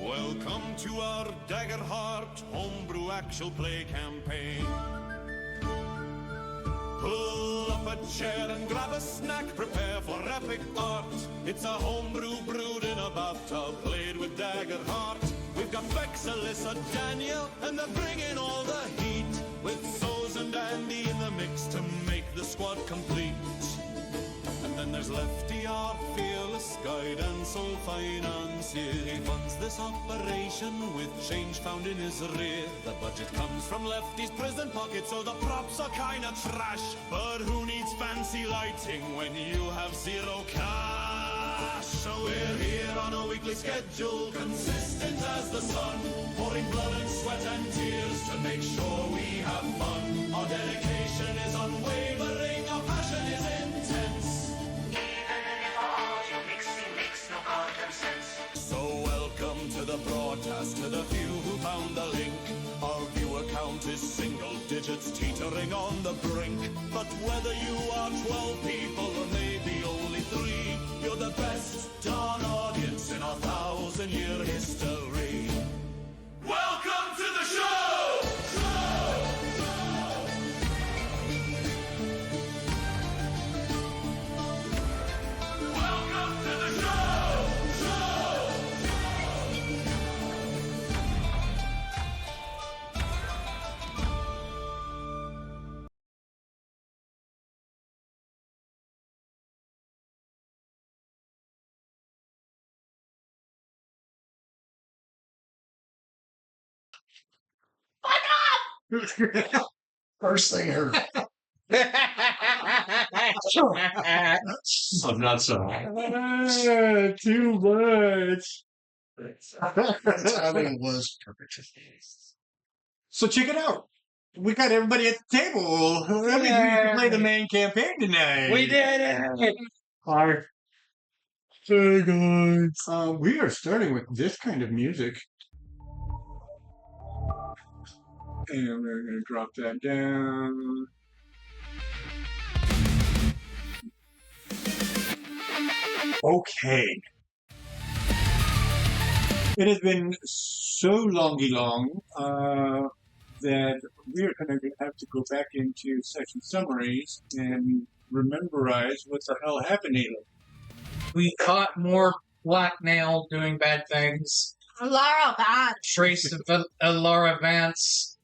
Welcome to our Daggerheart homebrew actual play campaign. Pull up a chair and grab a snack, prepare for epic art. It's a homebrew brewed in a bathtub, played with Daggerheart. We've got Bex, Alyssa, Daniel, and they're bringing all the heat, with Soz and Andy in the mix to make the squad complete. And then there's Lefty, our fearless guide, and Soul Financier. He funds this operation with change found in his rear. The budget comes from Lefty's prison pocket, so the props are kinda trash. But who needs fancy lighting when you have zero cash? So we're here on a weekly schedule, consistent as the sun, pouring blood and sweat and tears to make sure we have fun. Our dedication is unwavering, our passion is intense. So welcome to the broadcast, to the few who found the link. Our viewer count is single digits, teetering on the brink. But whether you are 12 people or maybe only 3, you're the best darn audience in our 1,000-year history. Welcome to the show! Welcome to the show! First thing I heard. I'm not so. Too much. Timing was perfect. So check it out. We got everybody at the table. That means we can play the main campaign tonight. We did it! Hi. Hey guys. We are starting with this kind of music. And we're going to drop that down. Okay. It has been so long that we're going to have to go back into session summaries and rememberize what the hell happened here. We caught more blackmail doing bad things. Laura Vance. Traced Laura Vance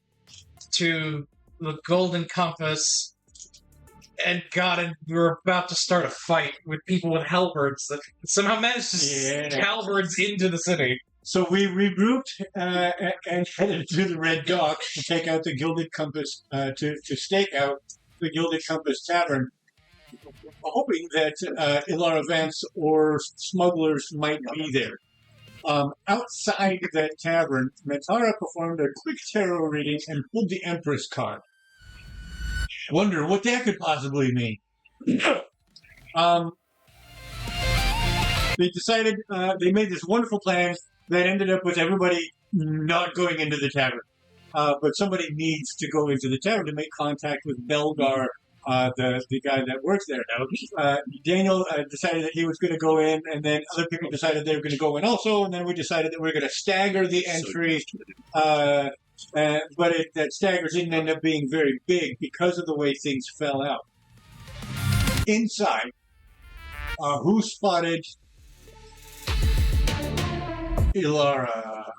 to the Golden Compass and we were about to start a fight with people with halberds that somehow managed to stick halberds into the city. So we regrouped and headed to the Red Docks to take out the Gilded Compass, to stake out the Gilded Compass Tavern, hoping that Laura Vance or smugglers might be there. Outside that tavern, Bei'Hara performed a quick tarot reading and pulled the Empress card. Wonder what that could possibly mean. They decided, they made this wonderful plan that ended up with everybody not going into the tavern. But somebody needs to go into the tavern to make contact with Belgar, the guy that works there. Daniel decided that he was going to go in, and then other people decided they were going to go in also, and then we decided that we were going to stagger the entries. But that stagger didn't end up being very big because of the way things fell out. Inside, who spotted Ilara?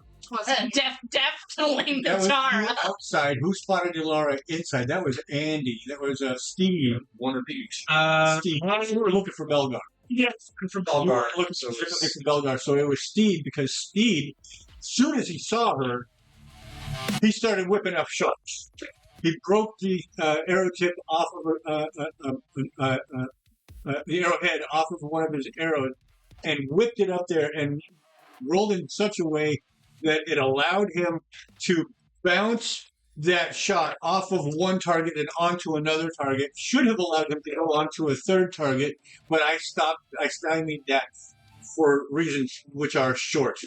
Definitely That was Bei'Hara. you outside. Who spotted Ilara inside? That was Andy. That was Steve. One of each. Steve. We were looking for Belgar. Yes, for We were looking specifically for Belgar. So it was Steve, because Steve, as soon as he saw her, he started whipping up shots. He broke the arrow tip off of the arrowhead off of one of his arrows and whipped it up there and rolled in such a way that it allowed him to bounce that shot off of one target and onto another target. Should have allowed him to go onto a third target, but I stymied that for reasons which are short.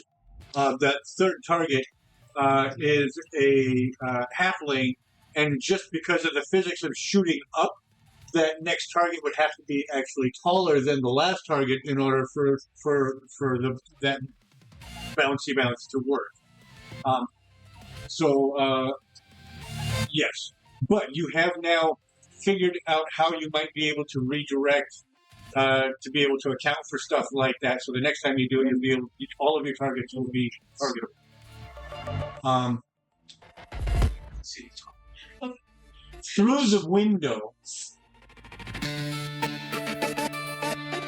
That third target is a halfling, and just because of the physics of shooting up, that next target would have to be actually taller than the last target in order for that bouncy bounce to work. Yes, but you have now figured out how you might be able to redirect to be able to account for stuff like that. So the next time you do it, you'll be able, all of your targets will be targetable. Through the window,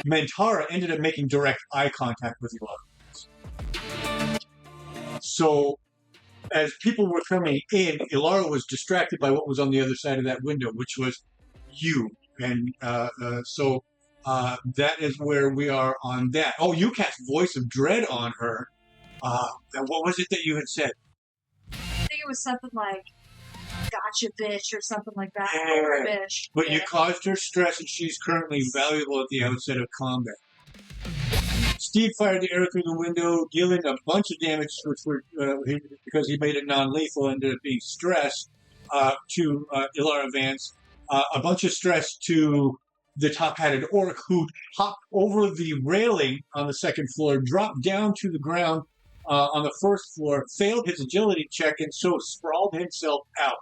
Mentara ended up making direct eye contact with Ilara. So, as people were coming in, Ilara was distracted by what was on the other side of that window, which was you. And that is where we are on that. Oh, you cast Voice of Dread on her. And what was it that you had said? I think it was something like, gotcha, bitch, or something like that. Yeah. Bitch. But Yeah. you caused her stress, and she's currently valuable at the outset of combat. Steve fired the arrow through the window, dealing a bunch of damage, which were because he made it non-lethal, ended up being stress to Ilara Vance. A bunch of stress to the top-hatted orc, who hopped over the railing on the second floor, dropped down to the ground on the first floor, failed his agility check, and so sprawled himself out.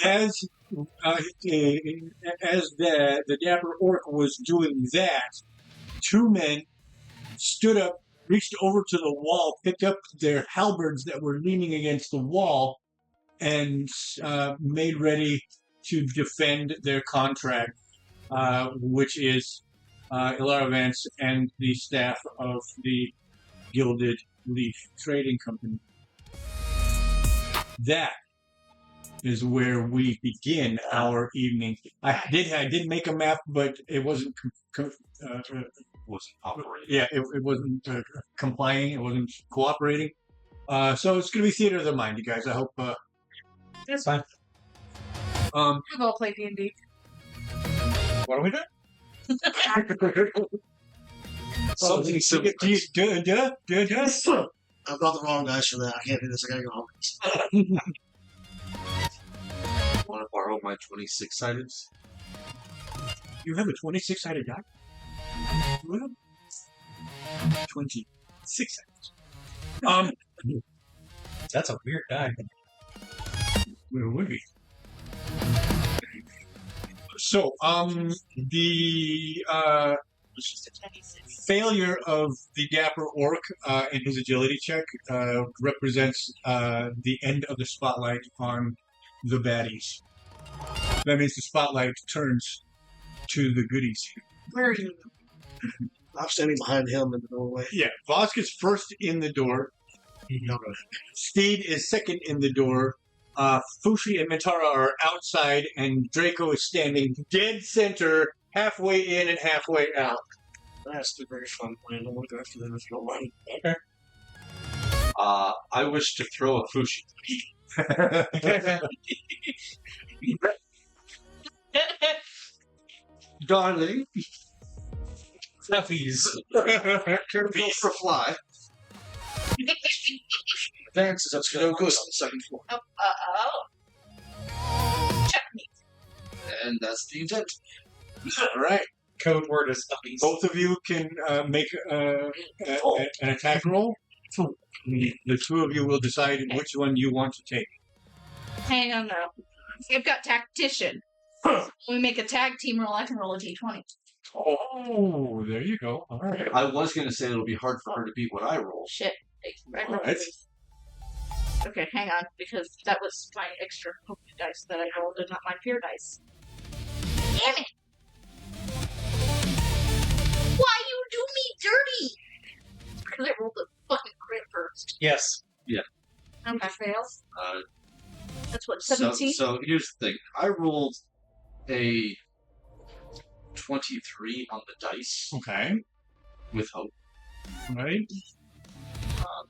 As the dapper orc was doing that, two men stood up, reached over to the wall, picked up their halberds that were leaning against the wall, and made ready to defend their contract, which is Ilara Vance and the staff of the Gilded Leaf Trading Company. That is where we begin our evening. I did make a map, but it wasn't Wasn't operating. yeah, it wasn't complying. It wasn't cooperating. So it's going to be theater of the mind, you guys. I hope. That's fine. We've all played D&D. What are we doing? So, I've got the wrong guys for that. I can't do this. I gotta go home. Want to borrow my 26-sided? You have a 26-sided die? Well, 26 sided. That's a weird die. Where would be? So, the failure of the dapper orc in his agility check represents the end of the spotlight on the baddies. That means the spotlight turns to the goodies. Where are you? I'm standing behind him in the doorway. Yeah, Vosk is first in the door. Steed is second in the door. Fushi and Mentara are outside, and Draco is standing dead center, halfway in and halfway out. That's a very fun plan. I want to go after them if you don't mind. Okay. I wish to throw a Fushi. Darling. Fluffies. Turn go for a fly. Vance is up to no good on the second floor. Check me. And that's the intent. All right. Code word is fluffies. Both of you can make an attack roll. The two of you will decide which one you want to take. Hang on now. I've got tactician. When we make a tag team roll, I can roll a d20. Oh, there you go. All right. I was going to say it'll be hard for her to beat what I roll. Shit. Right. All right. Okay, hang on, because that was my extra dice that I rolled and not my fear dice. Damn it! Why you do me dirty? Because I rolled the fucking crit first. Yes. And I failed. That's what, So 17? here's the thing. I rolled a 23 on the dice Okay. with hope. All right.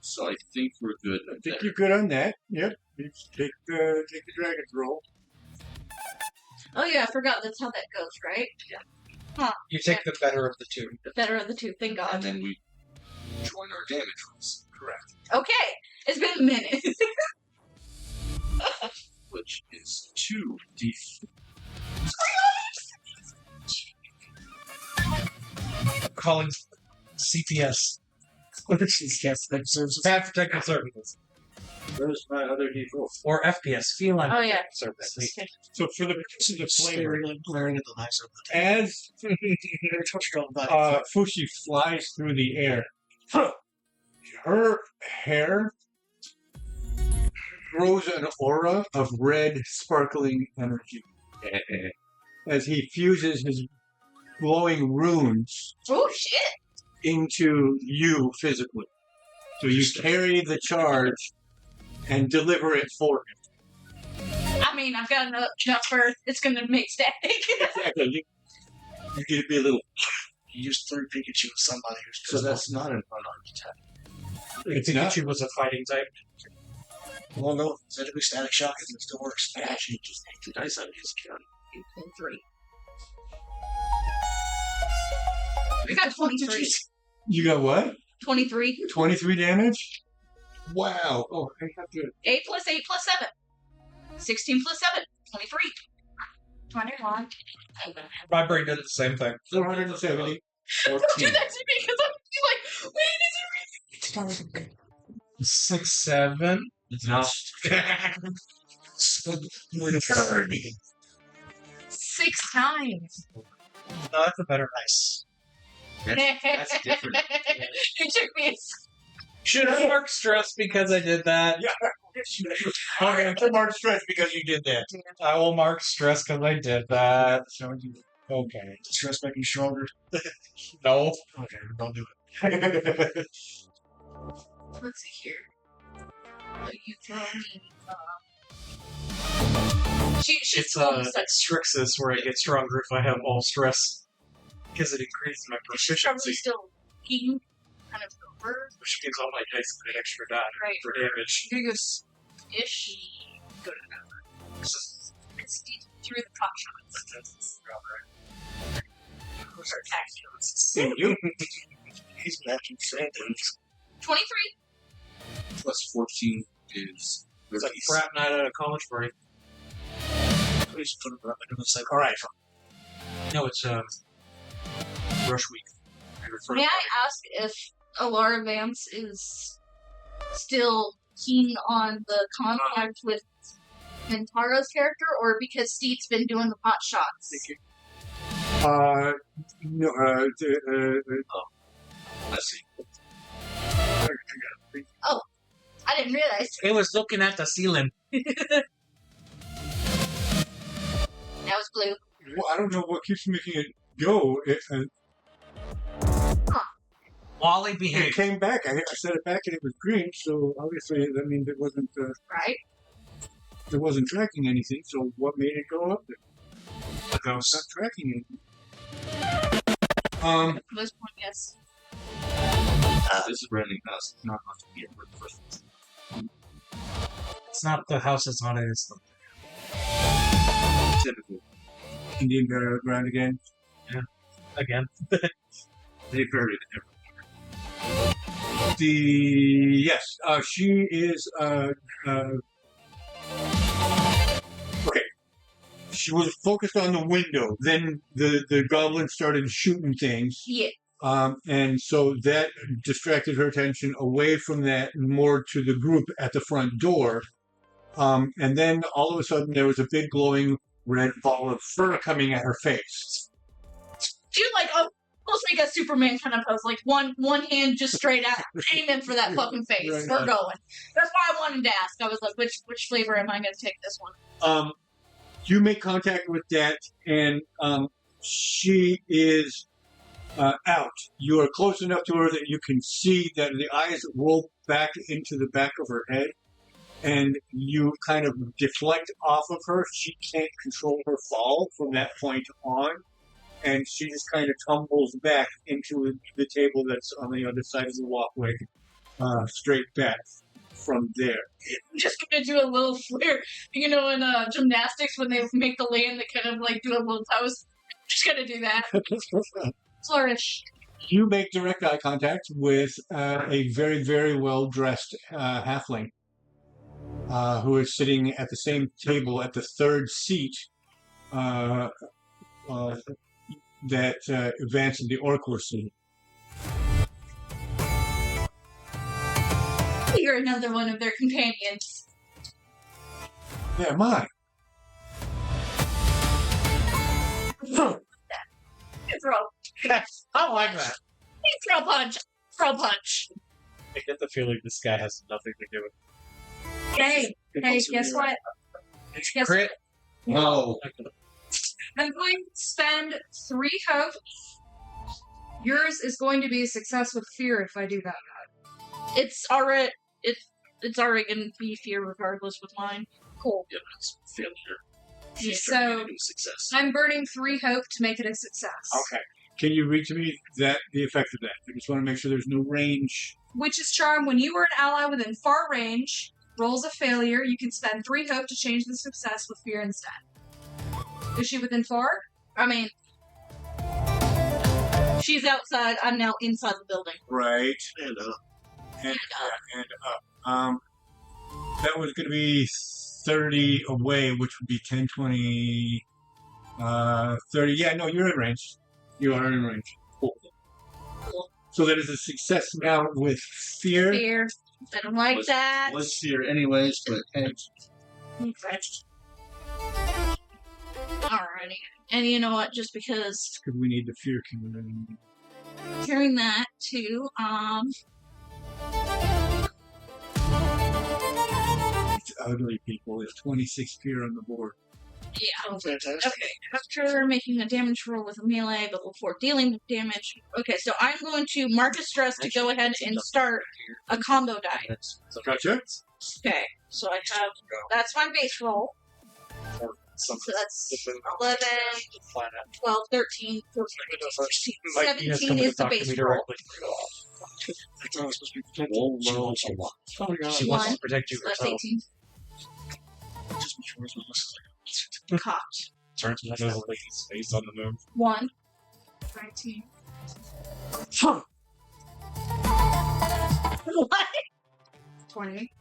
So I think we're good. I think you're good on that. Yep. You take the dragon's roll. Oh yeah, I forgot that's how that goes, right? You take the better of the two. The better of the two, thank And God. then we join our damage rolls. Correct. Okay, it's been a minute. Which is 2d4. calling CPS. She's got protective services. Bad Protective Services. Where's my other default? Or FPS, Feline Oh, yeah. Services. Okay. So for the purposes of Flame flavor, really glaring at the knives of the as Fushi flies through the air, her hair grows an aura of red, sparkling energy as he fuses his glowing runes Oh, shit. into you physically. So you carry the charge and deliver it for him. I mean, I've got enough for it's going to make static. Exactly. You get to be a little. You used 3 Pikachu with somebody who's So that's not an unarmed attack. It's not. Pikachu was a fighting type. well, no, said to be static shock and it still works. Actually, just take the dice out of his count. 3. We got 23. You got what? 23. 23 damage? Wow. Oh, I have to. 8 plus 8 plus 7. 16 plus 7. 23. 21. My brain did the same thing. 470. Don't do that to me because I'm like, wait, is it 6, 7. No. 6 times? No, that's a better dice. That's different. You took me. Should I mark stress because I did that? Yeah. Okay, I'm mark stress because you did that. I will mark stress because I did that. Okay. Stress making you stronger. No. Okay, don't do it. Let's see here. You throw me. She's It's such Strixus where I get stronger if I have all stress. Because it increases my probably proficiency. still eating kind of over. Which means all my dice get an extra die Right. for damage. Ish. Go to the number. Because he threw the pot shots. Those are attack skills. He's matching sentence. 23. Plus 14 is. It's like frat night at a college party. Please put it up into the second. All right. No, it's rush week. May I ask if Alara Vance is still keen on the contact with Ventara's character, or because Steve's been doing the pot shots? No, Let's see. I didn't realize. It was looking at the ceiling. That was blue. well, I don't know what keeps making it go. Wally It behaved. came back. I set it back and it was green, so obviously that means it wasn't tracking anything. So what made it go up there? The ghost. It's not tracking anything. At this point, yes. This is branding house. It's not much to be for the first one. It's not the house that's on it, it's the Typically. Indian ground again. again. They buried it Yes, she is. Okay, she was focused on the window. Then the goblin started shooting things. Yeah. And so that distracted her attention away from that more to the group at the front door. And then all of a sudden there was a big glowing red ball of fur coming at her face. She was like, oh, almost make a Superman kind of pose, like one hand just straight out, aiming for that fucking face. Right. We're going. That's why I wanted to ask. I was like, which flavor am I going to take this one? You make contact with that, and she is out. You are close enough to her that you can see that the eyes roll back into the back of her head, and you kind of deflect off of her. She can't control her fall from that point on, and she just kind of tumbles back into the table that's on the other side of the walkway, straight back from there. I'm just going to do a little flare. You know, in gymnastics, when they make the land, they kind of like do a little toast. I'm just going to do that. Flourish. You make direct eye contact with a very, very well-dressed halfling who is sitting at the same table at the third seat that Vance and the orc were sitting. You're another one of their companions. Yeah, mine. Throw. I like that. Throw punch. Throw punch. I get the feeling this guy has nothing to do with Hey, guess what? Guess crit. No. I'm going to spend 3 hope. Yours is going to be a success with fear if I do that. It's already going to be fear regardless with mine. Cool. Yeah, that's failure. So Success. I'm burning 3 hope to make it a success. Okay. Can you read to me the effect of that? I just want to make sure there's no range. Witch's Charm, when you or an ally within far range rolls a failure, you can spend 3 hope to change the success with fear instead. Is she within far? I mean, she's outside. I'm now inside the building. Right. And And up. That was going to be 30 away, which would be 10, 20, 30. Yeah, no, you're in range. You are in range. Cool. So that is a success now with fear. Fear. I don't like that. was fear anyways, but hey. Okay. Alrighty. And you know what? Just because Because we need the fear community. carrying that to It's ugly, people. It's 26 fear on the board. yeah. Oh, fantastic. Okay, after making a damage roll with a melee, but before dealing damage. Okay, so I'm going to mark a stress to go ahead and start a combo die. Gotcha. Okay, so I have, that's my base roll. So that's 11, 12, 13, 14, 15, 17 is the base roll. She wants to protect you That's herself. 18. Cocked. Turns one of those lady's face on the moon. 1. 19. What? 20.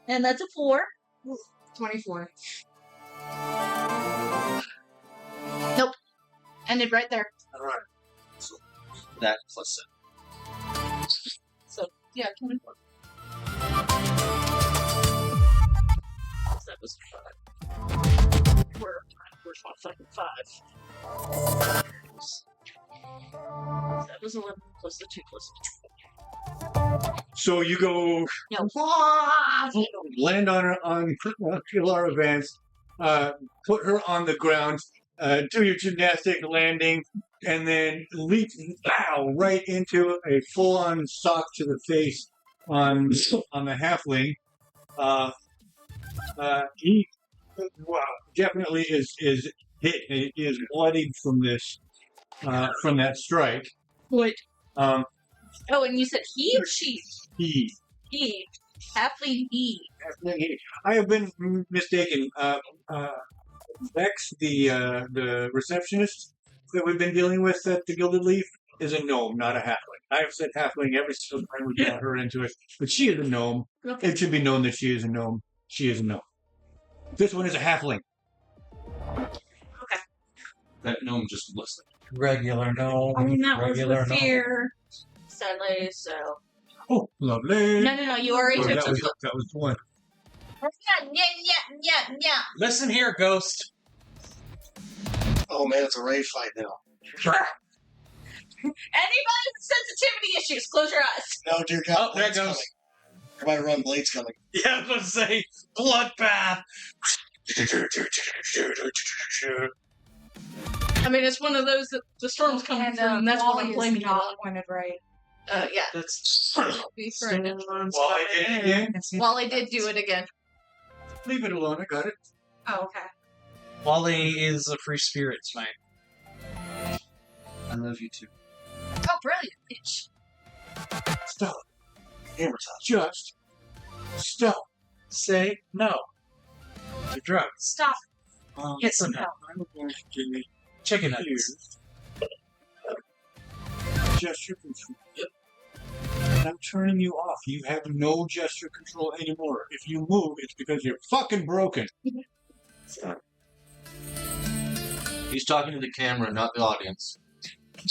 And that's a 4. 24. Nope. Ended right there. Alright. That plus So, yeah, 24. That was 5. We're fucking 5. That was 11 plus the 2 plus the 2. So you go No. land on her on Bei'Hara Vance, put her on the ground, do your gymnastic landing, and then leap right into a full-on sock to the face on the halfling. He definitely is hit. He is bloodied from this from that strike. Wait. Um, Oh, and you said he or she? he. He. Halfling he. I have been mistaken. Bex, the receptionist that we've been dealing with at the Gilded Leaf, is a gnome, not a halfling. I have said halfling every single time we brought her into it, but she is a gnome. Okay. It should be known that she is a gnome. She is a gnome. This one is a halfling. that gnome just looks like Regular gnome. I mean, that was regular with gnome. fear. Sadly, so. Oh, lovely. No, you already Oh, took that, some. was, that was the one. Yeah. Listen here, Ghost. Oh man, it's a rave fight now. Anybody with sensitivity issues, close your eyes. No, dear God, Oh, there it Blade's goes. coming. Everybody run, Blade's coming. Yeah, I was going to say, bloodbath. I mean, it's one of those that the storm's coming through, and that's what I'm blaming it on. Pointed right. Yeah. That's Be friendly. Wally did it again. Wally did do it again. Leave it alone. I got it. Oh, okay. Wally is a free spirits, mate. I love you too. Oh, brilliant, bitch. Stop. Hammer time. Just stop. Say no. You're drugs. Stop. Get some help. I'm going to give you Chicken nuggets. gesture control. Yep. And I'm turning you off. You have no gesture control anymore. If you move, it's because you're fucking broken. He's talking to the camera, not the audience.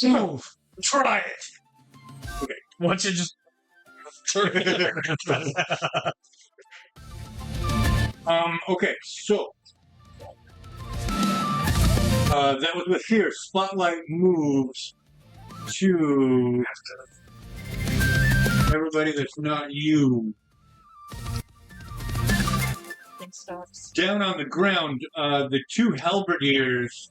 Move. Try it. Once you just Okay, so that was with here. Spotlight moves to everybody that's not you. Thing stops. Down on the ground, the two halberdiers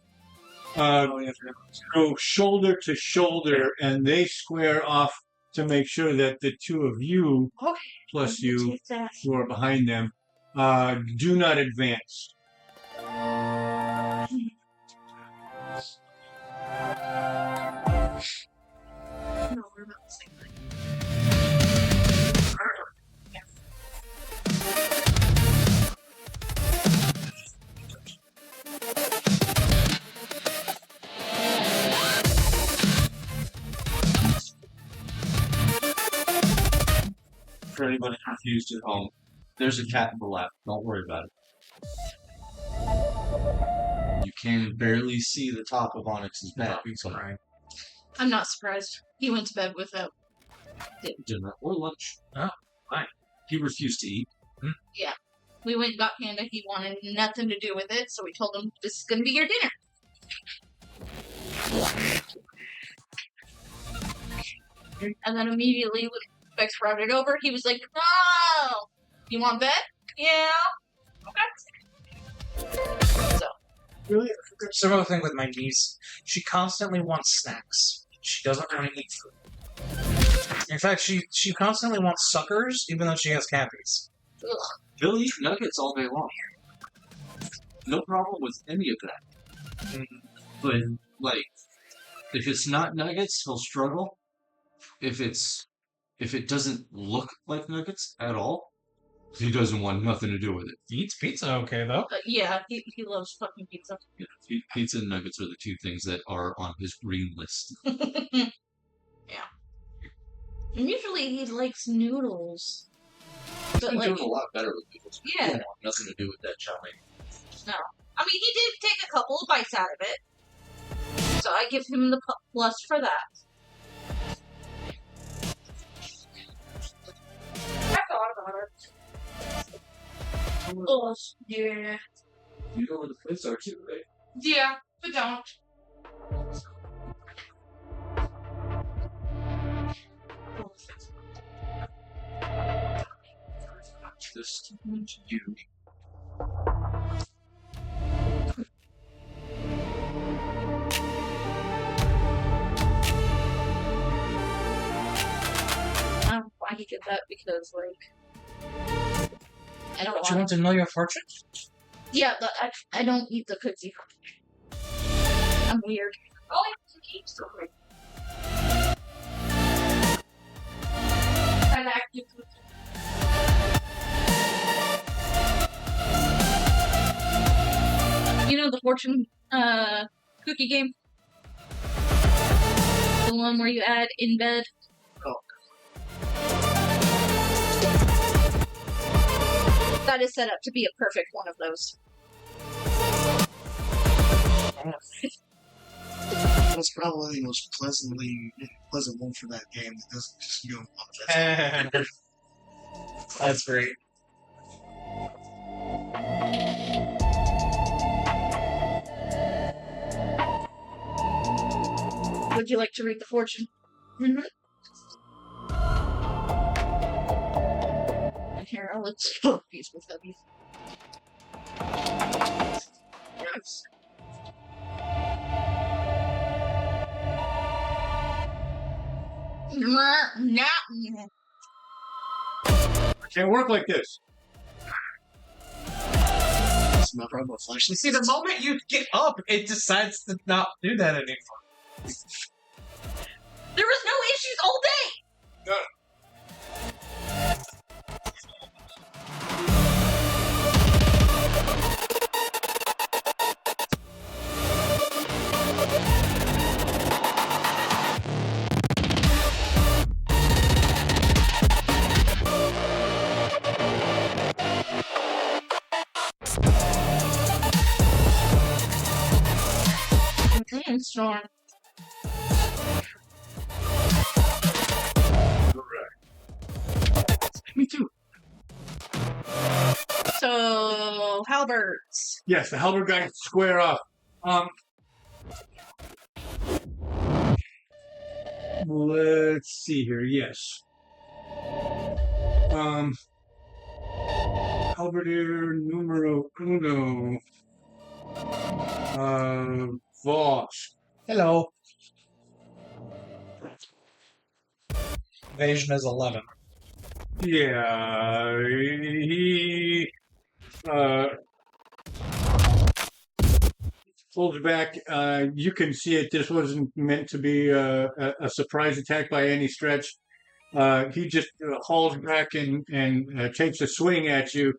go shoulder to shoulder, and they square off to make sure that the two of you, Okay. plus you, Take that. who are behind them, do not advance. No, we're about the same thing. For anybody confused at home, there's a cat in the lap. Don't worry about it. You can barely see the top of Onyx's back. So I'm not surprised. He went to bed without. dinner or lunch. Oh, fine. He refused to eat. We went and got Panda. He wanted nothing to do with it, so we told him this is going to be your dinner. And then immediately, when Bex brought it over, he was like, "No, you want bed? Yeah, okay." So Really? Similar thing with my niece. She constantly wants snacks. She doesn't want to eat food. In fact, she constantly wants suckers, even though she has cavities. ugh. He'll eat nuggets all day long. No problem with any of that. But, like, if it's not nuggets, he'll struggle. If it doesn't look like nuggets at all, he doesn't want nothing to do with it. He eats pizza okay, though. Yeah, he loves fucking pizza. Pizza and nuggets are the two things that are on his green list. Yeah. And usually he likes noodles. He's But been like, doing a lot better with noodles. Yeah. Don't want nothing to do with that chow mein. no. I mean, he did take a couple of bites out of it. So I give him the plus for that. I thought about it. Oh, yeah. You know where the plates are too, right? Yeah, but don't. This to you. I don't know why he did that because, like, I don't Do you want want to know your fortune? Yeah, but I don't eat the cookie. I'm weird. Oh, I cookie so great. I like your cookie. You know the fortune cookie game? The one where you add in bed? That is set up to be a perfect one of those. That's probably the most pleasant one for that game. That doesn't just go on that. That's great. Would you like to read the fortune? Mm-hmm. And here, I'll explode these with heavy. Yes. Can't work like this. That's not probably what Flash You see, the moment you get up, it decides to not do that anymore. There was no issues all day! Storm. Me too. So, halberds. Yes, the halberd guy square off. Let's see here. Yes. Halberdier numero uno. Voss. Hello. Evasion is 11. Yeah, he pulls back. You can see it. This wasn't meant to be a surprise attack by any stretch. He just hauls back and takes a swing at you.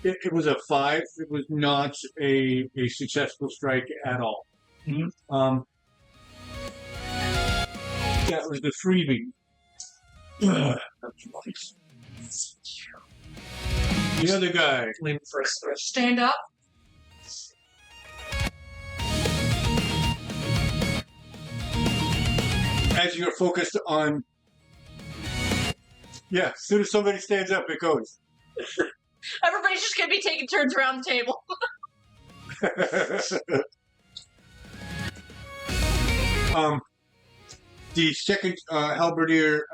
It was a 5. It was not a successful strike at all. Mhm. That was the freebie. The other guy. Leave for a switch. Stand up. As you're focused on, yeah, as soon as somebody stands up, it goes. Everybody's just gonna be taking turns around the table. The second halberdier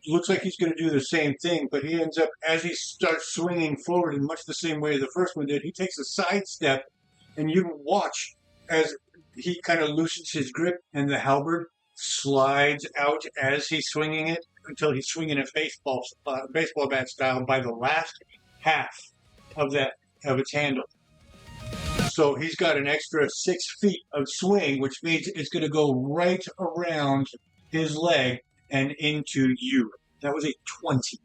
looks like he's going to do the same thing, but he ends up, as he starts swinging forward in much the same way the first one did, he takes a side step, and you can watch as he kind of loosens his grip, and the halberd slides out as he's swinging it until he's swinging it baseball bat style by the last half of its handle. So he's got an extra 6 feet of swing, which means it's going to go right around his leg and into you. That was a 20.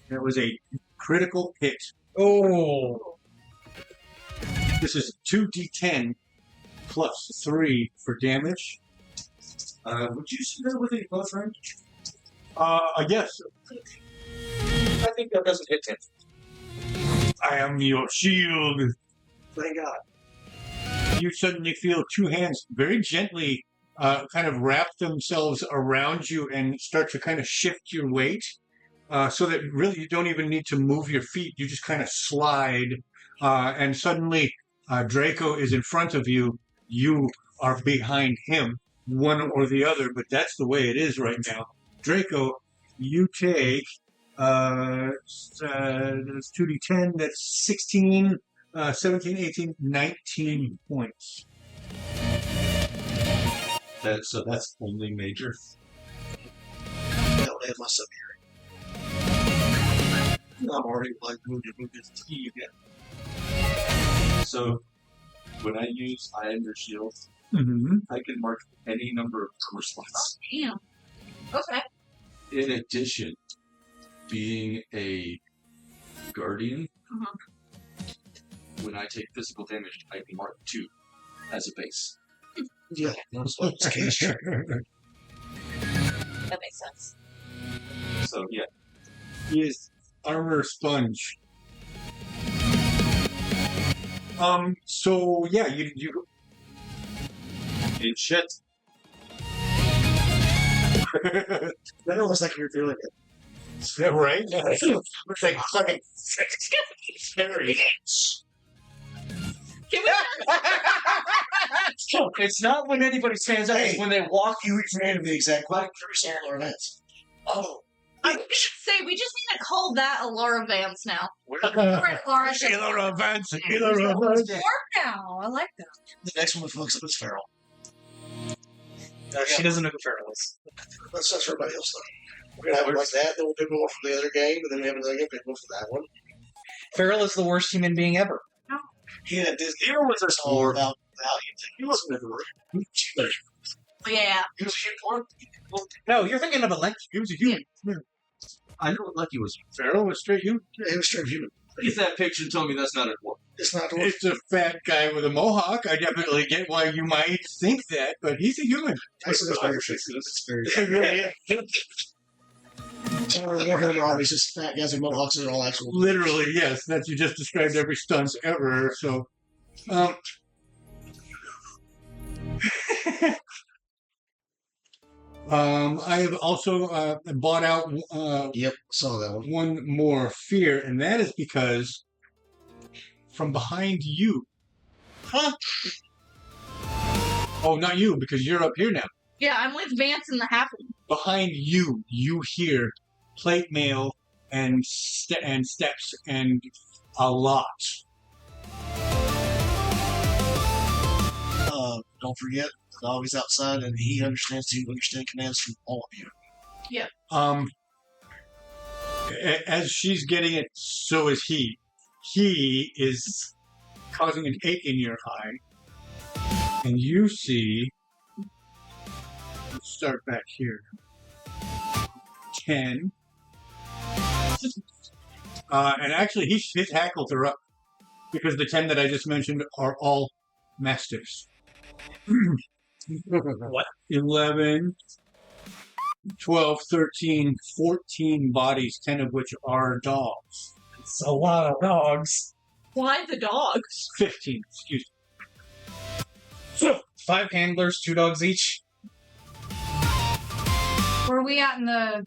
That was a critical hit. Oh. This is 2d10 plus 3 for damage. Would you see that with a close range? Yes. I think that doesn't hit him. I am your shield. Thank God. You suddenly feel 2 hands very gently kind of wrap themselves around you and start to kind of shift your weight so that really you don't even need to move your feet. You just kind of slide and suddenly Draco is in front of you. You are behind him, one or the other, but that's the way it is right now. Draco, you take that's 2d10, that's 16, 17, 18, 19 points. So that's only major. Hell, I have my sub here. I'm already like moved to T again. So when I use I am your shield, I can mark any number of cover slots. Damn. Okay. In addition, being a guardian, when I take physical damage, I can mark 2 as a base. Yeah, that's what it's case. That makes sense. So yeah, He is armor sponge. So yeah, you in shit. That almost like you're doing it. is that right? It's like fucking scary. Can we It's not when anybody stands up; it's Hey. when they walk. You ran the exact quite similar events. Oh, I was gonna say we just need to call that Alara Vance now. Vance. Work now. I like that. the next one that fucks up is Feral. She doesn't know who Feral is. That's for everybody else though. We're gonna have it like that, then we'll do more for the other game, and then we have another game pick for that one. Feral is the worst human being ever. He had this. Here was a all sword. about value. He wasn't ever. Yeah. He was a shit for No, you're thinking of a link. He was a human. I know what Lucky was. Pharaoh was straight human. Yeah, he was straight human. Get that picture and tell me that's not a dwarf. It's not the It's a fat guy with a mohawk. I definitely get why you might think that, but he's a human. That's very shit. It's very. It really is. Warhammer armies, just fat guys with mohawks and all actual. Literally, yes. That you just described every stunt ever. So, I have also bought out Yep, saw that one. one more fear, and that is because from behind you. Huh? Oh, not you, because you're up here now. Yeah, I'm with Vance and the halfling. Behind you, you hear plate mail and steps and a lot. Don't forget, the dog is outside and he understands commands from all of you. As she's getting it, so is he. He is causing an ache in your eye, and you see. Let's start back here. 10. And actually, his hackles are up because the 10 that I just mentioned are all mastiffs. What? 11, 12, 13, 14 bodies, 10 of which are dogs. It's a lot of dogs. Why the dogs? 15, excuse me. 5 handlers, 2 dogs each. Where are we at in the...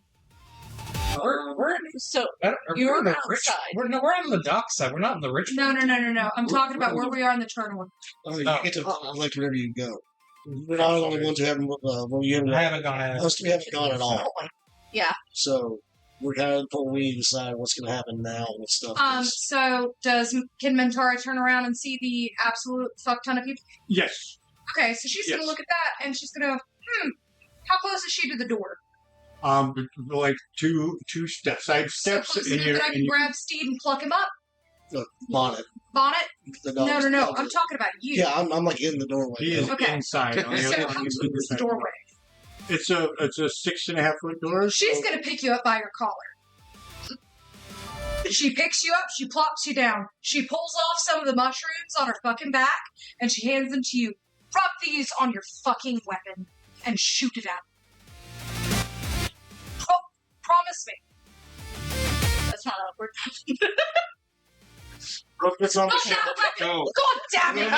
We're So, You're on the rich. outside. We're on the dock side. We're not in the rich. No. I'm talking about where we are in the tournament. You get to like wherever you go. We're not the only ones who haven't. Well, you haven't. I haven't gone in. Most we haven't gone at all. Yeah. So we're kind of before we decide what's going to happen now with stuff. So can Mentara turn around and see the absolute fuck ton of people? Yes. Okay, so she's gonna look at that and she's gonna, how close is she to the door? Like two side steps. So close enough that I can grab Steed and pluck him up? Look, Bonnet. Bonnet? The No. dog's- I'm talking about you. Yeah, I'm like in the doorway. He is Okay. inside. On the So other how on the deep is the side. doorway? It's a 6.5 foot door. She's so- gonna pick you up by your collar. She picks you up, she plops you down, she pulls off some of the mushrooms on her fucking back, and she hands them to you. Rub these on your fucking weapon and shoot it out. Promise me. That's not awkward. It's on the Oh, ship. no, God damn it!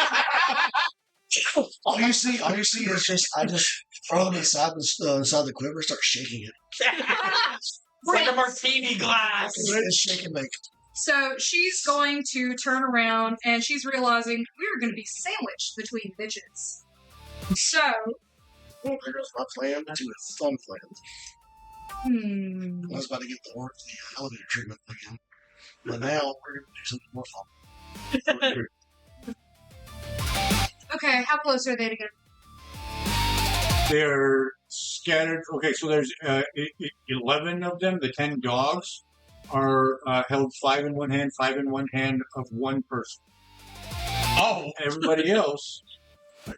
All you see is I just throw it inside the quiver, start shaking it. It's like a martini glass. It's shaking like. So she's going to turn around and she's realizing we're going to be sandwiched between bitches. So, Well, there goes my plan to a fun plan. I was about to get the elevator treatment again. But now we're going to do something more fun. Okay, how close are they to get? They're scattered. Okay, so there's 11 of them. The 10 dogs are held 5 in one hand, 5 in one hand of one person. Oh, Everybody else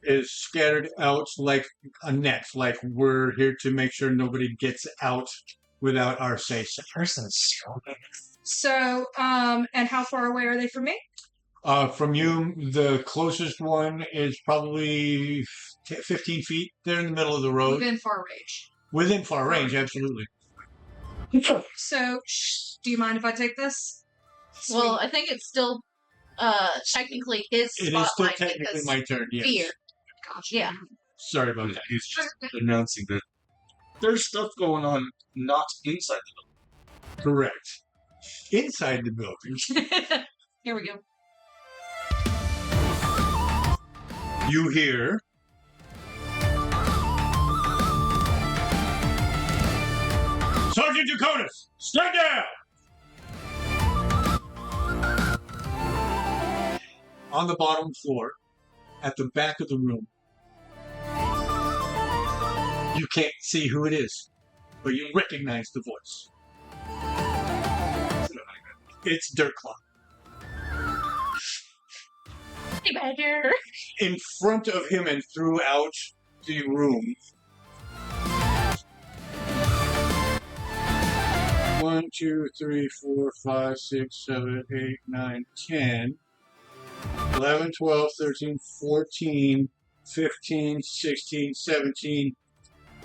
is scattered out like a net. Like we're here to make sure nobody gets out without our say-so. person is strong. So, and how far away are they from me? From you, the closest one is probably 15 feet. They're in the middle of the road. Within far range. Within far range, absolutely. So, do you mind if I take this? Well, I think it's still technically his It is still spotlight technically because my turn, yes. fear. Gotcha. Yeah. Sorry about that. He's just announcing that there's stuff going on not inside the Correct. Inside the building, Here we go. you hear Sergeant Dakotas, stand down! On the bottom floor, at the back of the room, you can't see who it is, but you recognize the voice. It's Dirtclaw. Hey, Badger. In front of him and throughout the room. 1, 2, 3, 4, 5, 6, 7, 8, 9, 10, 11, 12, 13, 14, 15, 16, 17,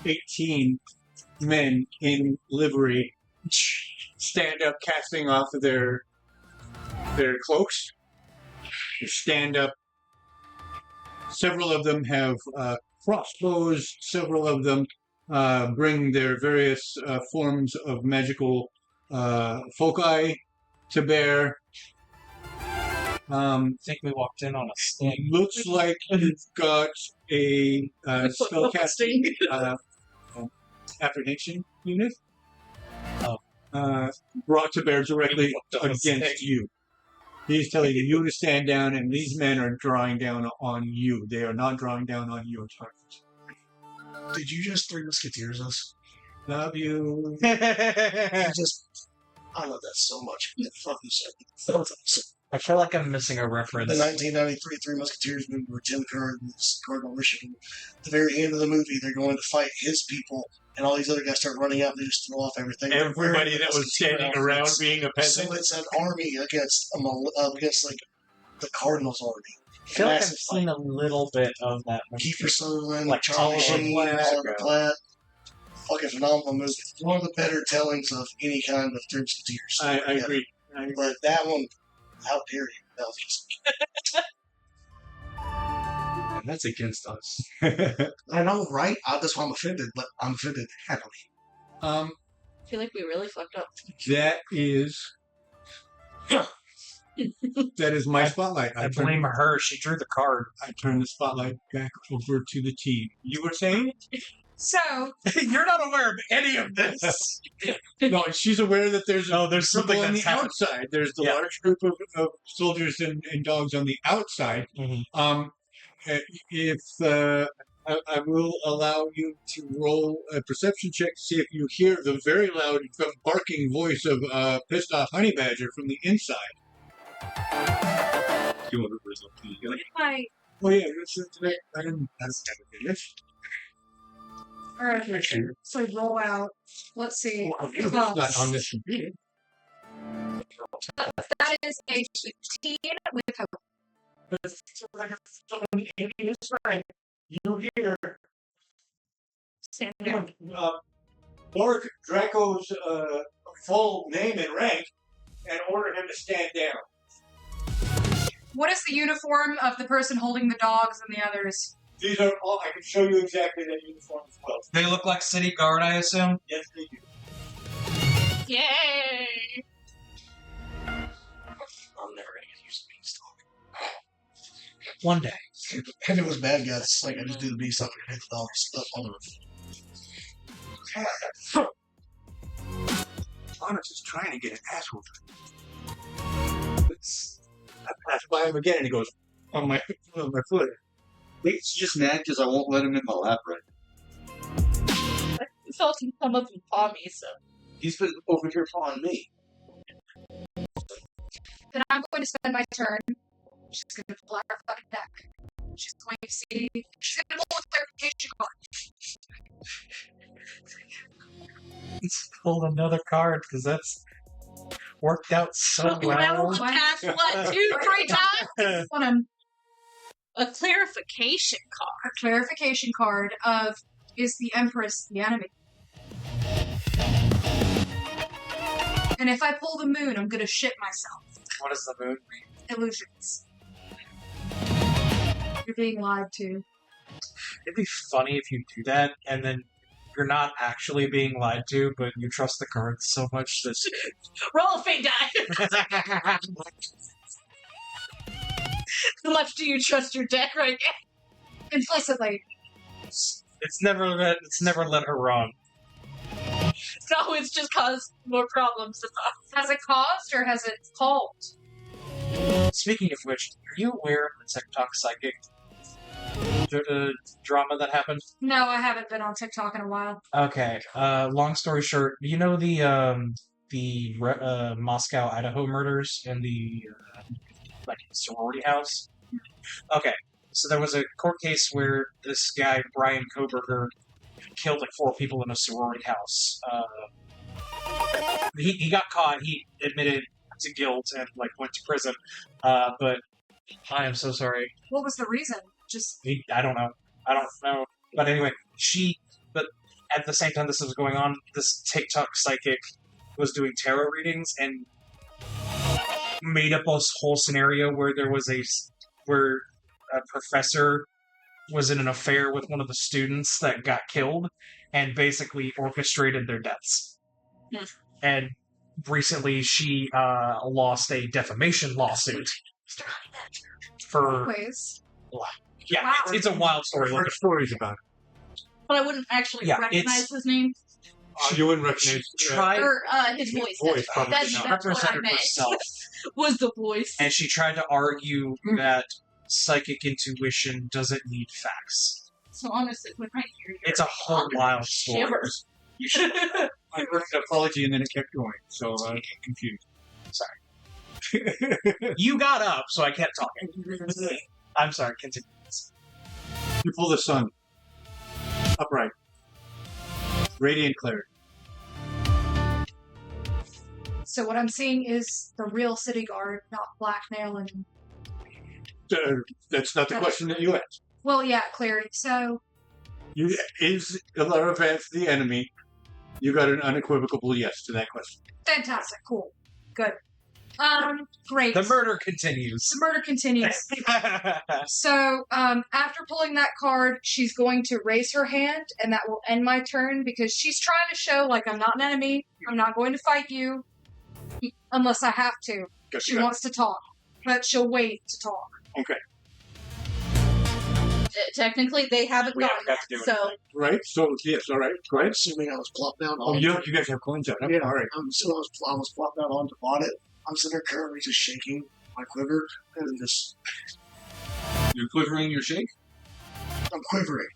18 men in livery stand up, casting off of their cloaks. They stand up. Several of them have crossbows. Several of them bring their various forms of magical foci to bear. I think we walked in on a sting. Looks like you've got a spellcasting apprehension unit brought to bear directly against you. He's telling you to stand down, and these men are drawing down on you. They are not drawing down on your target. Did you just Three Musketeers us? Love you. I love that so much. Fucking shit. So awesome. I feel like I'm missing a reference. The 1993 Three Musketeers movie where Jim Carrey's Cardinal Richelieu. At the very end of the movie, they're going to fight his people, and all these other guys start running out. They just throw off everything. Everybody that was standing around being a peasant. So it's an army against like the Cardinals army. I feel like I've seen a little bit of that movie. Kiefer Sutherland, Like Charlie Oliver Sheen, Platt. Oliver Platt. Fucking phenomenal movie. One of the better tellings of any kind of Three Musketeers. I agree. But that one, how dare you? That was just... And that's against us. I know, right? That's why I'm offended, but I'm offended happily. I feel like we really fucked up. That is my spotlight. I blame her. She drew the card. I turn the spotlight back over to the team. You were saying? So You're not aware of any of this. No, she's aware that there's there's people something on the that's happened. outside. There's the Yeah. large group of soldiers and dogs on the outside. Mhm. If I will allow you to roll a perception check to see if you hear the very loud barking voice of pissed off honey badger from the inside. I Oh yeah, today. I didn't. That's alright. So roll out. Let's see. not on this. That is a 15 with hope. You hear Stand down. Lord Draco's full name and rank, and order him to stand down. What is the uniform of the person holding the dogs and the others? These are all. I can show you exactly that uniform as well. They look like city guard, I assume. Yes, they do. Yay! I'm never gonna get used to Beanstalk. One day. If it was bad guys, it's like I just do the Beanstalk and hit the dollar stuff on the roof. Honest is trying to get an asshole. I pass by him again, and he goes on my foot. He's just mad because I won't let him in my lap right now. I felt him come up and paw me, so. He's been over here pawing me. Then I'm going to spend my turn. She's going to pull out her fucking deck. She's going to see. She's going to pull a clarification card. Let's pull another card because that's worked out so Well, well. past what, 2-3 times? Want a clarification card. clarification card of is the Empress the enemy? And if I pull the moon, I'm going to shit myself. What is the moon? Illusions. You're being lied to. It'd be funny if you do that and then you're not actually being lied to, but you trust the cards so much that Roll a fate die. How much do you trust your deck right now? Implicitly. it's never let her wrong. No, it's just caused more problems than us. Has it caused or has it called? Speaking of which, are you aware of the TikTok psychic drama that happened? No, I haven't been on TikTok in a while. Okay. Long story short, you know the Moscow, Idaho murders in the sorority house? Okay. So there was a court case where this guy, Brian Koberger, killed like 4 people in a sorority house. He got caught. He admitted to guilt and went to prison. But I am so sorry. What was the reason? Just I don't know. But anyway, but at the same time this was going on, this TikTok psychic was doing tarot readings and made up this whole scenario where there was where a professor was in an affair with one of the students that got killed and basically orchestrated their deaths. Hmm. And recently she lost a defamation lawsuit for... Anyways. Yeah, Wow. it's a wild story. I've heard stories about it. But I wouldn't actually Yeah, recognize it's- his name You wouldn't recognize Tried or his voice. voice, probably That's, not. that's what I represented meant. herself, Was the voice. and she tried to argue that psychic intuition doesn't need facts. So honestly, when I hear your It's a whole wild story. shivers. I heard an apology and then it kept going, so I get confused. Sorry. You got up, so I kept talking. I'm sorry, continue. You pull the sun. Upright. Radiant clarity. So what I'm seeing is the real city guard, not blackmail and... That's not the question that you asked. Well, yeah, clarity. So, Is Ilara Vance the enemy? You got an unequivocal yes to that question. fantastic. Cool. Good. Great. The murder continues. The murder continues. So, after pulling that card, she's going to raise her hand, and that will end my turn because she's trying to show, like, I'm not an enemy. I'm not going to fight you unless I have to. She wants to talk, but she'll wait to talk. Okay. Technically, they haven't We gone haven't got to yet, do so Right? So, yes, all right. Go ahead. Assuming I was plopped down Oh, on you guys have coins out. Yeah, All right. So I was plopped down onto on it. I'm sitting there currently just shaking my quiver and then just You're quivering your shake? I'm quivering.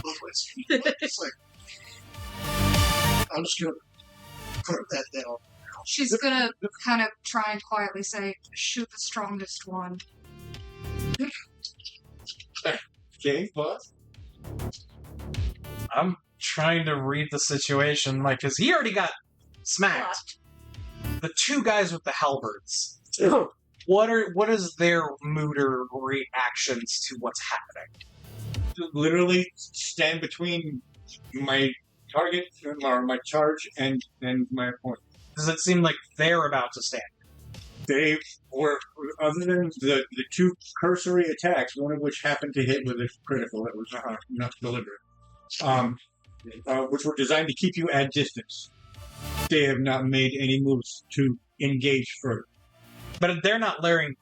Both ways. It's like I'm just gonna put that down. She's gonna kind of try and quietly say, shoot the strongest one. Okay, boss. I'm trying to read the situation, like, because he already got smacked. The two guys with the halberds. What is their mood or reactions to what's happening? Literally stand between my target or my charge and my opponent. Does it seem like they're about to stand? They were, other than the two cursory attacks, one of which happened to hit with a critical that was not deliberate, which were designed to keep you at distance. They have not made any moves to engage further. But they're not wearing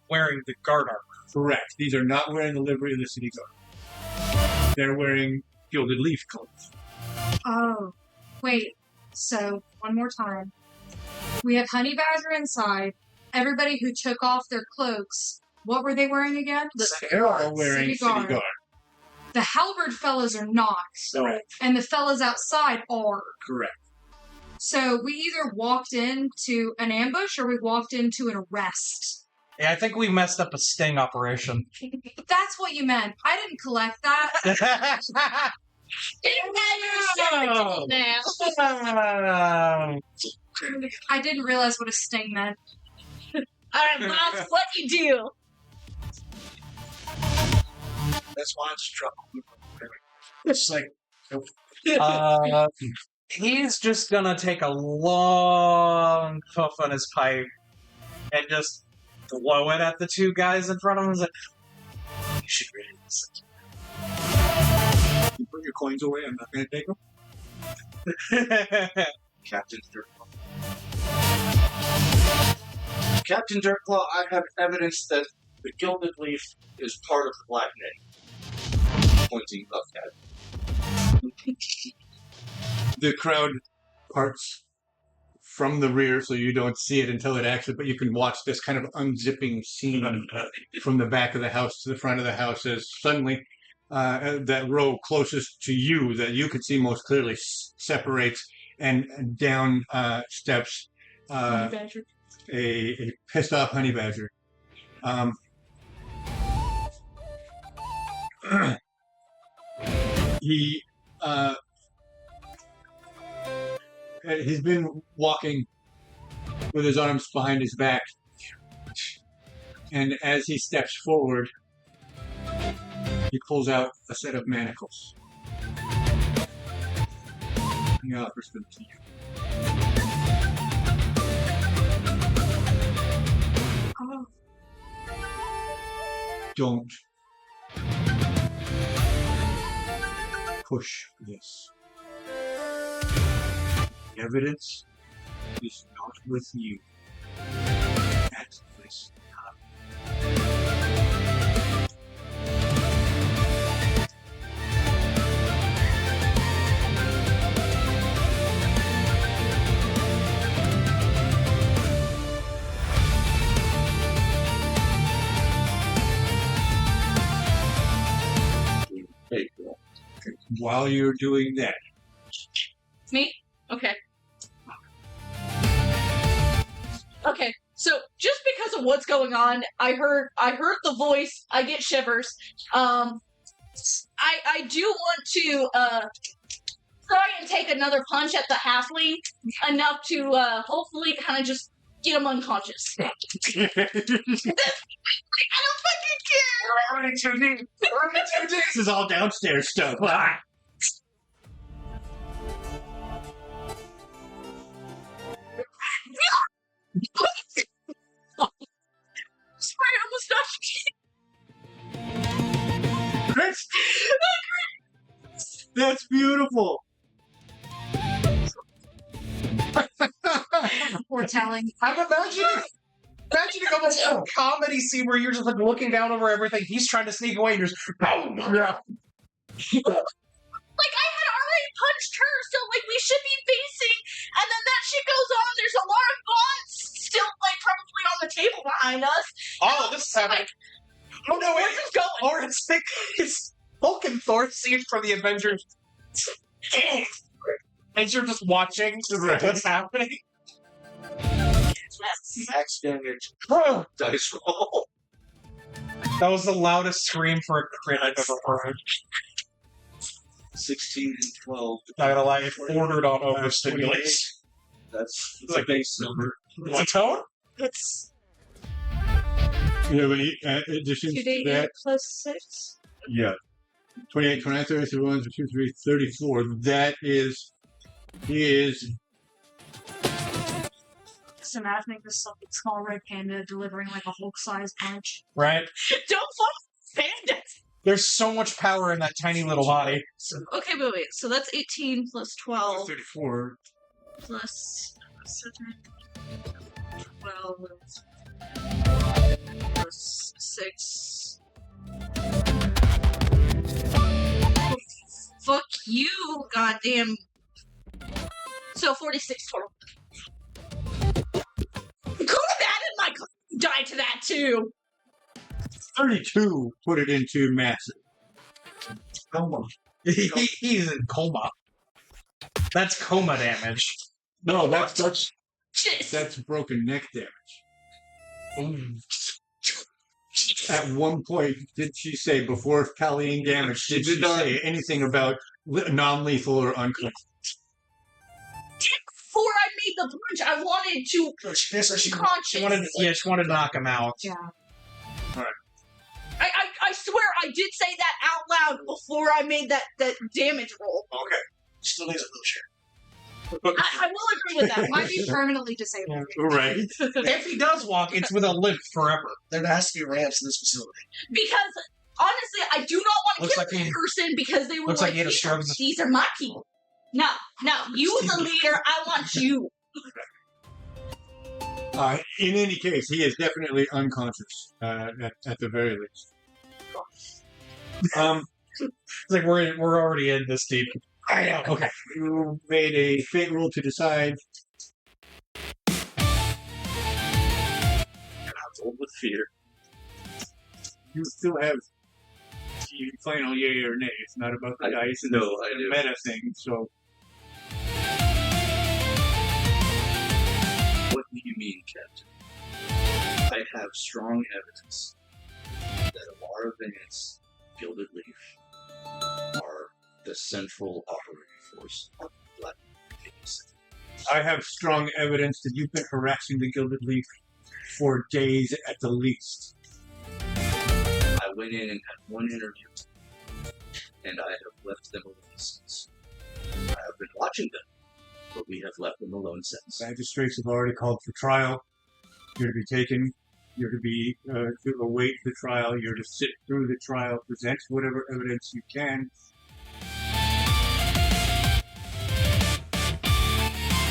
the guard armor. Correct. These are not wearing the livery of the city guard. They're wearing gilded leaf clothes. Oh, wait. So, one more time. We have Honey Badger inside. Everybody who took off their cloaks, what were they wearing again? They're all wearing City city guard. guard. The halberd fellas are not. Correct. And the fellas outside are. Correct. So we either walked into an ambush or we walked into an arrest. Yeah, I think we messed up a sting operation. But that's what you meant. I didn't collect that. I didn't realize what a sting meant. Alright, boss, what you do? That's why it's trouble. It's like He's just gonna take a long puff on his pipe and just throw it at the two guys in front of him. He's like, you should really listen to You put your coins away, I'm not going to take them. me. Captain Dirtclaw. Captain Dirtclaw, I have evidence that the Gilded Leaf is part of the Black Netting. Pointing up at it. The crowd parts from the rear so you don't see it until it actually, but you can watch this kind of unzipping scene from the back of the house to the front of the house as suddenly that row closest to you that you could see most clearly separates and down steps a pissed off honey badger. He's been walking with his arms behind his back, and as he steps forward, he pulls out a set of manacles. He offers them to you. Oh. Don't push this. The evidence is not with you at this time. Hey, girl. While you're doing that, Me? Okay. Okay. So just because of what's going on, I heard the voice. I get shivers. I do want to try and take another punch at the halfling enough to hopefully kind of just get him unconscious. I don't fucking care. this is all downstairs stuff. Ah. Sorry, I almost knocked That's beautiful. Foretelling. I'm imagining almost a comedy scene where you're just like looking down over everything. He's trying to sneak away, and you're just boom. Like, I had already punched her, so, like, we should be facing, and then that shit goes on, there's a lot of Vance still, like, probably on the table behind us. Oh, this is happening. Like, Oh no, where's this going? Or it's like it's Hulk and Thor scenes from the Avengers. And you're just watching what's happening. Max damage. Dice roll. That was the loudest scream for a crit I've ever heard. 16 and 12. Not gonna lie, it's ordered on overstimulate. That's It's like- a base number. It's a tone? It's You have any additions to 2d8 that? plus 6. Yeah. 28, 29, 30, 31, 33, 34. That is. He is. Just imagining this small red panda delivering like a Hulk-sized punch. Right? Don't fuck stand it! There's so much power in that tiny little body. Okay, wait. So that's 18 plus 12 34. plus 7, 12 plus 6. Fuck you, goddamn. So 46 total. Could have added my die to that too. 32 put it into massive. Coma. He's in coma. That's coma damage. No, that's Just broken neck damage. Mm. At one point, did she say before Colleen damage? Did she say anything about non-lethal or unconscious? before I made the punch, I wanted to She conscious. wanted to knock him out. Yeah. I swear I did say that out loud before I made that damage roll. Okay. Still needs a wheelchair. I will agree with that. Might be permanently disabled. Right. If he does walk, it's with a limp forever. There has to be ramps in this facility. Because honestly, I do not want to Looks kill like this he- person because they were looks like he had a stroke. these are my people. No, you the leader. I want you. In any case, he is definitely unconscious at the very least. It's like we're already in this deep. I know. Okay. You made a fate roll to decide. I'm filled with fear. You still have the final yay or nay. It's not about the dice and no, the I do. meta thing. So What do you mean, Captain? I have strong evidence that Alara Vance, Gilded Leaf, are the central operating force of the Black Kings. I have strong evidence that you've been harassing the Gilded Leaf for days at the least. I went in and had one interview, and I have left them alone since. I have been watching them, but we have left them alone since. Magistrates have already called for trial. You're to be taken. You're to be to await the trial. You're to sit through the trial, present whatever evidence you can,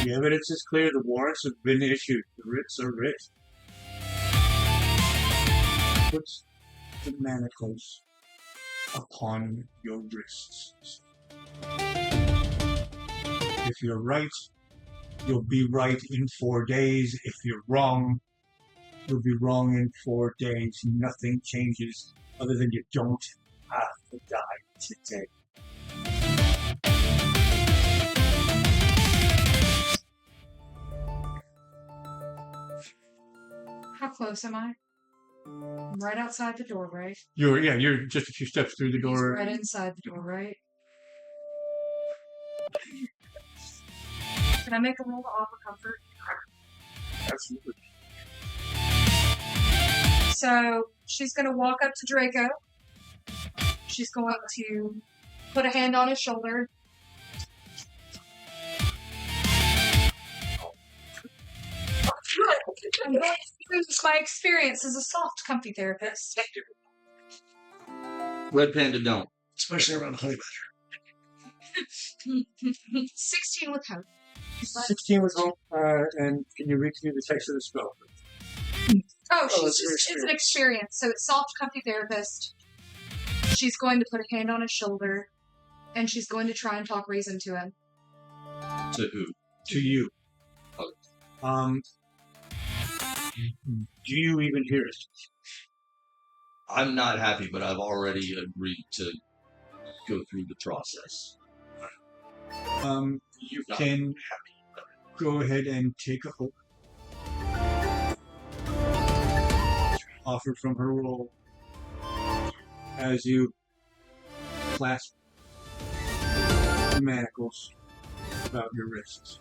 The evidence is clear. The warrants have been issued. The writs are writ. Put the manacles upon your wrists. If you're right, you'll be right in 4 days. If you're wrong, you'll be wrong in 4 days. Nothing changes other than you don't have to die today. How close am I? I'm right outside the door, right? You're just a few steps through the He's door. right inside the door, right? Can I make a roll to offer comfort? Absolutely. So she's going to walk up to Draco. She's going to put a hand on his shoulder. I'm going to use my experience as a soft, comfy therapist. Red Panda don't. Especially around the honey badger. 16 with hope. 16 with hope, and can you read through the text of the spell? Oh, that's your it's an experience. So it's soft, comfy therapist. She's going to put a hand on his shoulder, and she's going to try and talk reason to him. To who? To you. Do you even hear it? I'm not happy, but I've already agreed to go through the process. You can go ahead and take a hope. Offer from her roll as you clasp the manacles about your wrists.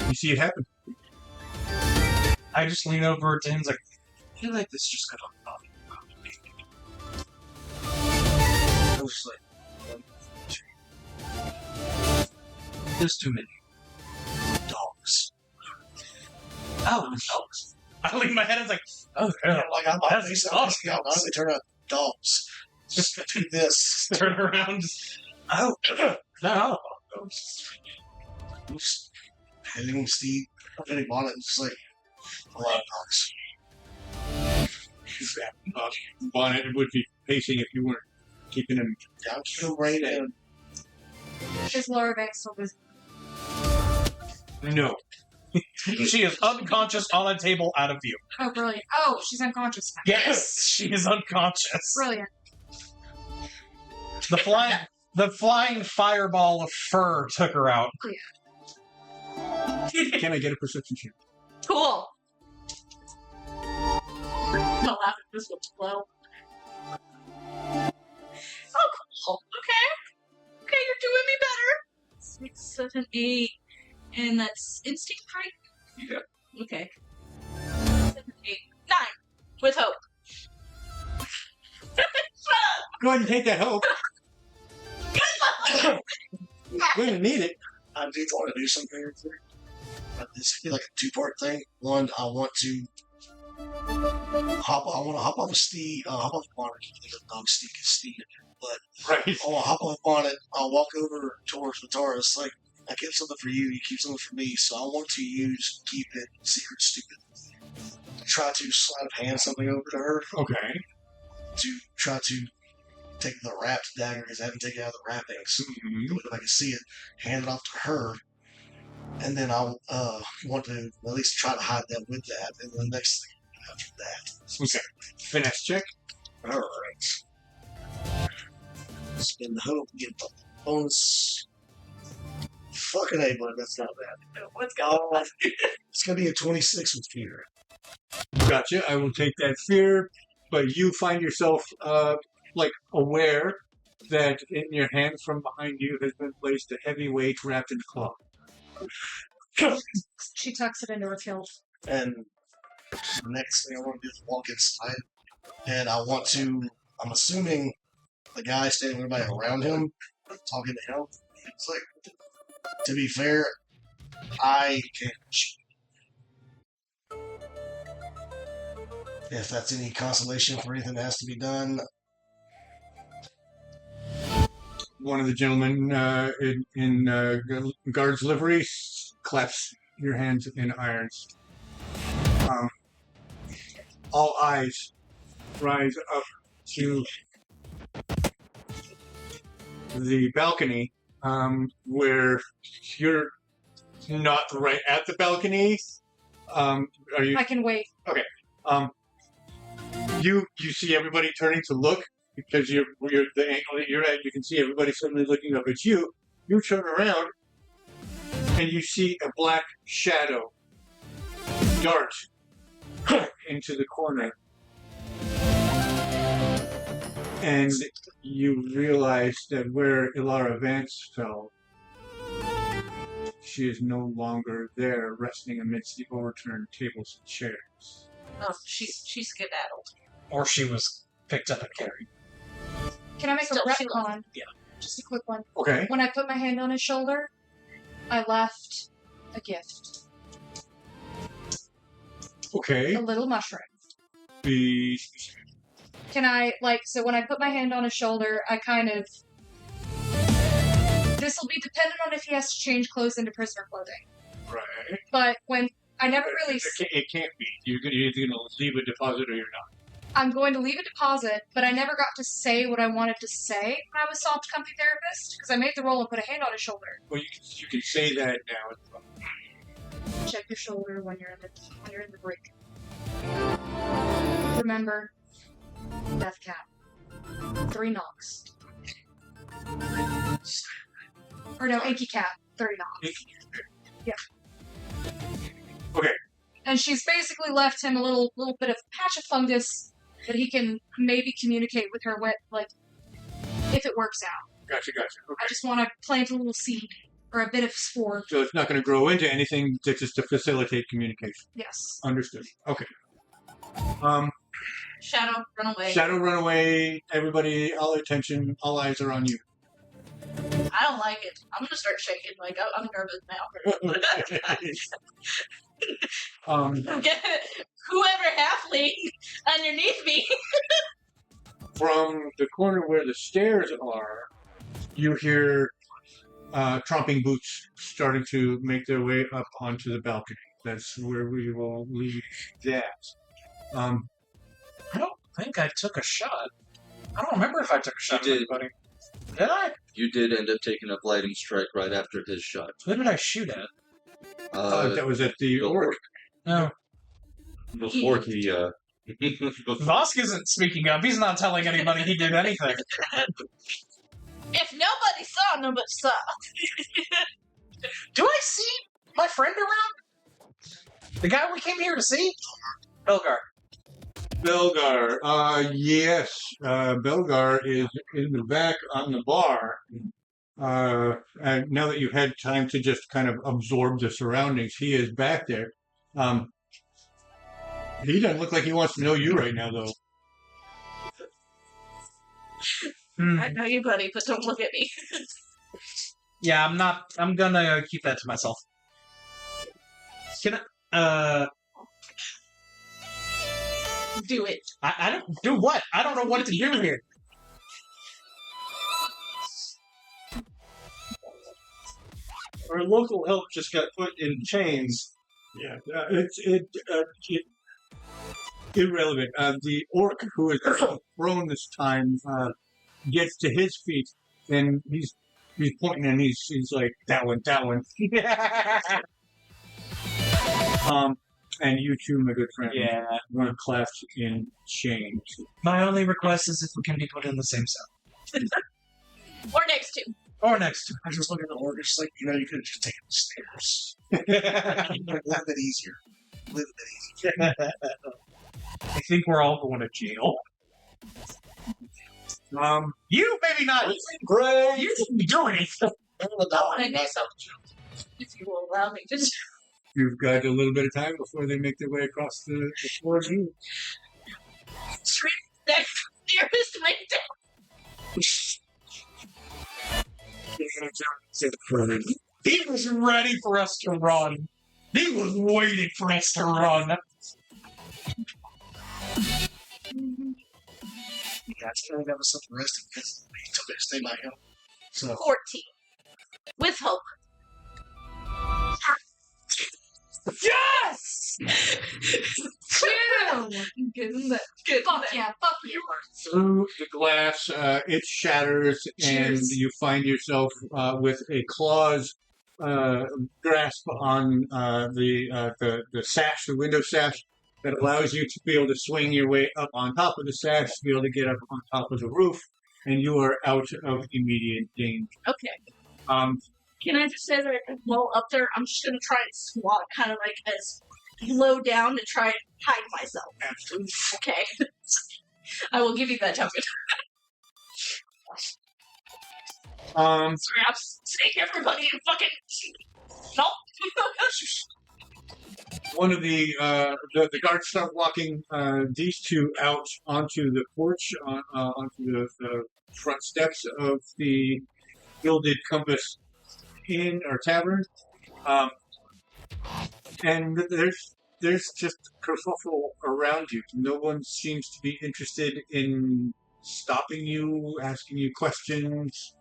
You see it happen. I just lean over to him and like, I feel like this just got on. I was like, 1, 2. There's too many dogs. Oh, dogs. I lean my head and it's like, oh, yeah, Like I'm that's basically, awesome. honestly turn out dogs. Just do this. Turn around. Oh, No. petting Steve, petting Bonnet, just like a lot of dogs. Bonnet would be pacing if you weren't keeping him. Down to the right and Is Laura Vance still busy? No. She is unconscious on a table out of view. Oh, brilliant. Oh, she's unconscious now. Yes, she is unconscious. Brilliant. The flying fireball of fur took her out. Can I get a perception check? Cool. I'll laugh at this one as well. Oh, cool. Okay. Okay, you're doing me better. 6, 7, 8. And that's instinct, right? Yeah. Okay. 7, 8, 9. With hope. Go ahead and take that hope. We're gonna need it. I do want to do something here. This could be like a 2-part thing. One, I want to hop off a Steve, hop off Bonnet. The dog Steve is Steve, but Right. I want to hop off Bonnet. I'll walk over towards Vitaris. Like, I keep something for you, you keep something for me. So I want to use keep it secret, stupid. Try to sleight of hand something over to her. Okay. To try to take the wrapped dagger because I haven't taken it out of the wrappings. Mm-hmm. If I can see it, hand it off to her, and then I'll want to at least try to hide that with that. And the next thing after that. Okay. Finesse check. All right. Spin the hope, get the bonus. Fucking A, but that's not bad. What's going on? It's gonna be a 26 with fear. Gotcha. I will take that fear, but you find yourself aware that in your hand from behind you has been placed a heavy weight wrapped in cloth. She tucks it into her kilt. And the next thing I want to do is walk inside. And I'm assuming the guy standing with everybody around him, talking to him. It's like, to be fair, I can't shoot. If that's any consolation for anything that has to be done, one of the gentlemen in guard's livery claps your hands in irons. All eyes rise up to the balcony, where you're not right at the balcony. Are you? I can wait. You see everybody turning to look because you're the angle that you're at. You can see everybody suddenly looking up at you. You turn around and you see a black shadow dart into the corner, and you realize that where Ilara Vance fell, she is no longer there, resting amidst the overturned tables and chairs. Oh, she skedaddled. Or she was picked up and carried. Can I make Still, a she retcon? Yeah. Just a quick one. Okay. When I put my hand on his shoulder, I left a gift. Okay. A little mushroom. Be Can I, so when I put my hand on his shoulder, I kind of... This will be dependent on if he has to change clothes into prisoner clothing. right. But when... I never really... It can't be. You're either going to leave a deposit or you're not. I'm going to leave a deposit, but I never got to say what I wanted to say when I was soft comfy therapist, because I made the roll and put a hand on his shoulder. Well, you can say that now. Check your shoulder when you're in the break. Remember, death cap. 3 knocks. Or no, inky cap. 30 knocks. Yeah. Okay. And she's basically left him a little bit of patch of fungus that he can maybe communicate with her with, if it works out. Gotcha. Okay. I just want to plant a little seed or a bit of spore. So it's not going to grow into anything, just to facilitate communication. Yes. Understood. Okay. Shadow, run away. Shadow, run away. Everybody, all attention, all eyes are on you. I don't like it. I'm gonna start shaking. I'm nervous now. Get whoever halfling underneath me. From the corner where the stairs are, you hear tromping boots starting to make their way up onto the balcony. That's where we will leave that. I don't think I took a shot. I don't remember if I took a shot You at did. anybody. Did I? You did end up taking a blighting strike right after his shot. Who did I shoot at? That was at the before- orc. No. Before he, Vosk isn't speaking up. He's not telling anybody he did anything. If nobody saw, nobody saw. Do I see my friend around? The guy we came here to see? Belgar. Belgar. Yes. Belgar is in the back on the bar. And now that you've had time to just kind of absorb the surroundings, he is back there. He doesn't look like he wants to know you right now, though. I know you, buddy, but don't look at me. Yeah, I'm gonna keep that to myself. Can I, Do it. I don't do what? I don't know what to do here. Our local help just got put in chains. Yeah, it's irrelevant. The orc who is thrown this time gets to his feet, and he's pointing, and he's like, that one. And you too, my good friend. Yeah. Were cleft in chains. My only request is if we can be put in the same cell. Or next to. Or next to. I just look at the orc, it's like, you could have just taken the stairs. A little bit easier. A little bit easier. I think we're all going to jail. You maybe not. Great. You didn't do anything. If you will allow me to. You've got a little bit of time before they make their way across the floor. Street next nearest right He was ready for us to run. He was waiting for us to run. Yeah, I still got myself arrested because he took me to stay by him. So 14. With hope. Yes! Two! Good in there. Good Fuck in there. yeah, fuck you. Through the glass, it shatters, and Cheers. you find yourself with a claw's grasp on the sash, the window sash, that allows you to be able to swing your way up on top of the sash, to be able to get up on top of the roof, and you are out of immediate danger. Okay. Can I just say that while up there, I'm just gonna try and squat, kind of like as low down to try and hide myself. Absolutely. Okay. I will give you that token. Sorry, I'm seeing everybody and fucking. Nope. One of the guards start walking these two out onto the porch, onto the front steps of the Gilded Compass Inn or Tavern, and there's just kerfuffle around you. No one seems to be interested in stopping you, asking you questions.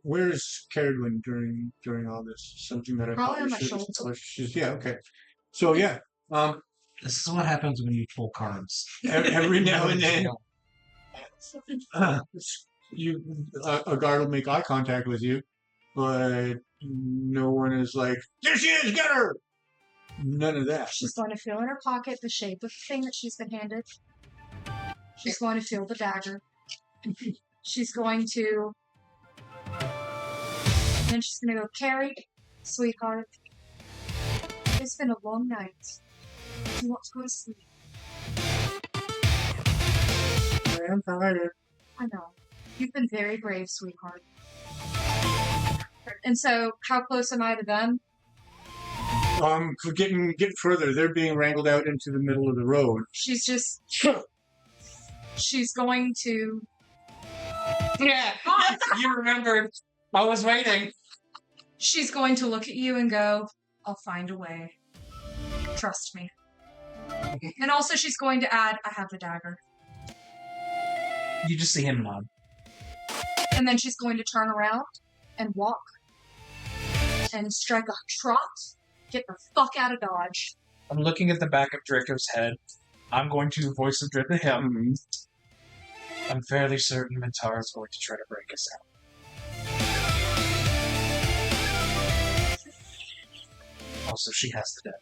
Where's Caradwin during all this? Something that I Probably on my should- shoulder. Yeah, okay. So yeah, This is what happens when you pull cards. every now and then, a guard will make eye contact with you, but no one is like, "There she is, get her!" None of that. She's going to feel in her pocket the shape of the thing that she's been handed. She's going to feel the dagger. She's going to... And then she's going to go, Carrie, sweetheart, it's been a long night. Do you want to go to sleep? I'm tired. I know. You've been very brave, sweetheart. And so, how close am I to them? Getting further, they're being wrangled out into the middle of the road. She's just... She's going to... Yeah, you remembered. I was waiting. She's going to look at you and go, I'll find a way. Trust me. And also she's going to add, I have the dagger. You just see him nod. And then she's going to turn around and walk. And strike a trot. Get the fuck out of Dodge. I'm looking at the back of Draco's head. I'm going to voice of dread to him. I'm fairly certain Mintara's going to try to break us out. Also, she has the dagger.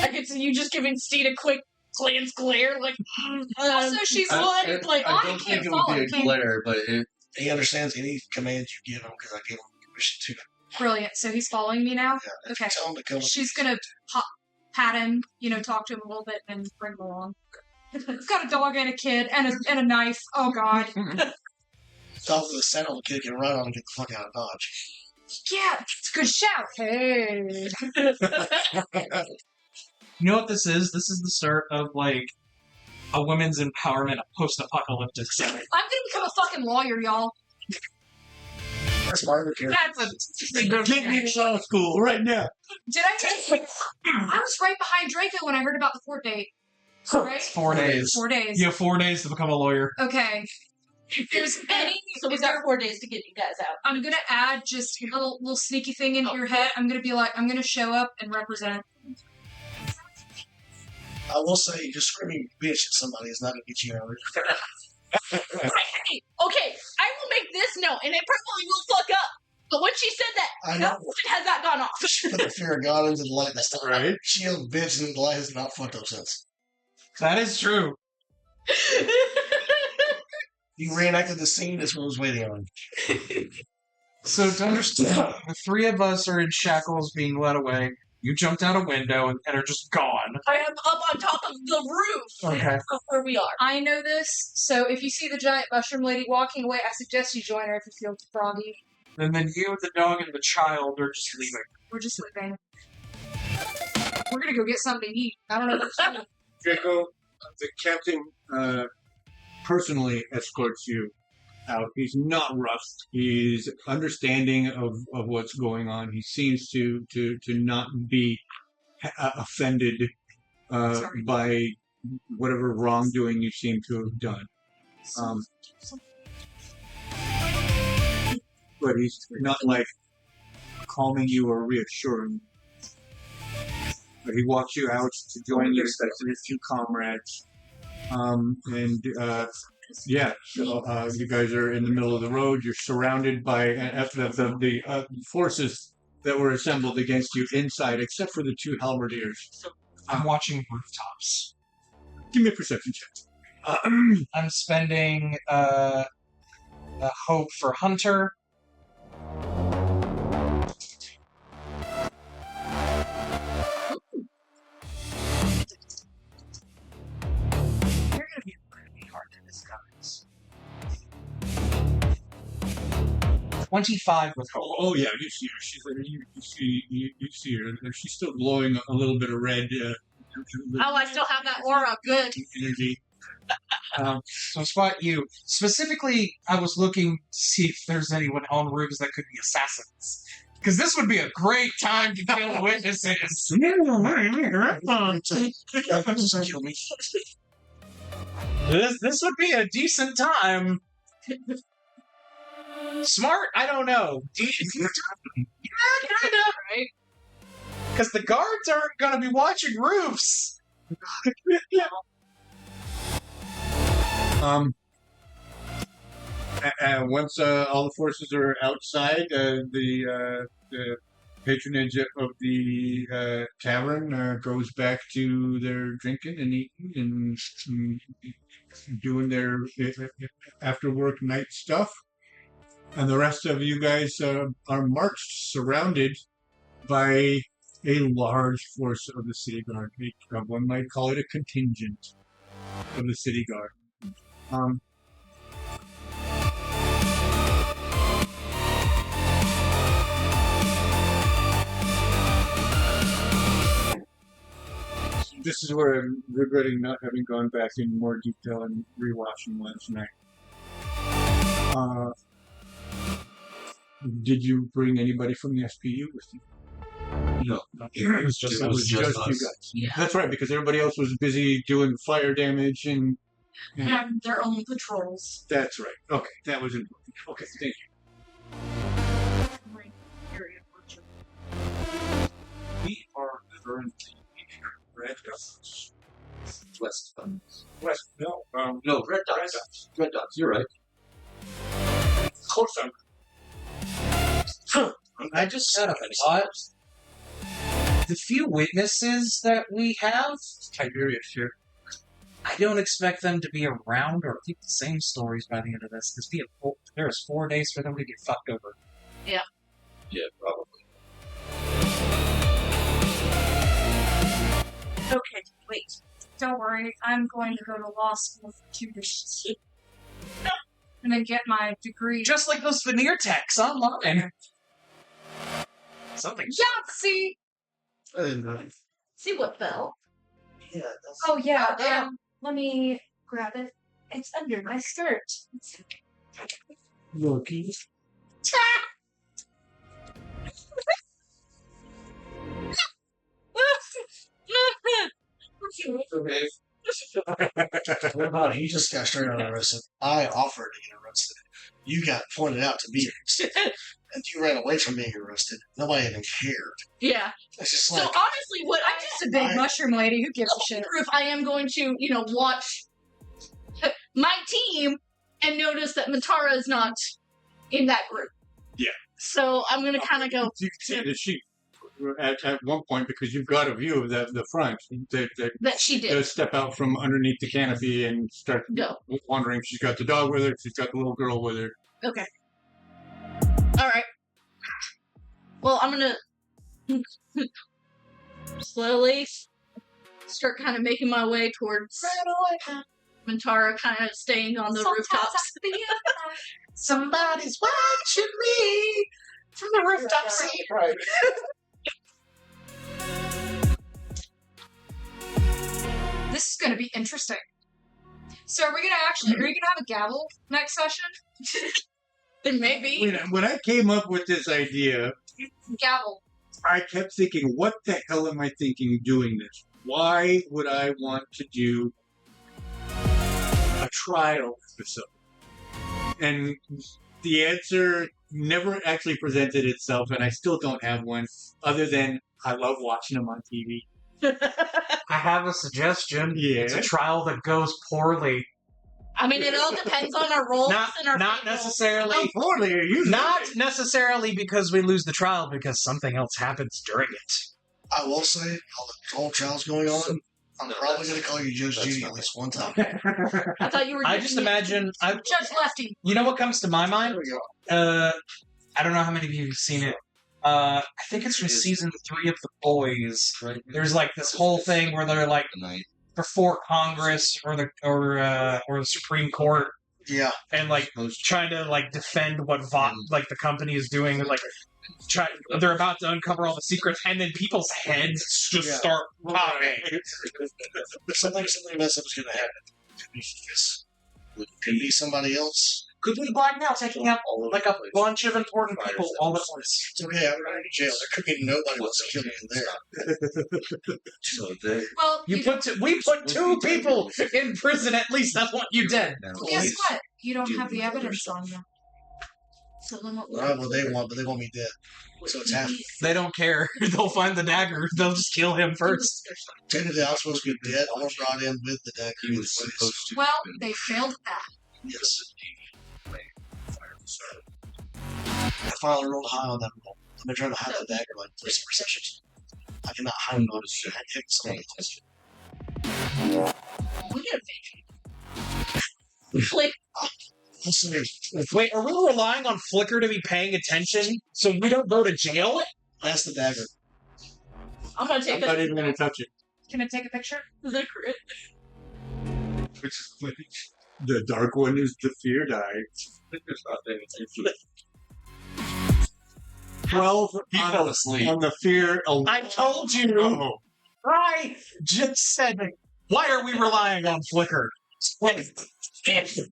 I could see you just giving Steed a quick glance glare, like. Also, she's I- like, I I don't can't think it follow. would be a Can't- glare, but he understands any command you give him because I gave him permission to. Brilliant. So he's following me now? Yeah, if Okay. you tell him to come. She's gonna pat him, talk to him a little bit and bring him along. It's got a dog and a kid and a knife. Oh god. Talk to the saddle, the kid can run on and get the fuck out of Dodge. Yeah, it's a good shout. Hey. You know what this is? This is the start of, like, a women's empowerment, a post-apocalyptic setting. I'm gonna become a fucking lawyer, y'all. That's my other character. That's Get me to law school right now. Did I was right behind Draco when I heard about the 4 date. Right? 4 days. 4 days. You have 4 days to become a lawyer. Okay. If there's any, So we got 4 days to get you guys out. I'm gonna add just a little sneaky thing into your head. I'm gonna be like, I'm gonna show up and represent. I will say, just screaming bitch at somebody is not going to get you out. Hey, okay, I will make this note, and it probably will fuck up. But when she said that, I that know. has not gone off. Put the fear of God into the light. That's not Right. Shield, bitch, and the light has not fucked up since. That is true. You reenacted the scene this one was waiting on. So to understand, the three of us are in shackles being led away. You jumped out a window and are just gone. I am up on top of the roof Okay. of where we are. I know this, so if you see the giant mushroom lady walking away, I suggest you join her if you feel froggy. And then you, the dog, and the child are just leaving. We're just leaving. We're gonna go get something to eat. I don't know what's happening. Draco, the captain personally escorts you out. He's not rough. He's understanding of what's going on. He seems to not be offended Sorry. by whatever wrongdoing you seem to have done. But he's not like calming you or reassuring you. But he walks you out to join your few comrades. You guys are in the middle of the road. You're surrounded by the forces that were assembled against you inside, except for the two halberdiers. I'm watching rooftops. Give me a perception check. I'm spending a hope for Hunter. You're gonna be pretty hard to disguise. 25 with hope. Oh yeah, you see her. She's you see her. She's still glowing a little bit of red. Oh, I still have that aura. Good. Energy. So spot you. Specifically, I was looking to see if there's anyone on roofs that could be assassins. Because this would be a great time to kill witnesses. This would be a decent time. Smart? I don't know. Yeah, kind of. Right? Because the guards aren't going to be watching roofs. Once all the forces are outside, the patronage of the tavern goes back to their drinking and eating and doing their after work night stuff. And the rest of you guys are marched, surrounded by a large force of the city guard. One might call it a contingent of the city guard. This is where I'm regretting not having gone back in more detail and rewatching last night. Did you bring anybody from the SPU with you? No, It was just you guys. Yeah. That's right, because everybody else was busy doing fire damage and. Have their own patrols. That's right. Okay, that was important. Okay, thank you. we are currently in red dots. West dots. No, red dots. Red dots. You're right. Of course I'm. I just had a thought. The few witnesses that we have, Tiberius here. I don't expect them to be around or keep the same stories by the end of this. There's 4 days for them to get fucked over. Yeah, probably. Okay, wait. Don't worry. I'm going to go to law school for 2 days. And then get my degree. Just like those veneer techs online. Something. Yahtzee! I didn't know. See what fell? Yeah, that's... Oh, yeah. Damn. Let me grab it. It's under my skirt. Loki. Okay. He just got straight out arrested. I offered to get arrested. You got pointed out to be arrested. And you ran away from being arrested. Nobody even cared. Yeah. It's just So like, honestly, what I'm just a big mushroom lady. Who gives a shit? if I am going to, watch my team and notice that Matara is not in that group. Yeah. So I'm going to kind of go. You can see that she, at one point, because you've got a view of the front, That she did. does step out from underneath the canopy and start Go. wondering if she's got the dog with her, if she's got the little girl with her. Okay. All right. Well, I'm gonna slowly start kind of making my way towards Mintara, kind of staying on the rooftops. Somebody's watching me from the rooftop seat. right. This is going to be interesting. So are we going to have a gavel next session? Then maybe When I came up with this idea, Gavel. I kept thinking, what the hell am I thinking doing this? why would I want to do a trial episode? And the answer never actually presented itself, and I still don't have one, other than I love watching them on TV. I have a suggestion. Yeah. It's a trial that goes poorly. I mean, it all depends on our roles and our Not fate roles. necessarily. Poorly, you Not necessarily because we lose the trial, because something else happens during it. I will say, while the whole trial's going on, I'm probably going to call you Judge Judy at least one time. I thought you were. I just imagine. Judge Lefty. You know what comes to my mind? There we go. I don't know how many of you have seen it. I think it's from season 3 of The Boys. There's like this whole thing where they're like before Congress or the Supreme Court, Yeah. and like trying to like defend what like the company is doing, and like they're about to uncover all the secrets, and then people's heads just start popping. Something messed up is going to happen. Could be somebody else. Could be blackmail taking out like a bunch of important people all at once. It's okay, I'm going to jail. There could be nobody wants to kill me there. Well, We put 2 people in prison. At least that's what you did. guess what? You don't have the evidence on you. So then what? Right, well, they want, but they want me dead. So it's half. They don't care. They'll find the dagger. They'll just kill him first. Technically, I was supposed to be dead. I was brought in with the dagger. He was supposed to. Well, they failed at that. Yes. I finally rolled high on that roll. I've been trying to hide the dagger like 3 sessions. I cannot hide it on his head. I hit somebody else. We get a fake. Like, Wait, are we relying on Flicker to be paying attention so we don't go to jail? That's the dagger. I'm gonna take I'm not even going to touch it. Can I take a picture? the crit. Which is funny. The dark one is the fear die. 12 He fell asleep. on the fear. I told you. Oh. I just said, why are we relying on Flicker? Flicker is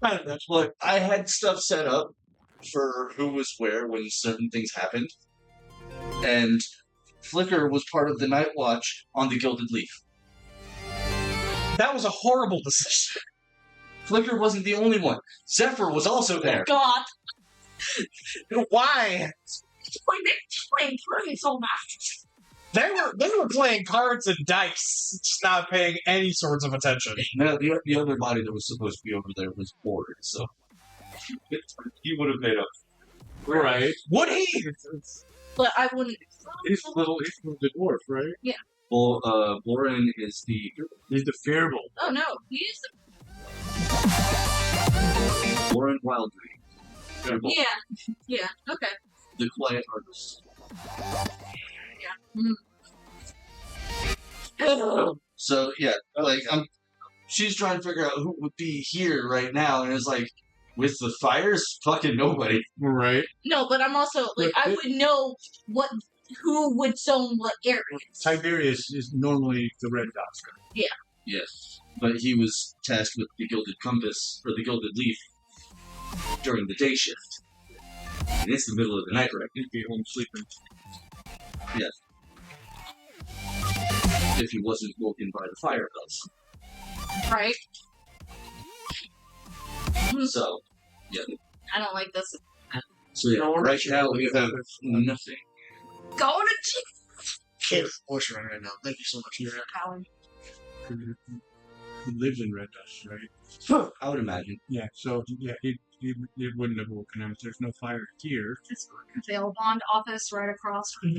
not a... Look, I had stuff set up for who was where when certain things happened, and Flicker was part of the night watch on the Gilded Leaf. That was a horrible decision. Flicker wasn't the only one. Zephyr was also there. God. Why? Playing so much. They were playing cards and dice, just not paying any sorts of attention. No, the other body that was supposed to be over there was bored, so he would have made up. Right. Would he? But I wouldn't. He's the dwarf, right? Well, Boren is He's the fearful. Oh no, he's. Boren Wildreed. Yeah. Okay. The quiet artist. So yeah, like she's trying to figure out who would be here right now, and it's like with the fires, fucking nobody. Right. No, but I'm also like I would know who would zone what areas. Tiberius is normally the red dot's guy. Yes, but he was tasked with the Gilded Compass or the Gilded Leaf during the day shift, and it's the middle of the night, right? He'd be home sleeping. Yes. If he wasn't woken by the fire bells. Right. So, yeah. I don't like this. So yeah, right now we have nothing. Go to jail. Can't voice right now. Thank you so much. Alan. He lives in Red Dust, right? I would imagine. Yeah, so yeah, he wouldn't have woken him. There's no fire here. Bail bond office right across from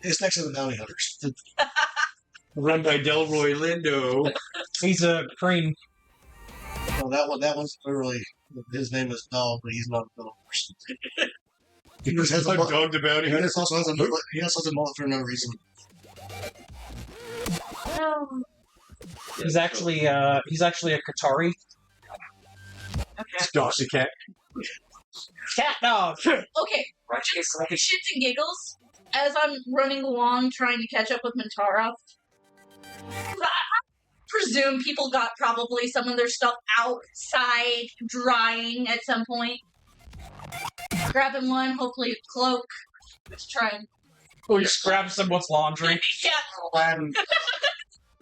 It's next to the bounty hunters. Run by Delroy Lindo. He's a crane. Oh, that one's literally his name is Dog, but he's not a dog person. He just has a mullet. Dog the bounty He hunter. also has a mullet. He also has a mullet for no reason. He's actually a Qatari. It's Dog's a cat. Cat dog. Okay, just shits and giggles. As I'm running along trying to catch up with Mintara, I presume people got probably some of their stuff outside drying at some point. Grabbing one, hopefully a cloak, Let's try and Or just grab someone's laundry. yeah. Aladdin.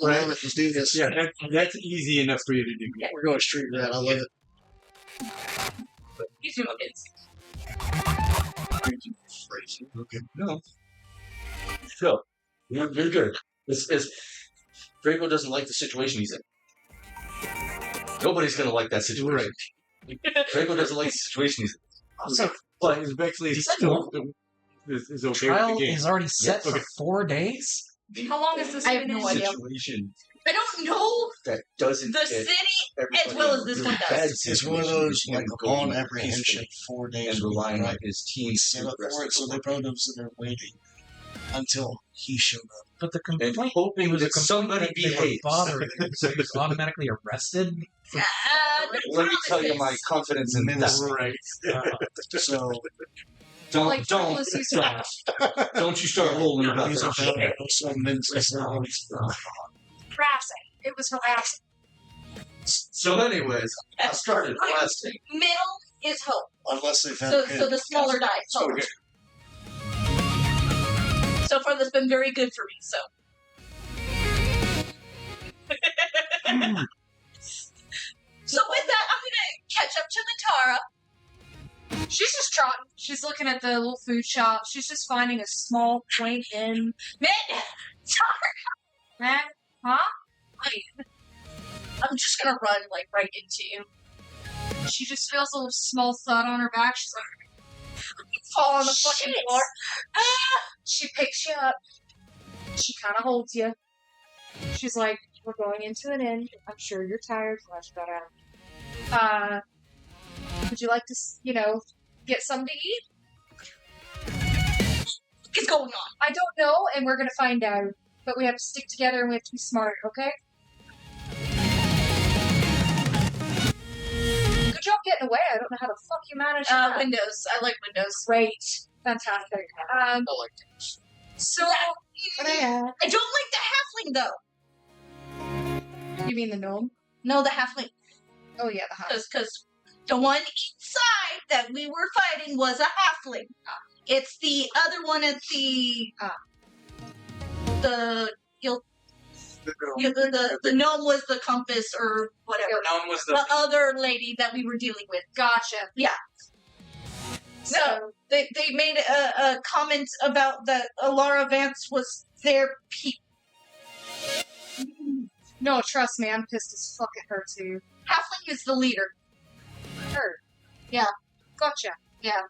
Right, let's do this. Yeah, that's easy enough for you to do. We're going straight to that. I love it. You two kids. Okay. No. So, you're good. Draco doesn't like the situation he's in. Nobody's gonna like that situation. Draco doesn't like the situation he's in. Also, but eventually it's still is okay with Trial the game. is already set Yeah, for okay. 4 days? How long is this I have been no in? idea. Situation I don't know that doesn't the fit city as well as this one does. It's one of those like on apprehension 4 days and relying on his team set up for it, so they probably don't sit there waiting until he showed up. But the and complaint hoping was a that complaint somebody that they were behaves. bothering him, so he was automatically arrested. Let me tell you my confidence in that. Right. So Don't Like, don't Douglas used don't, don't you start rolling about these are that shit. some men's harassing. It was harassing. So, anyways, I started blasting. Middle is hope. unless they found So the smaller die is hope. Okay. So far, that's been very good for me. So. So with that, I'm gonna catch up to Mintara. She's just trotting. She's looking at the little food shop. She's just finding a small quaint inn. Man, huh? I'm just gonna run like right into you. She just feels a little small thud on her back. She's like, Fall on the fucking floor. she picks you up. She kind of holds you. She's like, we're going into an inn. I'm sure you're tired. Flash got out. Would you like to, get something to eat? What's going on? I don't know, and we're gonna find out. But we have to stick together and we have to be smart, okay? Good job getting away. I don't know how the fuck you managed that. Windows. I like windows. Great. Fantastic. I like things. So, I don't like the halfling though. you mean the gnome? No, the halfling. Oh yeah, the house. Because the one inside that we were fighting was a halfling. It's the other one at the the gnome was the compass or whatever. Gnome was The other lady that we were dealing with. Gotcha. Yeah. So they made a comment about that Alara Vance was their people. No, trust me, I'm pissed as fuck at her too. Halfling is the leader. Her. Yeah. Gotcha. Yeah.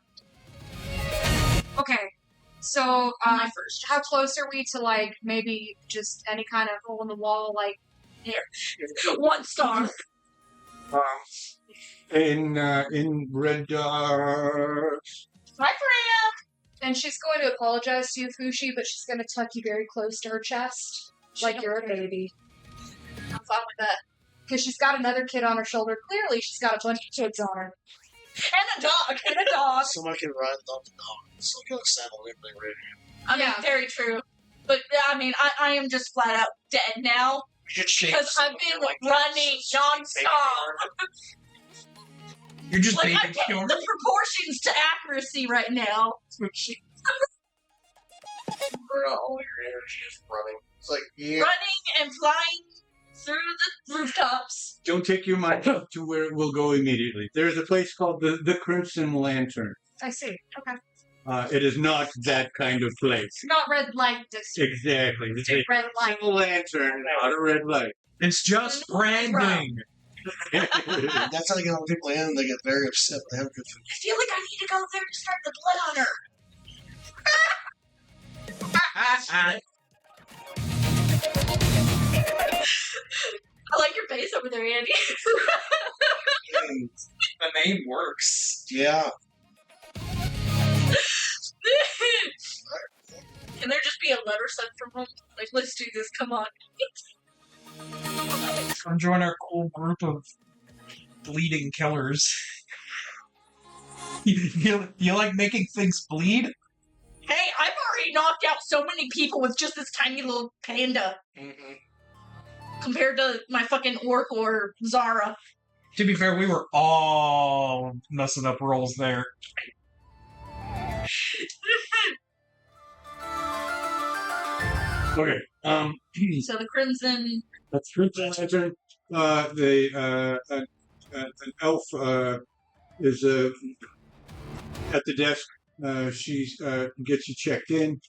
Okay. So, My first. how close are we to, like, maybe just any kind of hole in the wall, like, Here. 1 star. In Red My friend. and she's going to apologize to you, Fushi, but she's going to tuck you very close to her chest, like you're a baby. I'm fine with that. Because she's got another kid on her shoulder. Clearly, she's got a bunch of kids on her. And a dog. And a dog. Somebody can ride on the dog. So you got saddle and everything ready. I mean, Yeah. very true. But, I mean, I am just flat out dead now. Because I've been running non-stop. You're just Like, baby I'm getting pure. the proportions to accuracy right now. All your energy is running. It's like, yeah. Running and flying through the rooftops. Don't take your mind up to where it will go immediately. There's a place called the Crimson Lantern. I see. Okay. It is not that kind of place. Not red light district. Exactly. It's a Red light. Crimson Lantern, not a red light. It's just branding. That's how you get all the people in. They get very upset. They have good food. I feel like I need to go there to start the blood on her. I like your face over there, Andy. The name works. Yeah. Can there just be a letter sent from home? Like, let's do this. Come on. Come join our cool group of bleeding killers. you like making things bleed? Hey, I've already knocked out so many people with just this tiny little panda. Compared to my fucking orc or Zara. To be fair, we were all messing up rolls there. Okay. So the Crimson. That's Crimson Lantern. An elf is at the desk. She gets you checked in.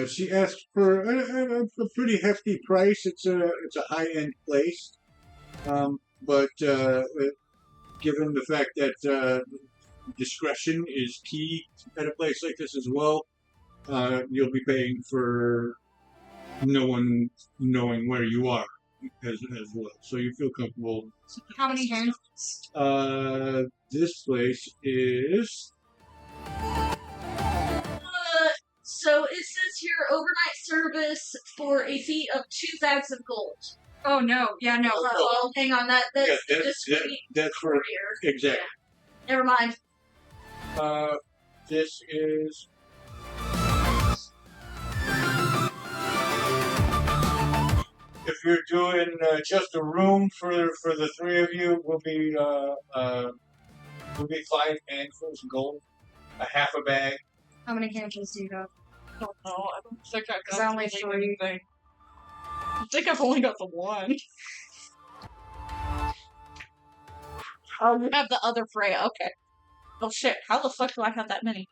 She asks for a pretty hefty price. It's a high end place, but given the fact that discretion is key at a place like this as well, you'll be paying for no one knowing where you are as well. So you feel comfortable. How many hands? This place is. So it says here overnight service for a fee of 2 bags of gold. Oh no, yeah, no. Oh, hang on, that's That's for courier. exactly. Yeah. Never mind. This is. If you're doing just a room for the three of you, will be 5 handfuls of gold, a half a bag. How many handfuls do you have? I don't know. I don't think I Because got I only have 3. anything. I think I've only got the one. Oh, you have the other Freya. Okay. Oh shit! How the fuck do I have that many?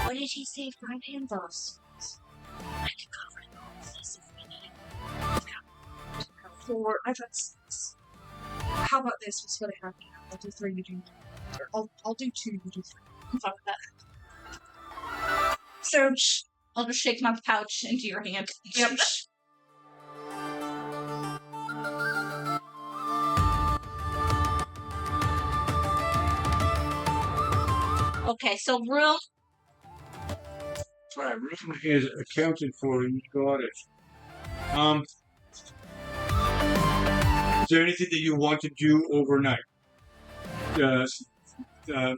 What did he say? 5 handfuls. I can cover this if we need. 4. I got 6. How about this? We'll split it half. I'll do 3. You do. I'll do 2. You do 3. I'm fine with that. So I'll just shake my pouch into your hand. Yep. Okay, so room. Right, room is accounted for. You got it. Is there anything that you want to do overnight?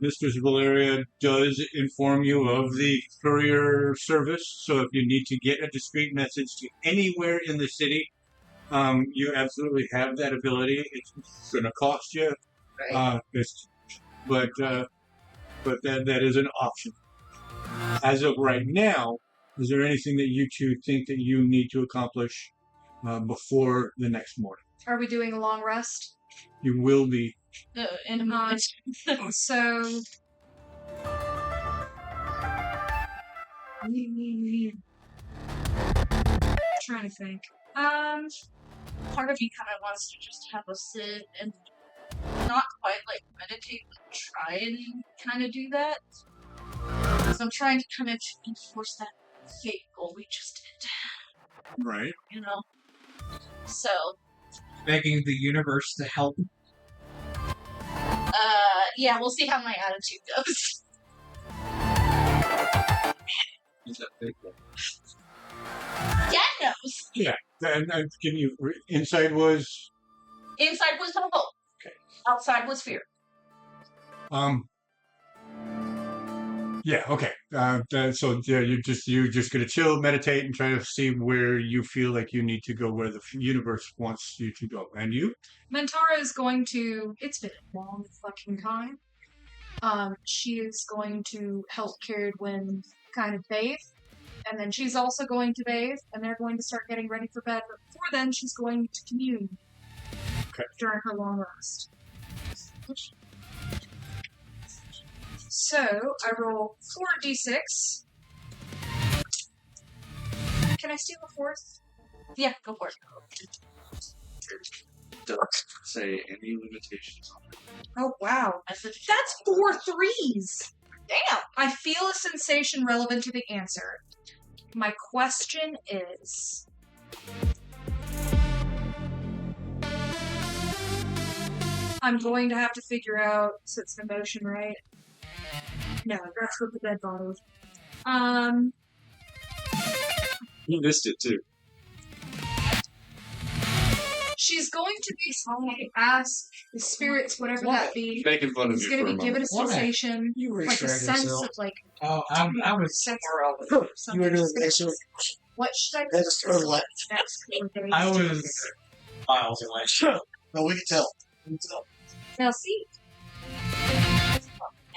Mistress Valeria does inform you of the courier service, so if you need to get a discreet message to anywhere in the city, you absolutely have that ability. It's going to cost you, but that is an option. As of right now, is there anything that you two think that you need to accomplish before the next morning? are we doing a long rest? You will be. In a moment. So trying to think. Part of me kind of wants to just have a sit and not quite like meditate, but try and kind of do that. Because I'm trying to kind of enforce that fate goal we just did. Right. You know? So, Begging the universe to help. yeah, we'll see how my attitude goes. Is that big one? Yeah, it knows. Yeah. And can you? Inside was. Inside was hope. Okay. Outside was fear. Yeah. Okay. So yeah, you're just gonna chill, meditate, and try to see where you feel like you need to go, where the universe wants you to go, and you. Mentara is going to. It's been a long fucking time. She is going to help Caradwin kind of bathe, and then she's also going to bathe, and they're going to start getting ready for bed. But before then, she's going to commune during her long rest. So I roll 4d6. Can I steal a 4th? Yeah, go for it. Doesn't say any limitations on it. Oh wow, that's 4 3s. Damn! I feel a sensation relevant to the answer. My question is... I'm going to have to figure out, so it's an emotion, right? No, that's with the dead body. You missed it too. She's going to be trying to ask the spirits, whatever that be. Making fun of She's you going for to a be given a moment. sensation, You like a sense of like. Oh, I was sense somewhere else. of You were doing something. so. What should I That's do? sort of like. That's cool. I was miles away. No, we can tell. We can tell. Now see,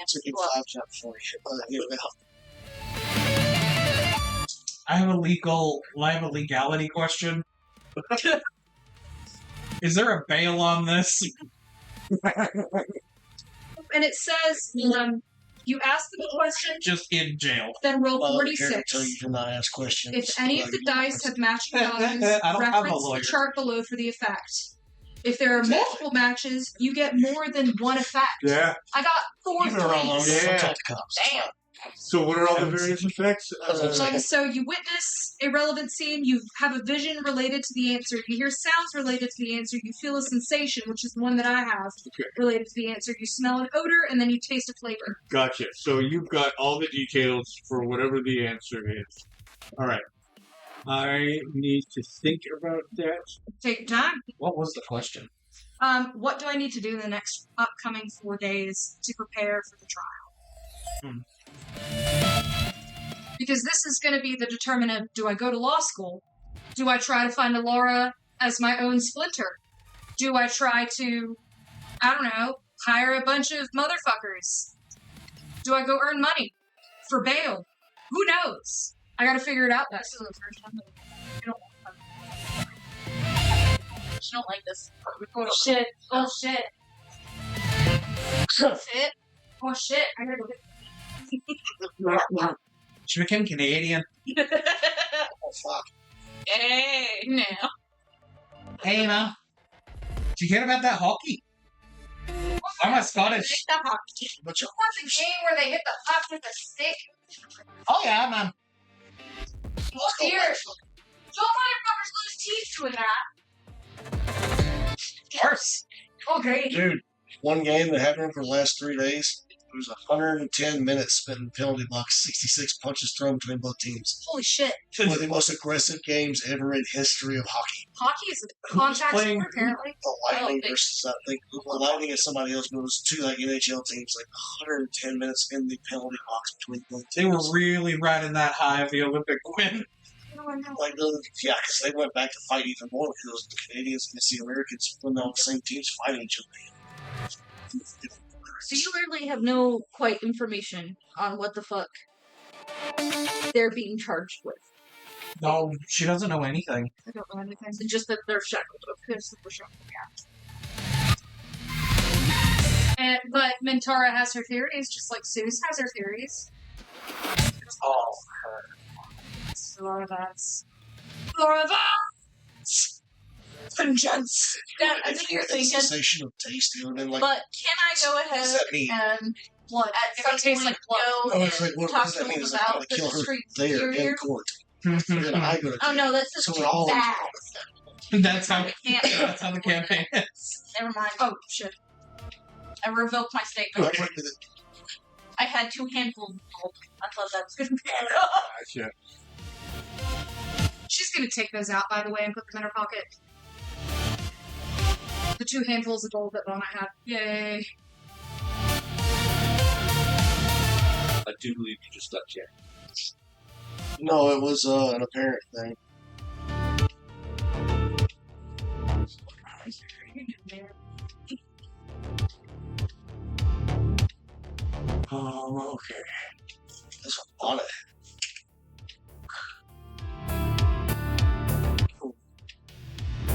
Answer you 5 shots for you. Here we go. I have a legality question. Is there a bail on this? And it says, you ask them a question, Just in jail. then roll Well, 46. tell you to not ask questions. If any of the dice have matching values, I don't have a reference lawyer. the chart below for the effect. If there are multiple matches, you get more than one effect. Yeah. I got 4 You were all on threes. Yeah. Talk to cops. Damn. So what are all the various effects? So you witness a relevant scene, you have a vision related to the answer, you hear sounds related to the answer, you feel a sensation, which is the one that I have, related to the answer, you smell an odor, and then you taste a flavor. Gotcha. So you've got all the details for whatever the answer is. All right. I need to think about that. Take your time. What was the question? What do I need to do in the next upcoming 4 days to prepare for the trial? Because this is going to be the determinant, do I go to law school? Do I try to find a Laura as my own splinter? Do I try to, I don't know, hire a bunch of motherfuckers? Do I go earn money for bail? Who knows? I gotta figure it out. This is the first time that I don't like this. Oh shit. Oh shit. Shit. Oh shit, I gotta go get She became Canadian. Oh, fuck. Hey, now. Hey, man. Did you hear about that hockey? I'm a Scottish. The hockey. Bunch of What's the game where they hit the puck with a stick? Oh, yeah, man. Oh dear! Don't motherfuckers lose teeth doing that! Worse. Okay. Dude, one game that happened for the last 3 days. There was 110 minutes spent in penalty box, 66 punches thrown between both teams. Holy shit. One of the most aggressive games ever in history of hockey. Hockey is a contact playing- sport, apparently. The Lightning versus, I think, the Lightning and somebody else, but it was 2 like NHL teams, like 110 minutes in the penalty box between both teams. They were really riding that high of the Olympic win. Like, yeah, because they went back to fight even more because it was the Canadians against the Americans when all the same teams fighting each other. So you literally have no quite information on what the fuck they're being charged with. No, she doesn't know anything. I don't know anything. It's just that they're shackled. Because of the show. But Mintara has her theories, just like Suze has her theories. Oh, It's Laura Vance. Laura Vance! Vengeance! Yeah, I think you're The thinking. sensation of taste, it would have been like, But can I go what does ahead that mean? and What? at If some it tastes point like blood. go Oh, it's like, what talk does to that them mean? Is I about gotta the kill her street there superior? in court. Then I go to Oh no, that's just So too we're all- bad. that's how. I can't. That's how the campaign is. Never mind. Oh, shit. I revoked my statement. I went with it. I had 2 handfuls of pulp. I thought that was gonna be Gotcha. She's gonna take those out, by the way, and put them in her pocket. The 2 handfuls of gold that Lana had. Yay. I do believe you just got checked. No, it was an apparent thing. Okay. That's on it.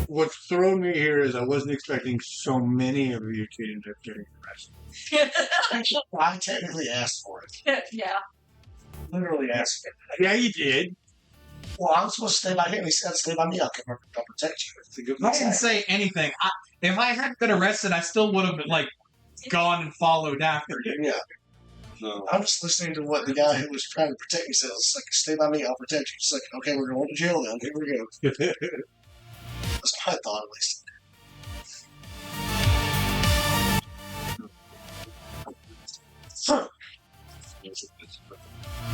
What's thrown me here is I wasn't expecting so many of you to end up getting arrested. I technically asked for it. Yeah. Literally asked for it. Yeah, you did. Well, I'm supposed to stay by him. He said, stay by me. I'll protect you. It's a good I didn't say anything. If I hadn't been arrested, I still would have like gone and followed after you. Yeah. No. I'm just listening to what the guy who was trying to protect me says. It's like, stay by me. I'll protect you. It's like, okay, we're going to jail then. Here we go. That's my thought, at least.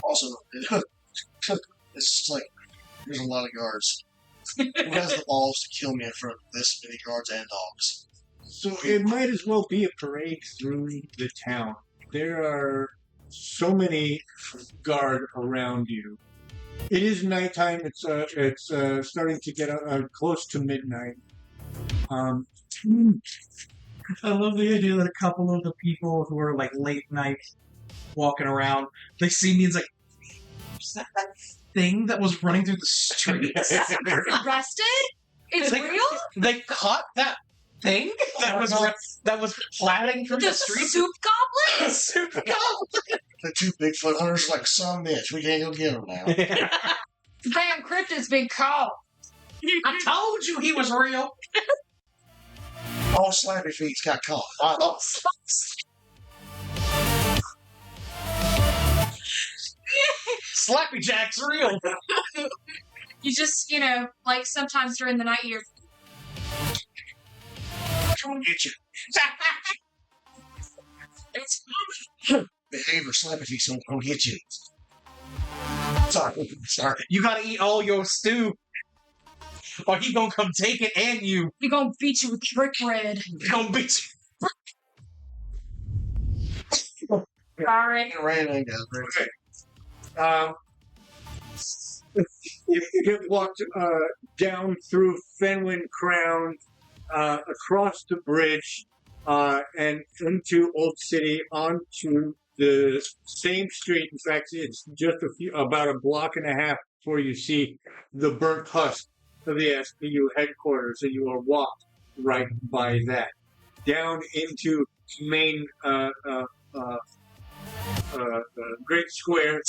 Also, it's just like, there's a lot of guards. Who has the balls to kill me in front of this many guards and dogs? So it might as well be a parade through the town. There are so many guard around you. It is nighttime. It's starting to get close to midnight. I love the idea that a couple of the people who are like late night walking around, they see me and it's like, Was that thing that was running through the streets? Arrested? It's They- real? They caught that thing that was platting through the streets. soup goblin? Soup goblin. The 2 Bigfoot hunters like, some bitch, we can't go get him now. Damn cryptid's been caught. I told you he was real. All Slappy Feet's got caught. Slappy Jack's real. You just, like sometimes during the night you're Come get you. Behavior, Slappy Feet's gonna come get you. Sorry. You gotta eat all your stew, or he gonna come take it and you. we gonna beat you with brick bread. He gonna beat you. Sorry. Random guys. Okay. You get walked down through Fenwin Crown, across the bridge, and into Old City onto the same street. In fact, it's just about a block and a half before you see the burnt husk of the SPU headquarters, and you are walked right by that down into main Great Square,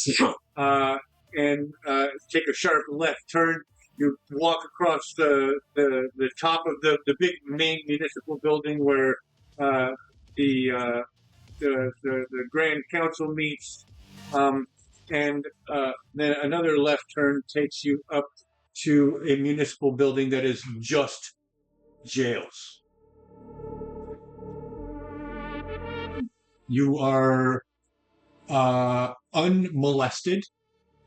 and take a sharp left turn. You walk across the top of the big main municipal building where the Grand Council meets, and then another left turn takes you up to a municipal building that is just jails. You are unmolested.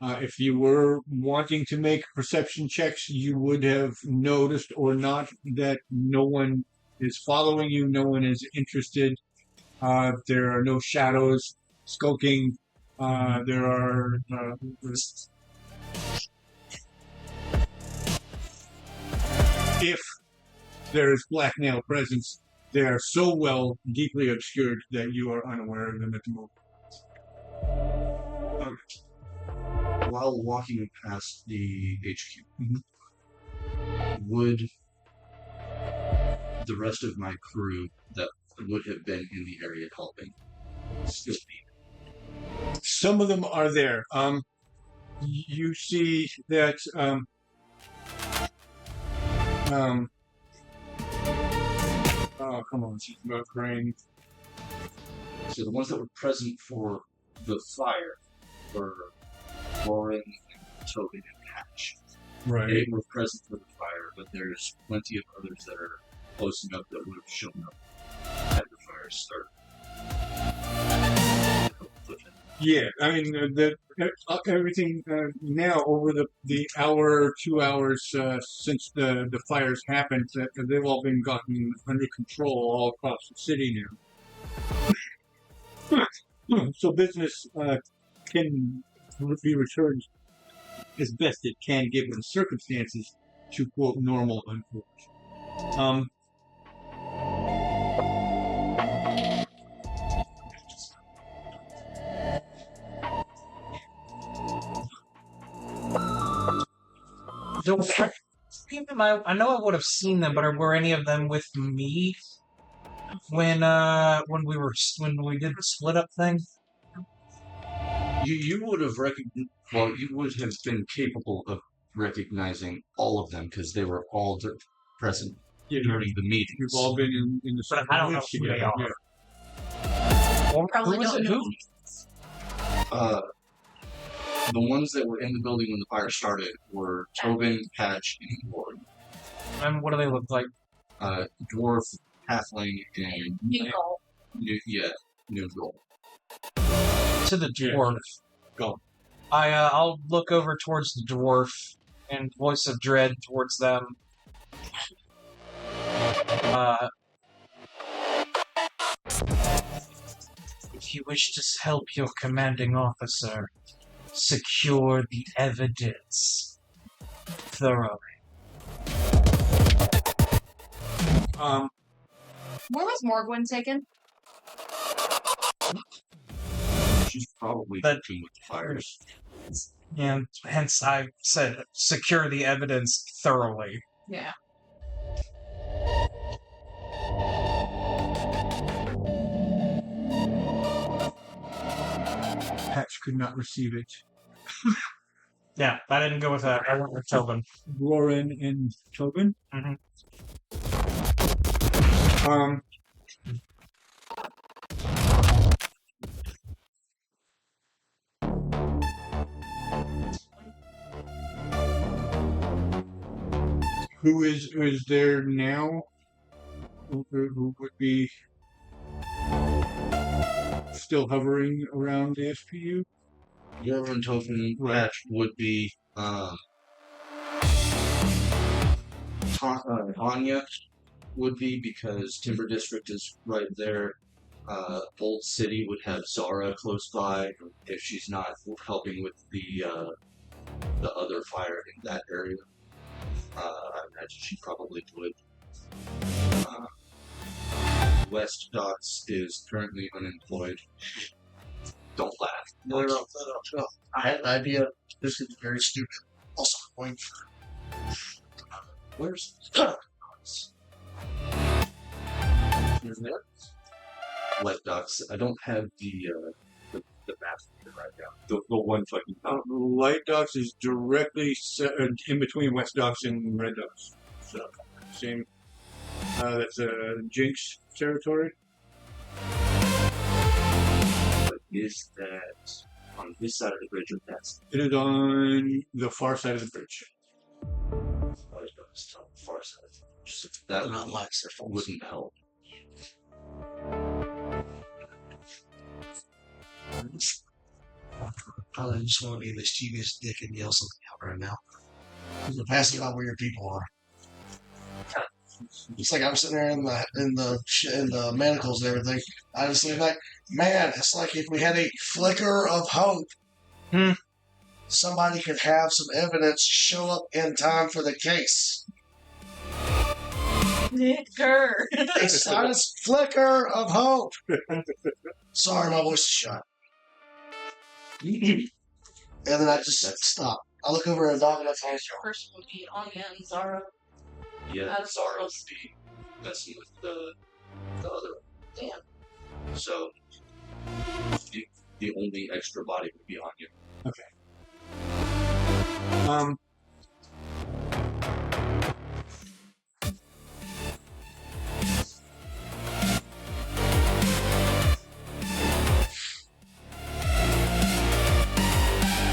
If you were wanting to make perception checks, you would have noticed or not that no one is following you, no one is interested. There are no shadows skulking. There are if there is black nail presence, they are so well deeply obscured that you are unaware of them at the moment. While walking past the HQ, would the rest of my crew that would have been in the area helping still be? Some of them are there. You see that oh, come on, she's about brain. So the ones that were present for the fire were Lauren, Tobin, and Patch. Right. They were present for the fire, but there's plenty of others that are close enough that would have shown up at the fire start. Yeah, I mean, everything now over the hour, 2 hours since the fires happened, they've all been gotten under control all across the city now. So business can be returned as best it can given the circumstances to quote normal, unquote. I know I would have seen them, but were any of them with me when we did the split up thing? You would have recognized. Well, you would have been capable of recognizing all of them because they were all present during the meetings. You've all been in the But I don't know same who they together, are. yeah. Probably Who was don't it? know. Who? The ones that were in the building when the fire started were Tobin, Patch, and Lord. And what do they look like? Dwarf, Halfling, and Nicole. New Gold. To the dwarf. Go. I'll look over towards the dwarf and voice of dread towards them. If you wish to help your commanding officer secure the evidence thoroughly. Where was Morgwin taken? She's probably But- working with the fires. And hence I said secure the evidence thoroughly. Yeah. Patch could not receive it. Yeah, I didn't go with that. I went with Tobin. Roran and Tobin. Mhm. Who is there now? Who would be still hovering around the SPU? Warren Token Patch would be Anya would be because Timber District is right there. Bolt City would have Zara close by if she's not helping with the other fire in that area. I imagine she probably would. West Docks is currently unemployed. Don't laugh. No. I had an idea. This is very stupid. Also, going Where's Isn't there? West Docks. I don't have the map here right now. The one fucking. Light Docks is directly in between West Docks and Red Docks. So, same. That's Jinx territory. What is that on this side of the bridge or that side? It is on the far side of the bridge. Far side. Just that not much. Wouldn't help. I just want to be a mischievous dick and yell something out right now. You're passing out where your people are. It's like I'm sitting there in the manacles and everything. I just think like, man, it's like if we had a flicker of hope, somebody could have some evidence show up in time for the case. Flicker. It's not a flicker of hope. Sorry, my voice is shot. And then I just stop. I look over at a dog and I tell First would be Anya and Zara. Yeah, That's Zara would close. be messing with the other one. Damn. So the only extra body would be Anya. Okay.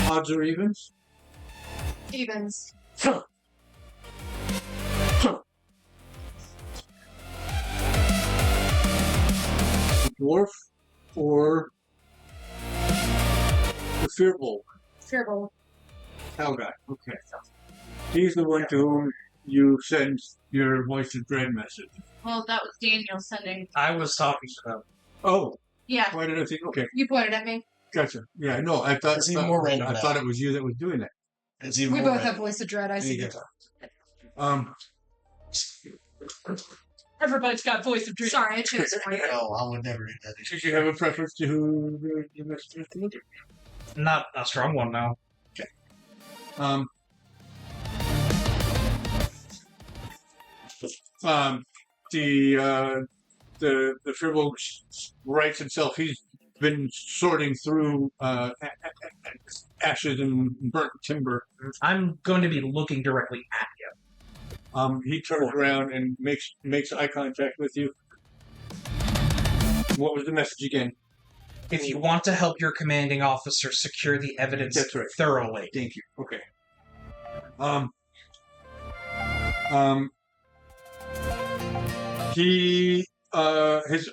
Odds or evens? Evens. Dwarf or the Fearbolt? Fearbolt. Cow guy. Okay. He's the one to whom you send your voice of dread message. Well, that was Daniel sending. I was talking to them. Oh, Yeah. why did I think? Okay, You pointed at me. gotcha. Yeah, no, I thought It's even more random I now. thought it was you that was doing that. It's even We more both random. have voice of dread. I see. Yeah. Everybody's got voice of dream. Sorry, I chose for you. No, I would never do that. Did you have a preference to who the message was delivered? Not a strong one, no. The Fribble writes himself. He's been sorting through ashes and burnt timber. I'm going to be looking directly at you. He turns around and makes eye contact with you. What was the message again? If you want to help your commanding officer secure the evidence That's right. thoroughly. Thank you. Okay. He his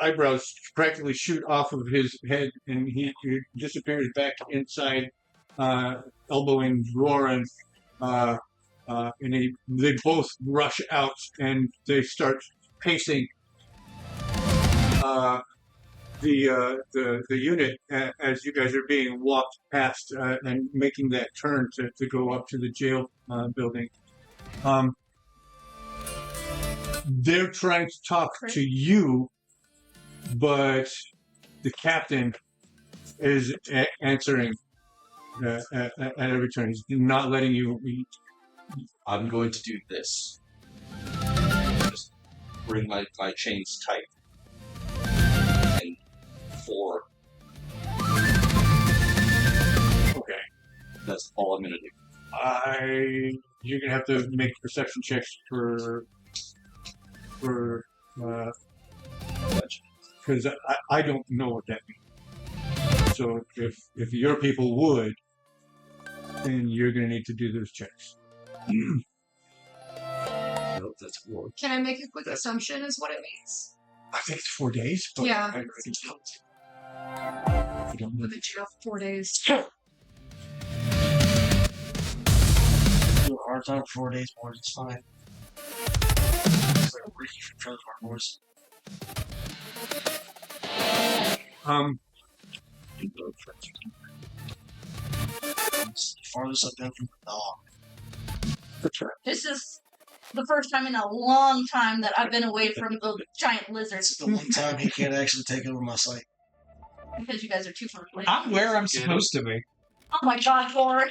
eyebrows practically shoot off of his head, and he disappears back inside, elbowing Roran. And they both rush out, and they start pacing the unit as you guys are being walked past and making that turn to go up to the jail building. They're trying to talk to you, but the captain is answering. at every turn. He's not letting you. I'm going to do this. Just bring my chains tight. And 4. Okay. That's all I'm going to do. You're gonna have to make perception checks for because I don't know what that means. So if your people would, then you're gonna need to do those checks. Nope, that's 4. Can I make a quick assumption is what it means? I think it's 4 days. But Yeah. I don't know. With the jail for 4 days. Do a hard time for 4 days, boys. It's fine. It's like a Ricky from Trailer Park Boys. It's the farthest I've been from the dog. This is the first time in a long time that I've been away from the giant lizards It's the one time he can't actually take over my site. because you guys are too far away. I'm where I'm supposed to be. Oh my god, Lord.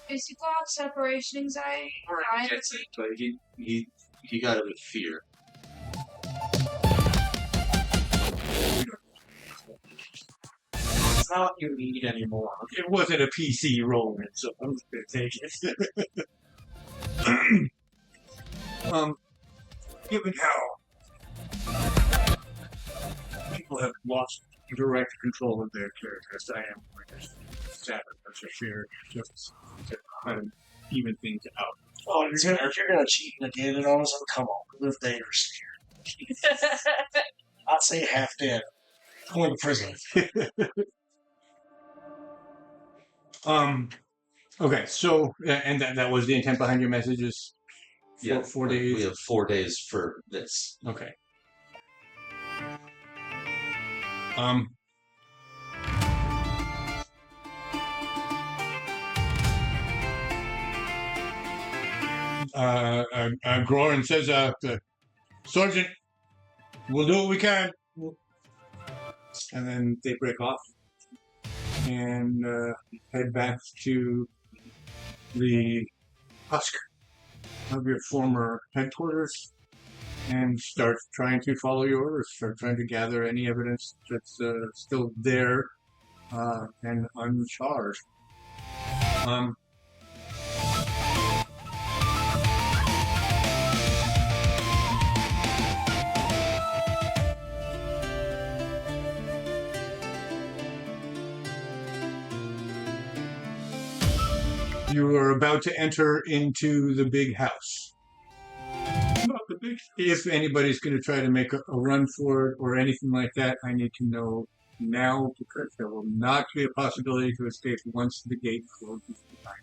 Is he got separation anxiety? Right. Gets it, but he got it with fear. It's not what you need anymore. It wasn't a PC roll, so I'm just gonna take it. Given how people have lost direct control of their characters, I am going to sacrifice a fear just to kind of even things out. Oh, you're gonna cheat and get it on us? Oh, come on, we live dangerous here. I'd say half dead. Going to prison. Okay, so and that was the intent behind your messages. Yeah, 4 days. We have 4 days for this. Okay. Grorin says, Sergeant, we'll do what we can. And then they break off and head back to the husk of your former headquarters and start trying to follow your orders, start trying to gather any evidence that's still there and uncharged. You are about to enter into the big house. Not the big. If anybody's going to try to make a run for it or anything like that, I need to know now because there will not be a possibility to escape once the gate closes behind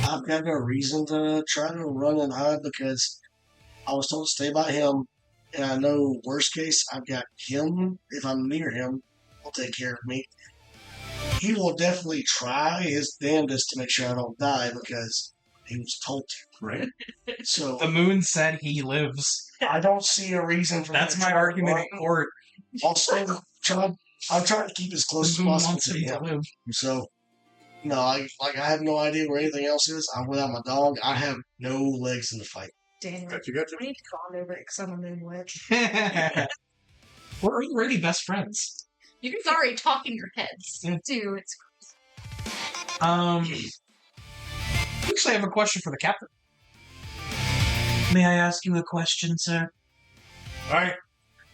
you. I've got no reason to try to run and hide because I was told to stay by him, and I know worst case I've got him. If I'm near him, he'll take care of me. He will definitely try his damnedest to make sure I don't die because he was told to. Right. So The moon said he lives. I don't see a reason for That's him to my try to argument run. in court. Also, I'm trying to keep as close as The moon possible wants to him to him. live. So, no, I have no idea where anything else is. I'm without my dog. I have no legs in the fight. Daniel, Gotcha, gotcha. I need to bond over it because I'm a moon witch. We're already best friends. You guys are already talking your heads. Dude, it's Actually, I have a question for the captain. May I ask you a question, sir? All right.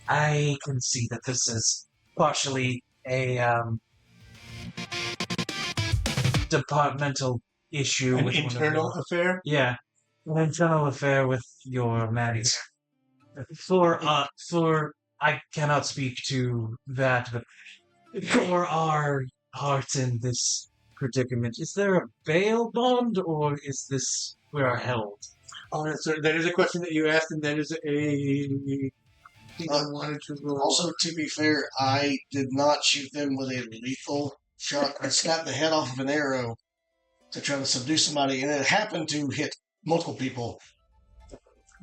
I can see that this is partially a departmental issue An with internal affair? yeah, an internal affair with your manager. For I cannot speak to that, but for our hearts in this predicament, is there a bail bond, or is this we are held? Oh, that is a question that you asked, and that is a thing I wanted to roll. Also, to be fair, I did not shoot them with a lethal shot. I snapped the head off of an arrow to try to subdue somebody, and it happened to hit multiple people.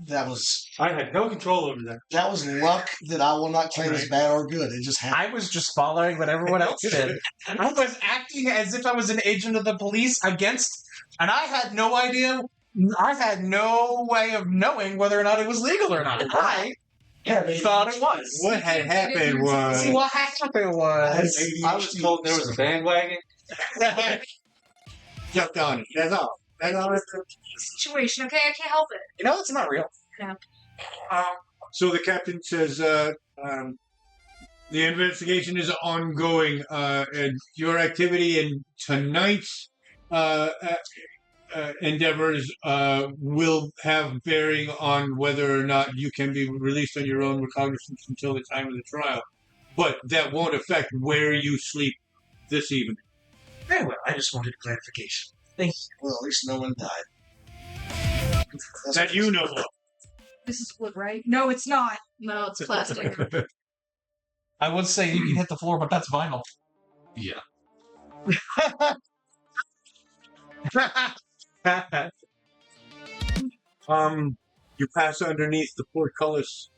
That was I had no control over that. that was luck that I will not claim as bad or good. It just happened. I was just following what everyone else did. I was acting as if I was an agent of the police and I had no idea. I had no way of knowing whether or not it was legal or not. I thought it was. What had happened was See, what happened was I was told there was a bandwagon. Jumped on it. That's all. That's all. Situation, okay? I can't help it. you know it's not real. So the captain says, the investigation is ongoing, and your activity in tonight's endeavors will have bearing on whether or not you can be released on your own recognizance until the time of the trial. But that won't affect where you sleep this evening. Very well. I just wanted clarification. Thank you. Well, at least no one died. That you know of. This is wood, right? No, it's not. No, it's plastic. I would say you can hit the floor, but that's vinyl. Yeah. You pass underneath the portcullis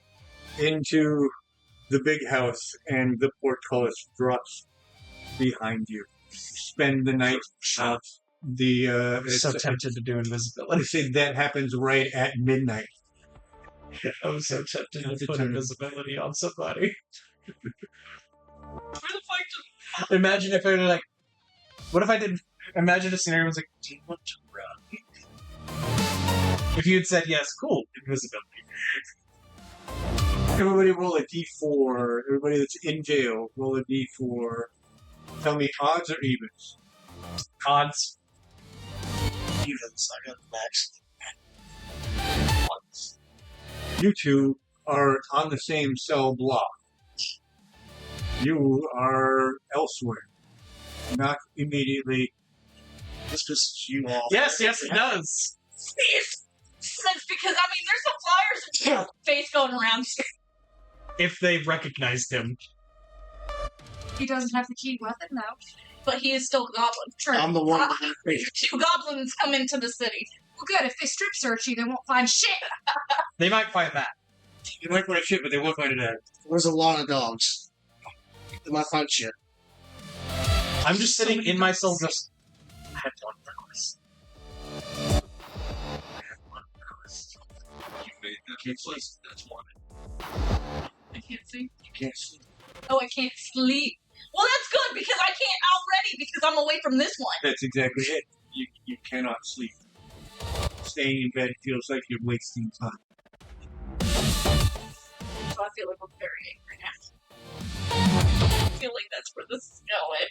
into the big house, and the portcullis drops behind you. Spend the night out. I'm so tempted to do invisibility. Let's say that happens right at midnight. I was so tempted to put invisibility on somebody. Imagine if I were like, what if I did? Imagine a scenario was like, do you want to run? If you had said yes, cool, invisibility. Everybody roll a d4. Everybody that's in jail, roll a d4. Tell me odds or evens. Odds. Evens. I got the max. Odds. You two are on the same cell block. You are elsewhere. Not immediately. This pisses you off. Yes, it does. Sense because I mean, there's some flyers and face going around. If they recognized him. He doesn't have the key weapon, though. But he is still a goblin. Sure. I'm the one. Two goblins come into the city. Well, good. If they strip search you, they won't find shit. They might find that. You might find shit, but they won't find it out. There's a lot of dogs. They might find shit. I'm just sitting in my cell just... I have one request. You made that request. That's one. I can't see. You can't see. Oh, I can't sleep. Well, that's good because I can't already because I'm away from this one. That's exactly it. You cannot sleep. Staying in bed feels like you're wasting time. So I feel like I'm very angry now. I feel like that's where this is going.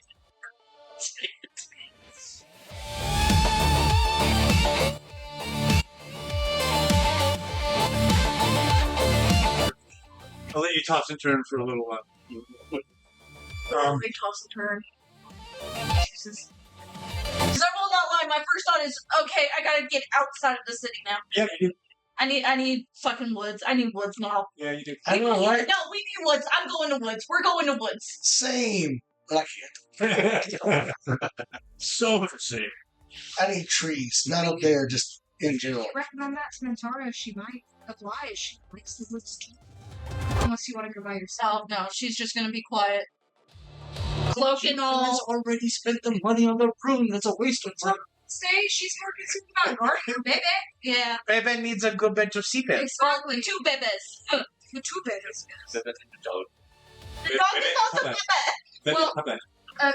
I'll let you toss and turn for a little while. They toss and turn. Jesus. Because I will not lie, my first thought is, okay, I gotta get outside of the city now. Yeah, you do. I need fucking woods. I need woods now. Yeah, you do. I know, right? No, we need woods. I'm going to woods. We're going to woods. Same. But I can't. So sick. I need trees. Not up there, just in general. I recommend that to Mentara. She might oblige. She likes the woods too. Unless you want to go by yourself. Oh, no, she's just gonna be quiet. Cloak and all. already spent the money on the room. That's a waste of time. Say she's more concerned about gardening, baby. Yeah. Baby needs a good bed to sleep in. Exactly. Two bebes. The two babies. The dog is also bebe. Well,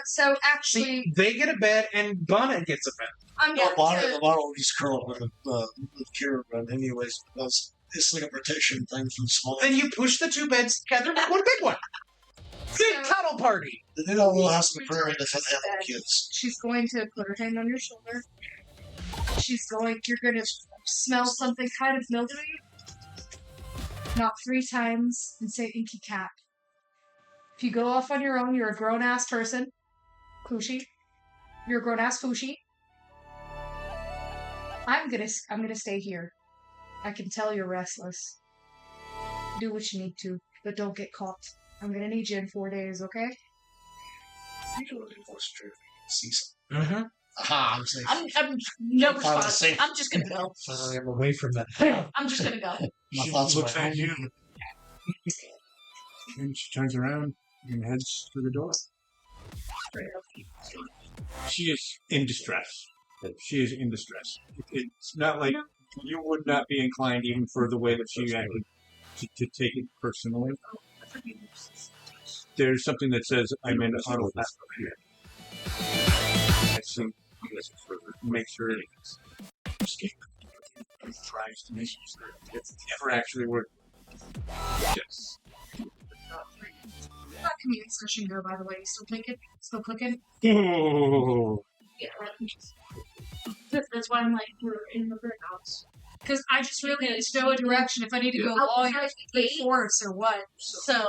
So actually, See, they get a bed and Bonnet gets a bed. I'm The going bottom to. will just curl up with a cure run anyways. Because it's like a protection thing from small. Then you push the two beds together and make one big one. Big cuddle party. They did a little house on the prairie that had to have kids. She's going to put her hand on your shoulder. You're going to smell something kind of mildewy. Knock 3 times and say Inky Cat. If you go off on your own, you're a grown-ass person. Fushi. You're a grown-ass Fushi. I'm gonna stay here. I can tell you're restless. Do what you need to, but don't get caught. I'm gonna need you in 4 days, okay? You can look for true. See something. Mm-hmm. Aha, I'm safe. I'm no Finally response. safe. I'm just gonna go. Finally, I'm away from that. I'm just gonna go. My She thoughts looks were at you, and she turns around and heads to the door. She is in distress. She is in distress. It's not like you would not be inclined, even for the way that she acted, to take it personally. There's something that says, I'm in autopath here. I think make sure it escape. Tries to make sure it's never actually worked. Yes. That community discussion go, by the way. Still clicking? Still clicking? Oh, Yeah, that's why I'm like, we're in the brick house. Because I just really need to know a direction if I need to go I'll lawyer, try to the wait. forest, or what. So,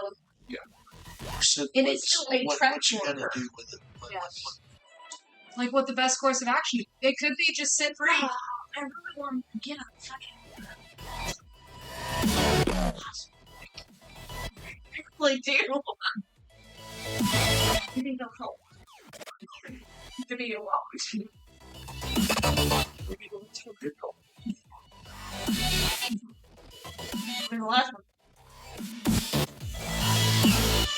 So and what's- it's still a what trap you gotta worker. do with it? Yeah. Like, what the best course of action is. It could be just sit free. I really want to get a fucking. Like, dude. You need no help. Give me a walk. The last one.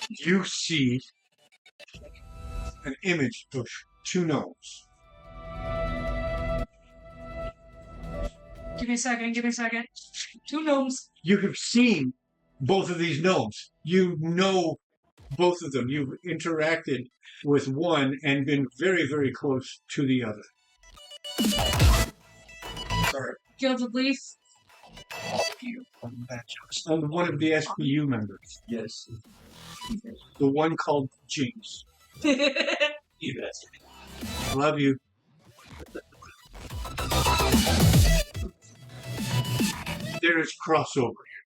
you see an image of two gnomes. Give me a second. Two gnomes. You have seen both of these gnomes. You know both of them. You've interacted with one and been very, very close to the other. Sorry. Gilded leaf. And one of the SPU members. Yes. The one called Jinx. Yes. Love you. There is crossover here.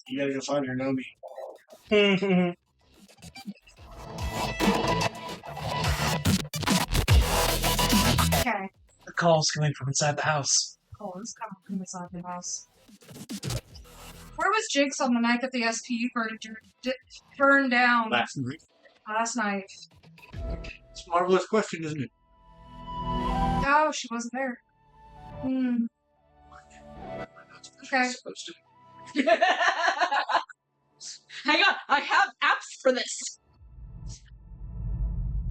You gotta go find your Nomi. Okay. The call's coming from inside the house. Oh, this coming from inside the house. Where was Jinx on the night that the SPU burned down Last night. last night? It's a marvelous question, isn't it? Oh, she wasn't there. Hmm. Okay. Supposed to. Hang on, I have apps for this.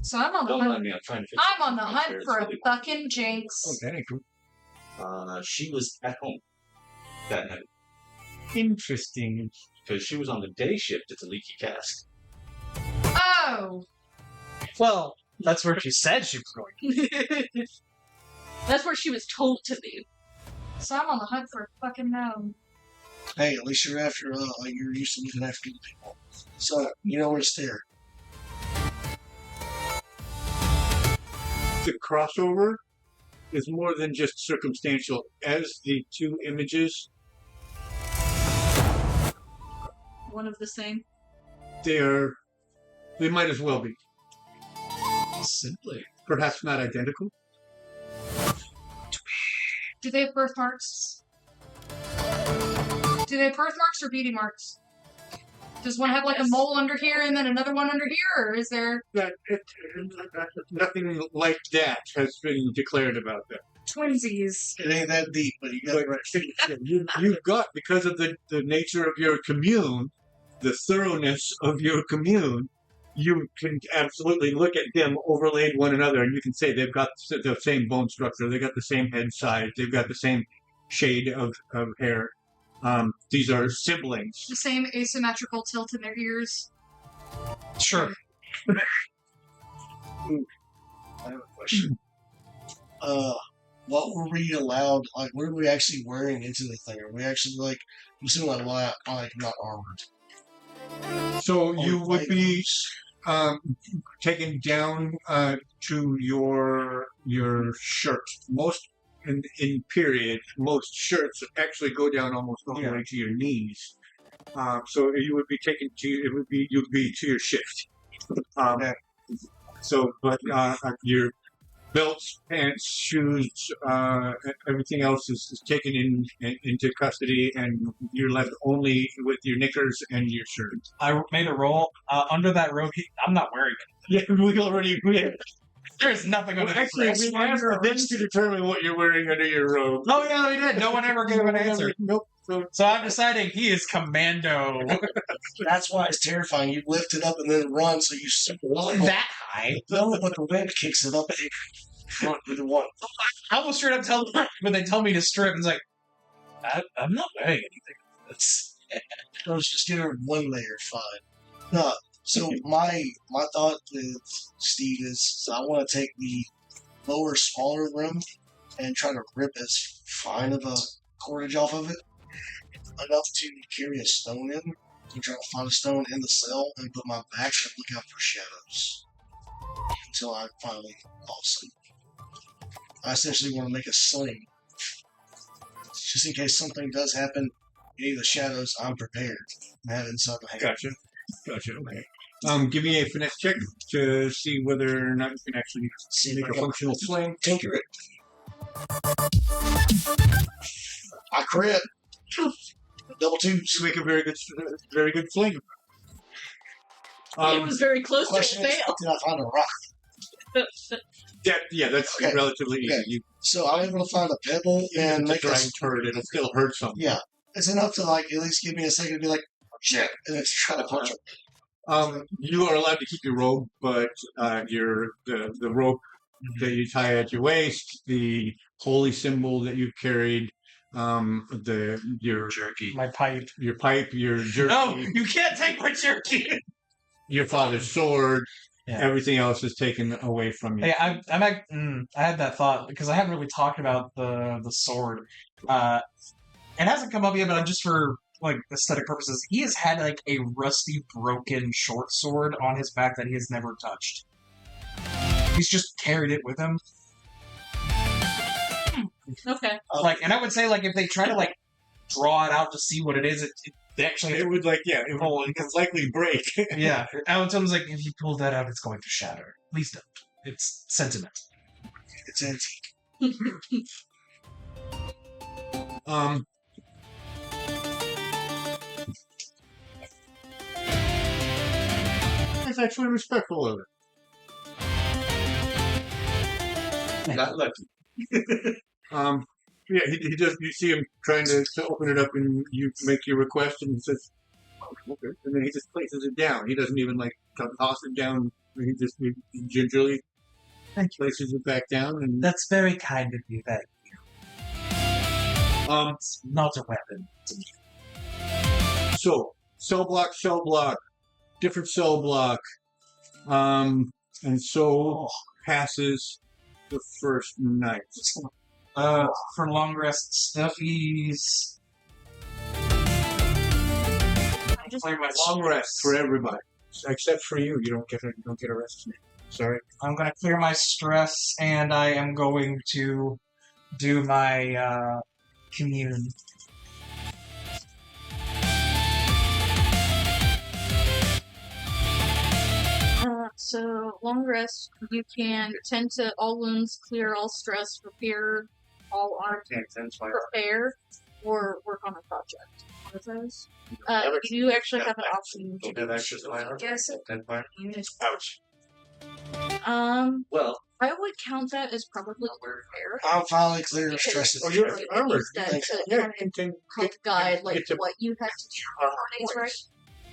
So I'm on the Don't hunt. mind me. I'm trying to fix I'm on the it. hunt for a Really- fucking Jinx. Oh, that ain't cool. She was at home that night Interesting. because she was on the day shift at the Leaky Cask. Oh. Well, that's where she said she was going. That's where she was told to be. So I'm on the hunt for a fucking gnome. Hey, at least you're after, you're used to looking after the people. So, you know where to steer. The crossover is more than just circumstantial. As the two images, One of the same. they might as well be. Simply. Perhaps not identical. Do they have birthmarks? Do they have birthmarks or beauty marks? Does one have like a mole under here and then another one under here, or is there Nothing like that has been declared about that. twinsies? It ain't that deep, but you got But you've got, because of the nature of your commune, the thoroughness of your commune, you can absolutely look at them overlaid one another, and you can say they've got the same bone structure, they've got the same head size, they've got the same shade of hair. These are siblings. The same asymmetrical tilt in their ears. Sure. I have a question. What were we allowed? Like, what are we actually wearing into the thing? Are we actually like? I'm assuming like not armored. So Or you would be items. taken down to your shirt. Most in period, most shirts actually go down almost all the way to your knees. So you would be taken to you'd be to your shift. Okay. So, but your belts, pants, shoes, everything else is taken into custody, and you're left only with your knickers and your shirt. I made a roll. Under that robe, I'm not wearing it. Yeah, we already. There's nothing under Actually, the we asked the bench to determine what you're wearing under your robe. Oh, yeah, we did. No one ever gave an answer. Nope. So I'm deciding he is commando. That's why it's terrifying. You lift it up and then run, so you That high? No, but the wind kicks it up and you run with the one. I almost straight up tell them when they tell me to strip, and it's like, I'm not wearing anything. That's No, it's just your one layer, fine. No, so my thought with Steve is I want to take the lower, smaller rim and try to rip as fine of a cordage off of it, enough to carry a stone in, and try to find a stone in the cell and put my back and look out for shadows until I finally fall asleep. I essentially want to make a sling, just in case something does happen. Any of the shadows, I'm prepared. I have it inside my head. Gotcha. Okay. Give me a finesse check to see whether or not you can actually make a functional sling. Tinker it. I crit. Double twos. You make a very good sling. it was very close to a Question is, fail. did I find a rock? That's Okay. relatively Okay. easy. So I'm able to find a pebble and It's make a a drying turd. It'll still hurt something. Yeah, it's enough to like at least give me a second to be like, oh, shit, and then try to punch him. You are allowed to keep your robe, but the rope that you tie at your waist, the holy symbol that you carried, your Jerky. my pipe. your pipe, your jerky, No, you can't take my jerky. your father's sword, Yeah. everything else is taken away from you. Hey, I had that thought because I haven't really talked about the sword. It hasn't come up yet, but just for like aesthetic purposes, he has had like a rusty, broken short sword on his back that he has never touched. He's just carried it with him. Okay. Like, and I would say like if they try to like draw it out to see what it is, they actually It would it would likely break. yeah. I would tell him like if you pull that out, it's going to shatter. Please don't. It's sentimental. It's antique. That's actually respectful of it. Not lucky. Yeah, he does. You see him trying to open it up, and you make your request, and he says, "Oh, okay." And then he just places it down. He doesn't even toss it down. He just gingerly places it back down, and That's very kind of you. Thank you. It's not a weapon. So cell block, different cell block, and so passes the first night. For long rest stuff, he's play my Long rest for everybody, except for you. You don't get a rest. Sorry. I'm going to clear my stress, and I am going to do my commune. So long rest, you can tend to all wounds, clear all stress, repair all arms, prepare, or work on a project. One of those. You actually have an option to guess it. Ouch. Well, I would count that as probably repair. I'm finally clear of stresses. Oh, you're armored. Instead to Yeah, kind of can help guide get to- what you have to do for 4 days, right?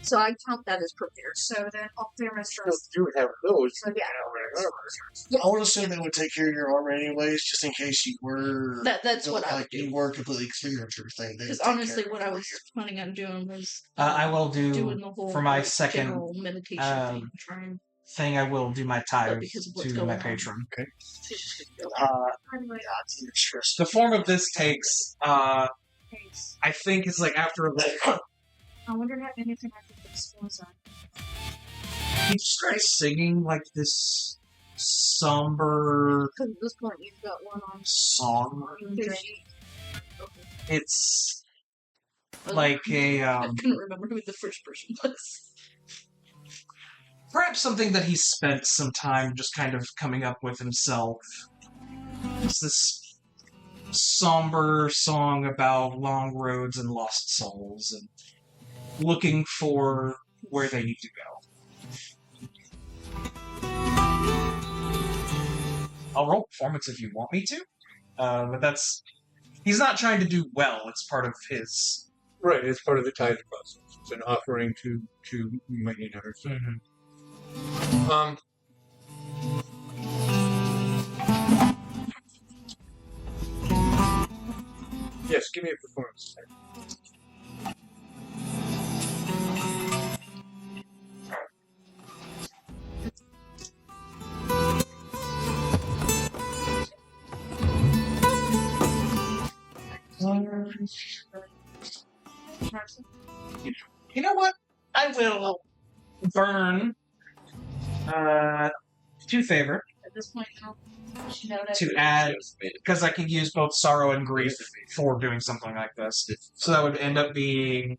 So I count that as prepared. So then I'll clear my No, stress. you would have those. So yeah. I would assume they would take care of your armor anyways, just in case you were That's what I would you do. were completely clear of everything. They would Because take honestly, care what of I it. was planning on doing was I will doing do the whole for my like, second general meditation thing. Trying thing. I will do my tithe because of what's to going my on. patron. to Your stress. The form of this takes, I think, it's like after a I wonder how anything I could expose on. he starts singing like this somber Because at this point, you've got one on song. Fushi. It's like a I couldn't remember who the first person was. perhaps something that he's spent some time just kind of coming up with himself. It's this somber song about long roads and lost souls and looking for where they need to go. I'll roll performance if you want me to, but that's... He's not trying to do well, it's part of his... Right, it's part of the tithe process. It's an offering to Maynard. Mhm. Yes, give me a performance. You know what? I will burn 2 favor At this point, now, you know that to add, because I can use both sorrow and grief for doing something like this. So that would end up being...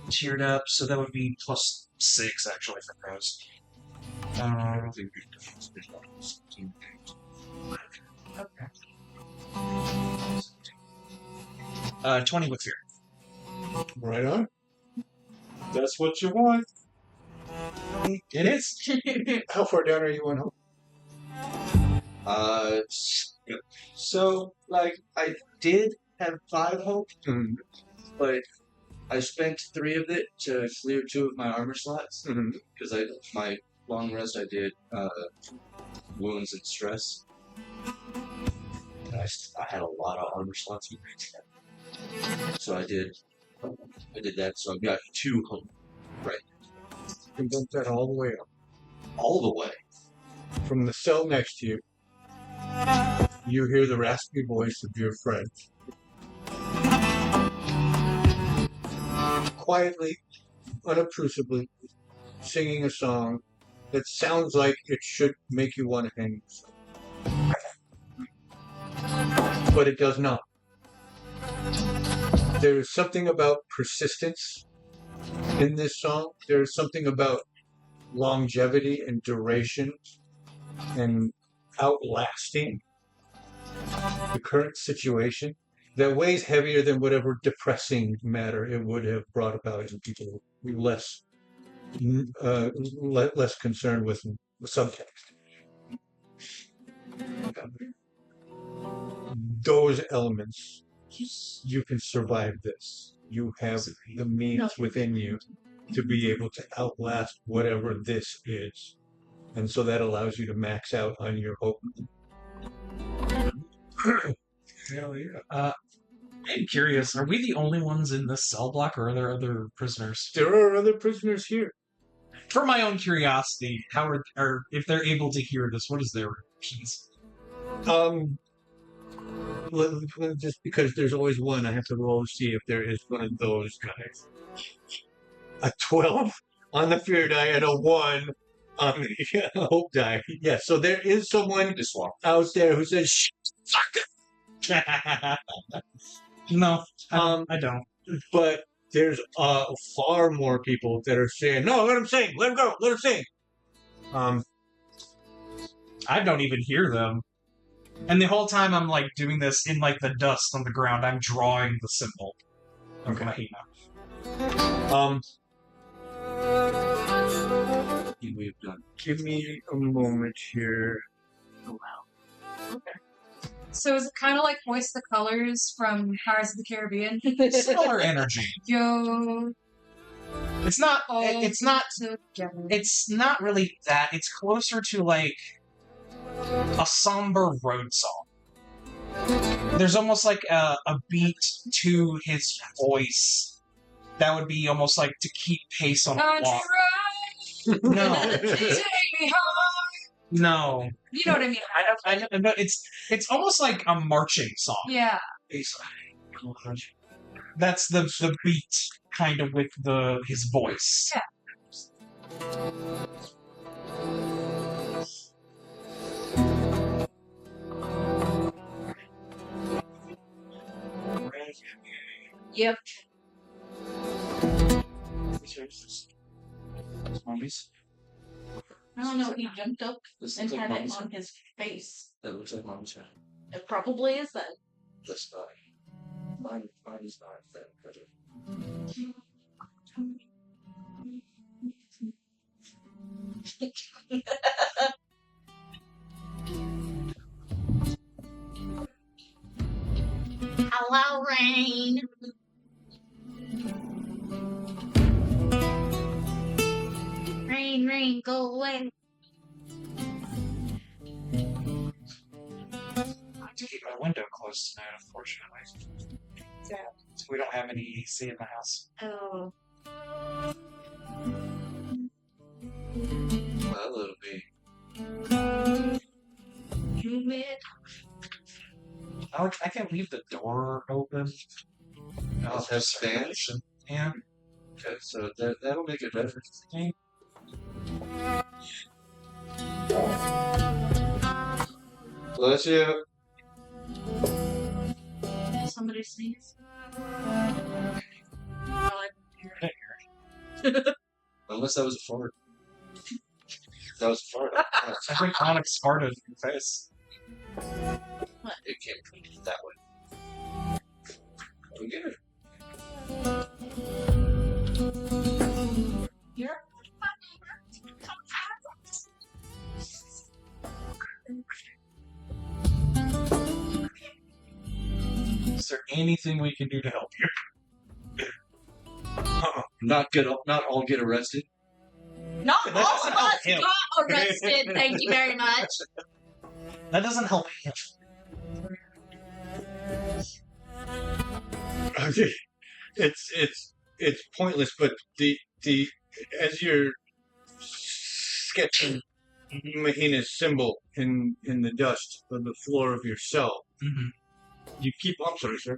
Tiered up, so that would be plus 6 actually for those. 20 with fear. Right on. That's what you want. It is. How far down are you on hope? So, like, I did have 5 hope, Mm-hmm. but I spent 3 of it to clear 2 of my armor slots, Mm-hmm. because my long rest I did wounds and stress. And I had a lot of armor slots, so I did that. So I've got 2 hope, right? You can bump that all the way up. All the way. From the cell next to you, you hear the raspy voice of your friend. Quietly, unobtrusively, singing a song that sounds like it should make you want to hang yourself. But it does not. There is something about persistence in this song. There is something about longevity and duration and outlasting the current situation that weighs heavier than whatever depressing matter it would have brought about in people less concerned with subtext. Those elements, you can survive this. You have the means within you to be able to outlast whatever this is. And so that allows you to max out on your hope. Hell yeah. I'm curious, are we the only ones in this cell block, or are there other prisoners? There are other prisoners here. For my own curiosity, how are if they're able to hear this, what is their reactions? Just because there's always one, I have to roll to see if there is one of those guys. A 12 on the fear die and a 1 on the hope die. Yeah, so there is someone out there who says, "Shh, fuck it." No, I don't. But there's far more people that are saying, "No, let him sing. Let him go. Let him sing." I don't even hear them. And the whole time I'm like doing this in like the dust on the ground, I'm drawing the symbol of Mahina. We've done. Give me a moment here. Oh, wow. Okay. So is it kind of like Hoist the Colors from Pirates of the Caribbean? Similar energy. Yo. It's not. It's not. Together. It's not really that. It's closer to like a somber road song. There's almost like a beat to his voice that would be almost like to keep pace on a walk. No. Take me home. No. You know what I mean? I know, but it's almost like a marching song. Yeah. That's the beat, kind of with his voice. Yeah. Yep. Zombies? I don't know. He jumped up This and looks like had it Mommy's on head. his face. That looks like Mommy's head. It probably is then. That's not. Mine is not that better. Hello, Rain. Rain, rain, go away. I have to keep my window closed tonight, unfortunately. Yeah. So we don't have any AC in the house. Oh. Well, it'll be. Humid. I can leave the door open. I'll have fans. Yeah. Okay, so that'll make it better. Bless you. Somebody sneeze. Unless that was a fart. That was a fart. Every comic farted in your face. It can't come that way. We get it. You're Is there anything we can do to help you? Not all get arrested. not That all doesn't of help us him. got arrested. Thank you very much. That doesn't help him. It's pointless, but the as you're sketching Mahina's symbol in the dust of the floor of your cell, you keep. I'm sorry, sir.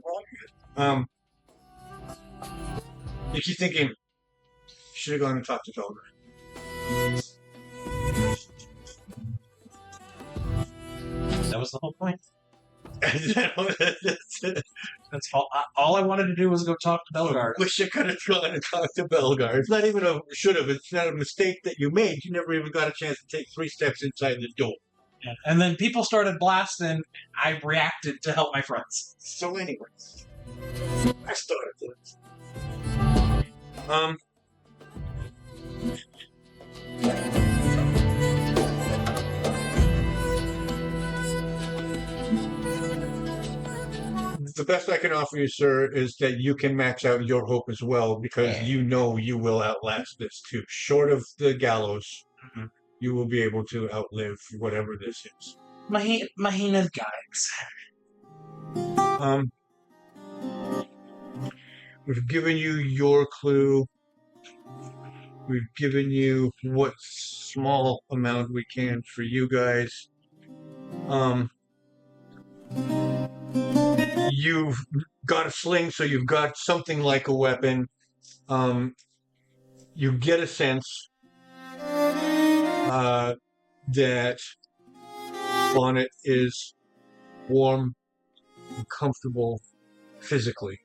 You keep thinking, should have gone and talked to Felder. That was the whole point. That's That's all I wanted to do was go talk to Belgard. Wish I could have gone and talked to Belgard. It's not even a should have. It's not a mistake that you made. You never even got a chance to take 3 steps inside the door. Yeah. And then people started blasting. I reacted to help my friends. So, anyways, I started this. The best I can offer you, sir, is that you can max out your hope as well, because you know you will outlast this too. Short of the gallows, you will be able to outlive whatever this is. Mahina's guys. We've given you your clue. We've given you what small amount we can for you guys. You've got a sling, so you've got something like a weapon. You get a sense that Bonnet is warm and comfortable physically.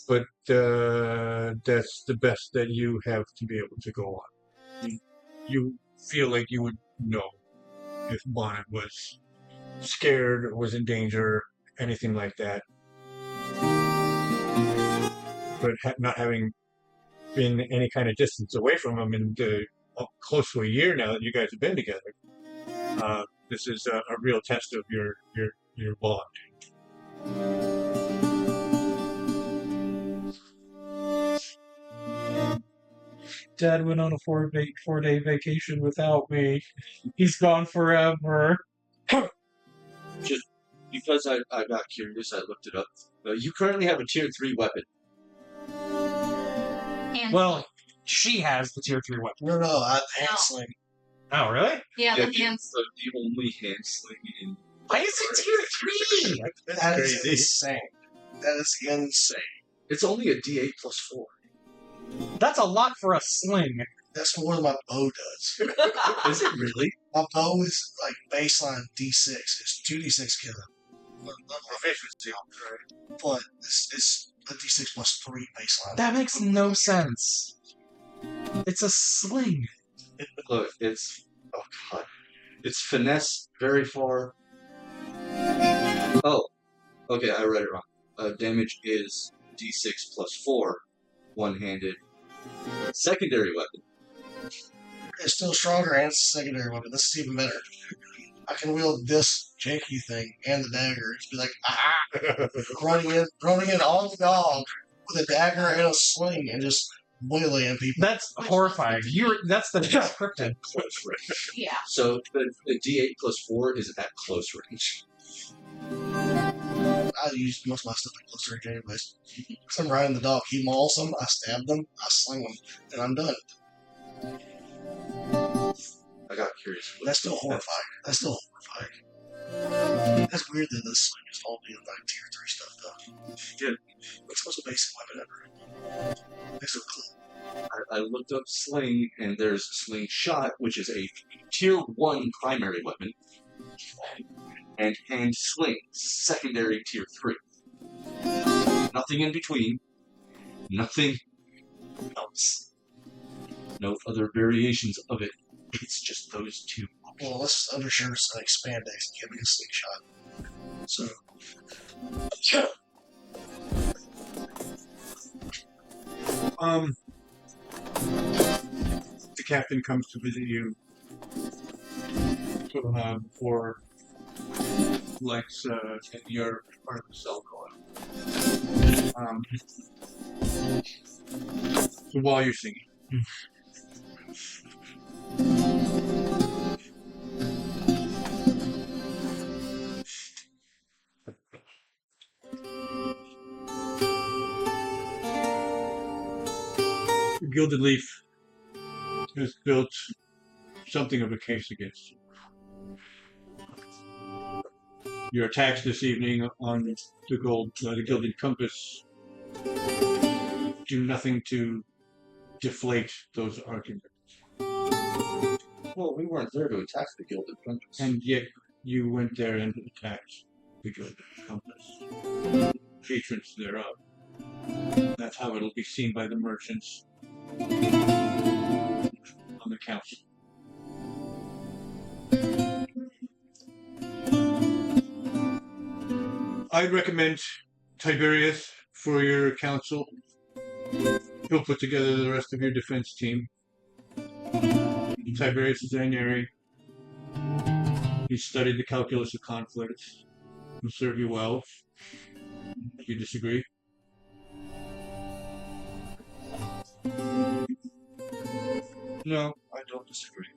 But that's the best that you have to be able to go on. You feel like you would know if Bonnet was scared or was in danger, anything like that. But not having been any kind of distance away from him in close to a year now that you guys have been together, this is a real test of your bond. Dad went on a 4-day vacation without me. He's gone forever. Just because I got curious, I looked it up. You currently have a tier 3 weapon. And Well, she has the tier 3 weapon. No, I hand sling. Oh, really? yeah, Yeah, the hands. the only hand sling in. Why is it tier 3? That is crazy. insane. That is insane. It's only a D8 plus 4. That's a lot for a sling. That's more than my bow does. Is it really? My bow is like baseline D6. It's 2D6 killing. Proficiency. but it's a D6 plus 3 baseline. That makes no sense. It's a sling. Look, it's oh god, it's finesse very far. Oh, okay, I read it wrong. Damage is D6 plus 4, one-handed. Secondary weapon. It's still stronger and it's a secondary weapon. This is even better. I can wield this janky thing and the dagger. Just be like, running in on the dog with a dagger and a sling and just waylaying people. That's horrifying. That's the descriptive. Close range. Yeah. So the D8 plus 4 is at close range. I use most of my stuff at close range anyways. Because I'm riding the dog. He mauls them, I stab them, I sling them, and I'm done. I got curious. That's still horrifying. That's weird that this sling is all being like tier 3 stuff though. Yeah. It's the most basic weapon ever. Makes it cool. I looked up sling, and there's slingshot, which is a tier 1 primary weapon, and hand sling, secondary tier 3. Nothing in between. Nothing else. No other variations of it. It's just those two. Well, let's undershirt and expand X and give me a slingshot. So, the captain comes to visit you for Lex and your part of the cell call. So while you're singing. Gilded Leaf has built something of a case against you. Your attacks this evening on the Gilded Compass do nothing to deflate those arguments. Well, we weren't there to attack the Gilded Compass. And yet you went there and attacked the Gilded Compass. Patrons thereof. That's how it'll be seen by the merchants on the council. I'd recommend Tiberius for your council. He'll put together the rest of your defense team. Tiberius is Orrery. He's studied the calculus of conflict. He'll serve you well. Do you disagree? No, I don't disagree.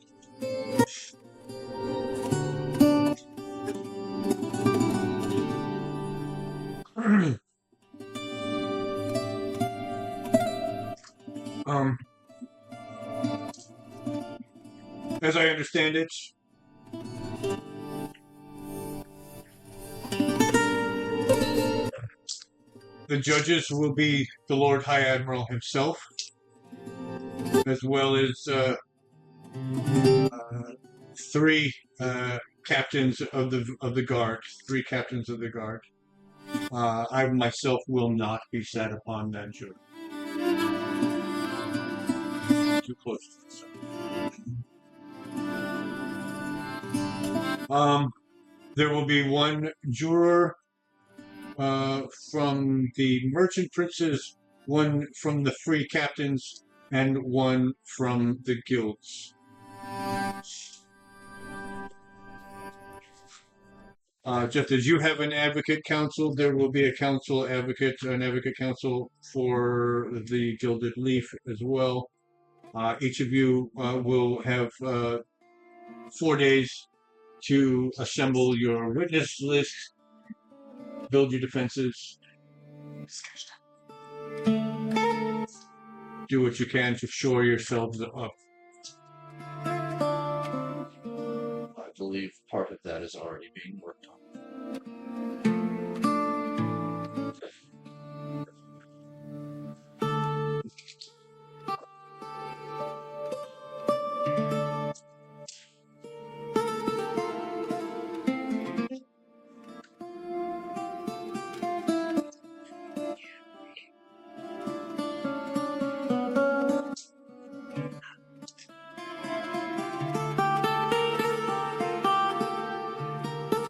As I understand it, the judges will be the Lord High Admiral himself, as well as three captains of the guard. 3 captains of the guard. I myself will not be sat upon that jury. Too close to the sun. There will be 1 juror from the merchant princes, 1 from the free captains, and 1 from the guilds. Just as you have an advocate council, there will be an advocate council for the Gilded Leaf as well. Each of you will have 4 days to assemble your witness list, build your defenses, do what you can to shore yourselves up. I believe part of that is already being worked on.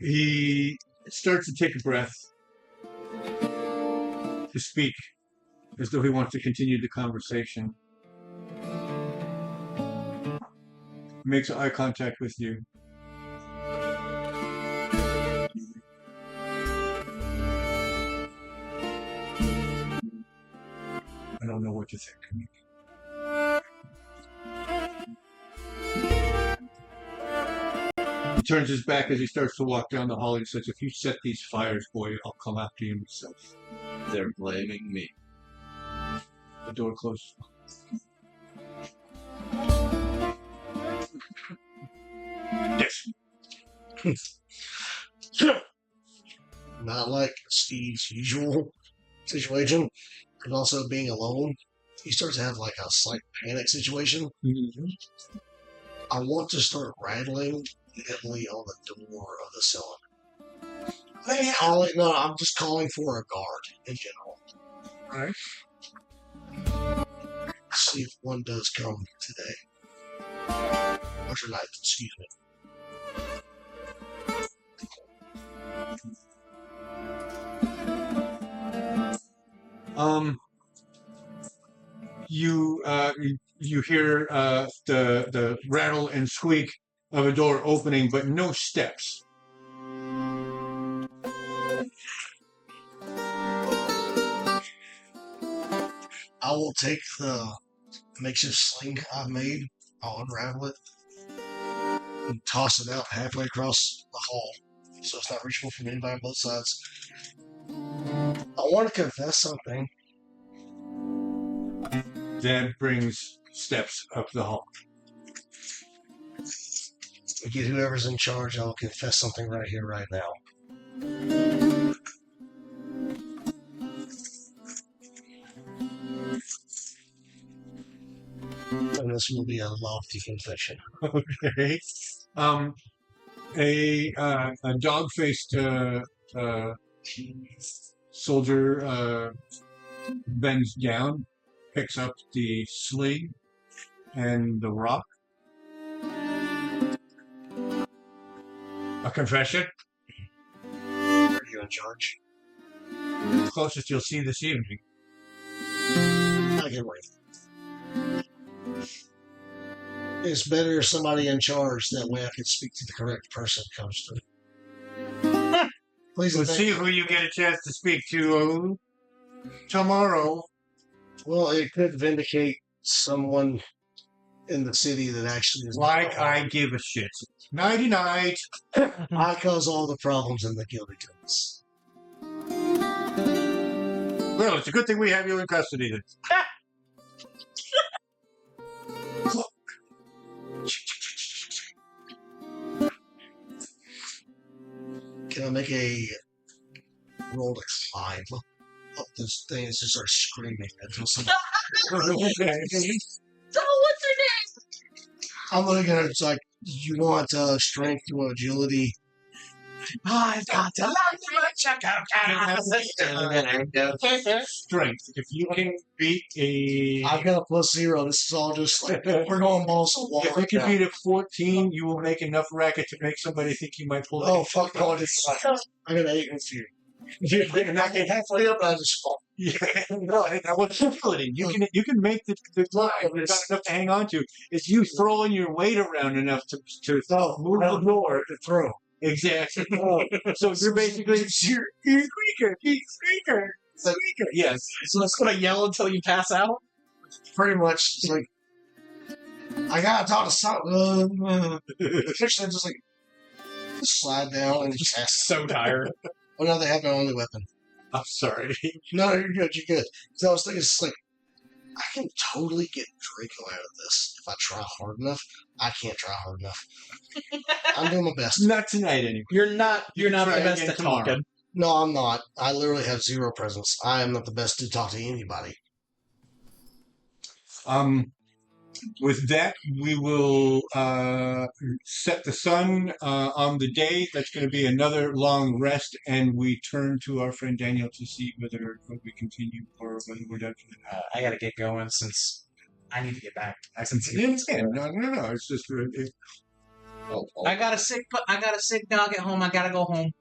He starts to take a breath to speak as though he wants to continue the conversation. Makes eye contact with you. I don't know what to think. He turns his back as he starts to walk down the hall and says, if you set these fires, boy, I'll come after you myself. They're blaming me. The door closes. Yes. Not like Steve's usual situation, but also being alone. He starts to have like a slight panic situation. Mm-hmm. I want to start rattling heavily on the door of the cellar. No, I'm just calling for a guard in general. Alright. See if one does come today. Or tonight, excuse me. You hear the rattle and squeak of a door opening, but no steps. I will take the makeshift sling I've made, I'll unravel it, and toss it out halfway across the hall, so it's not reachable from anybody on both sides. I want to confess something. That brings steps up the hall. Get whoever's in charge, I will confess something right here, right now. And this will be a lofty confession. Okay. A dog-faced soldier bends down, picks up the sling and the rock. A confession? Are you in charge? The closest you'll see this evening. I can wait. It's better somebody in charge, that way I can speak to the correct person comes to. Please. We'll see who you get a chance to speak to tomorrow. Well, it could vindicate someone in the city that actually is like I give a shit. Nighty night. I cause all the problems in the Gilded. Well, it's a good thing we have you in custody then. Can I make a roll to climb up this thing and just start screaming until somebody... So what's her name? I'm looking at it, it's like, you want strength to agility? I've got to check out. Strength. If you can beat a... I've got a +0. This is all just like, we're going balls to wall. If you can beat a 14, you will make enough racket to make somebody think you might pull it. Oh, fuck, no, I got an 8 with you. You're not getting halfway up, I just fall. Yeah, no, that was ability. You can make the line. You've got enough to hang on to. It's you throwing your weight around enough to move the door to throw. Exactly. So you're basically you're squeaker. Yes. So it's gonna yell until you pass out. Pretty much, it's like I gotta talk to someone. Especially just like just slide down and just So tired. Oh no, they have my only weapon. I'm sorry. No, you're good. You're good. Because I was thinking, it's like I can totally get Draco out of this if I try hard enough. I can't try hard enough. I'm doing my best. Not tonight, anyway. You're not the best at tomorrow. talking. No, I'm not. I literally have 0 presence. I am not the best to talk to anybody. With that, we will set the sun on the day. That's going to be another long rest, and we turn to our friend Daniel to see whether we continue or whether we're done for the night. I gotta get going since I need to get back. No. It's just Oh, I got a sick dog at home. I gotta go home.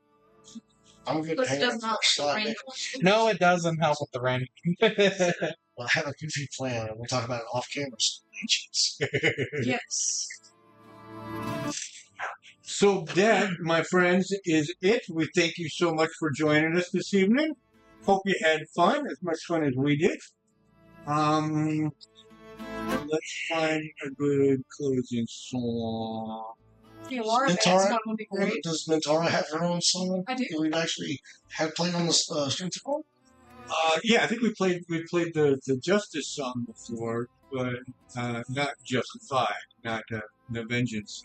I'm good. But Hang does on not for a slide, rain. man. No, it doesn't help with the rain. Well, I have a goofy plan, and we talk about it off camera. So Yes. So that, my friends, is it. We thank you so much for joining us this evening. Hope you had fun, as much fun as we did. Let's find a good closing song. The Alara Vance Mintara? one would be great. Does Mintara have her own song? I do. that we've actually had played on the Strength of Gold? Yeah, I think we played the Justice song before, but not Justified, not the Vengeance.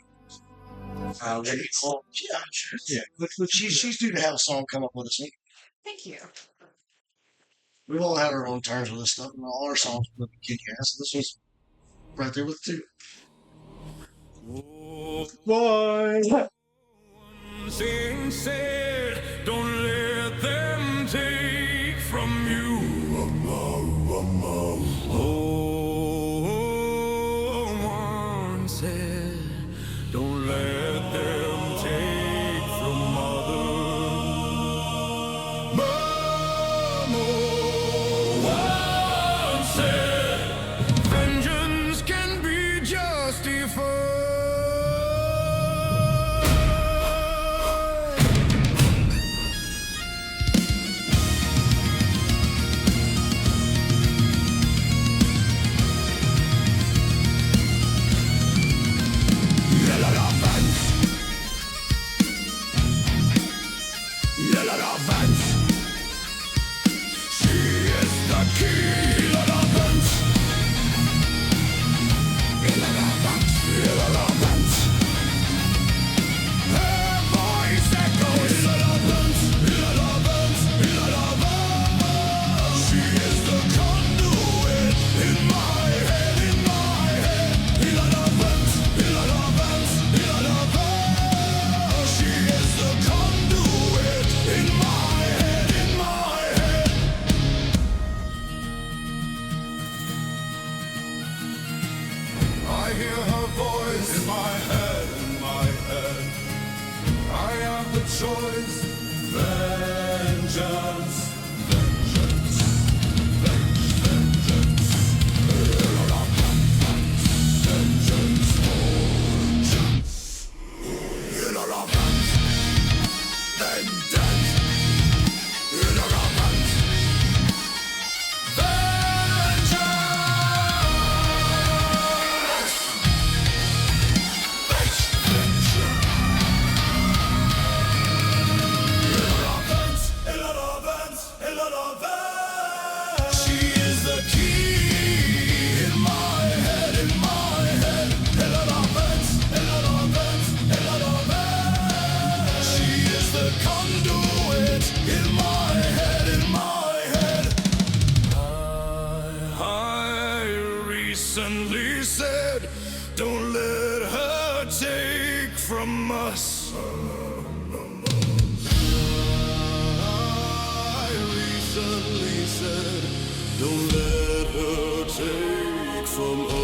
What do you call? Yeah, sure. Yeah, let's She's due to have a song come up with us. Thank you. We've all had our own terms with this stuff, and all our songs would be kick ass. This was right there with two. Boy. Thing said, don't let them take from you. Oh, one said, don't let them take from others. One said, vengeance can be justified. I hear her voice in my head, I have the choice. Vengeance. Vengeance. Vengeance. Vengeance. Recently said, don't let her take from us. I recently said, don't let her take from us.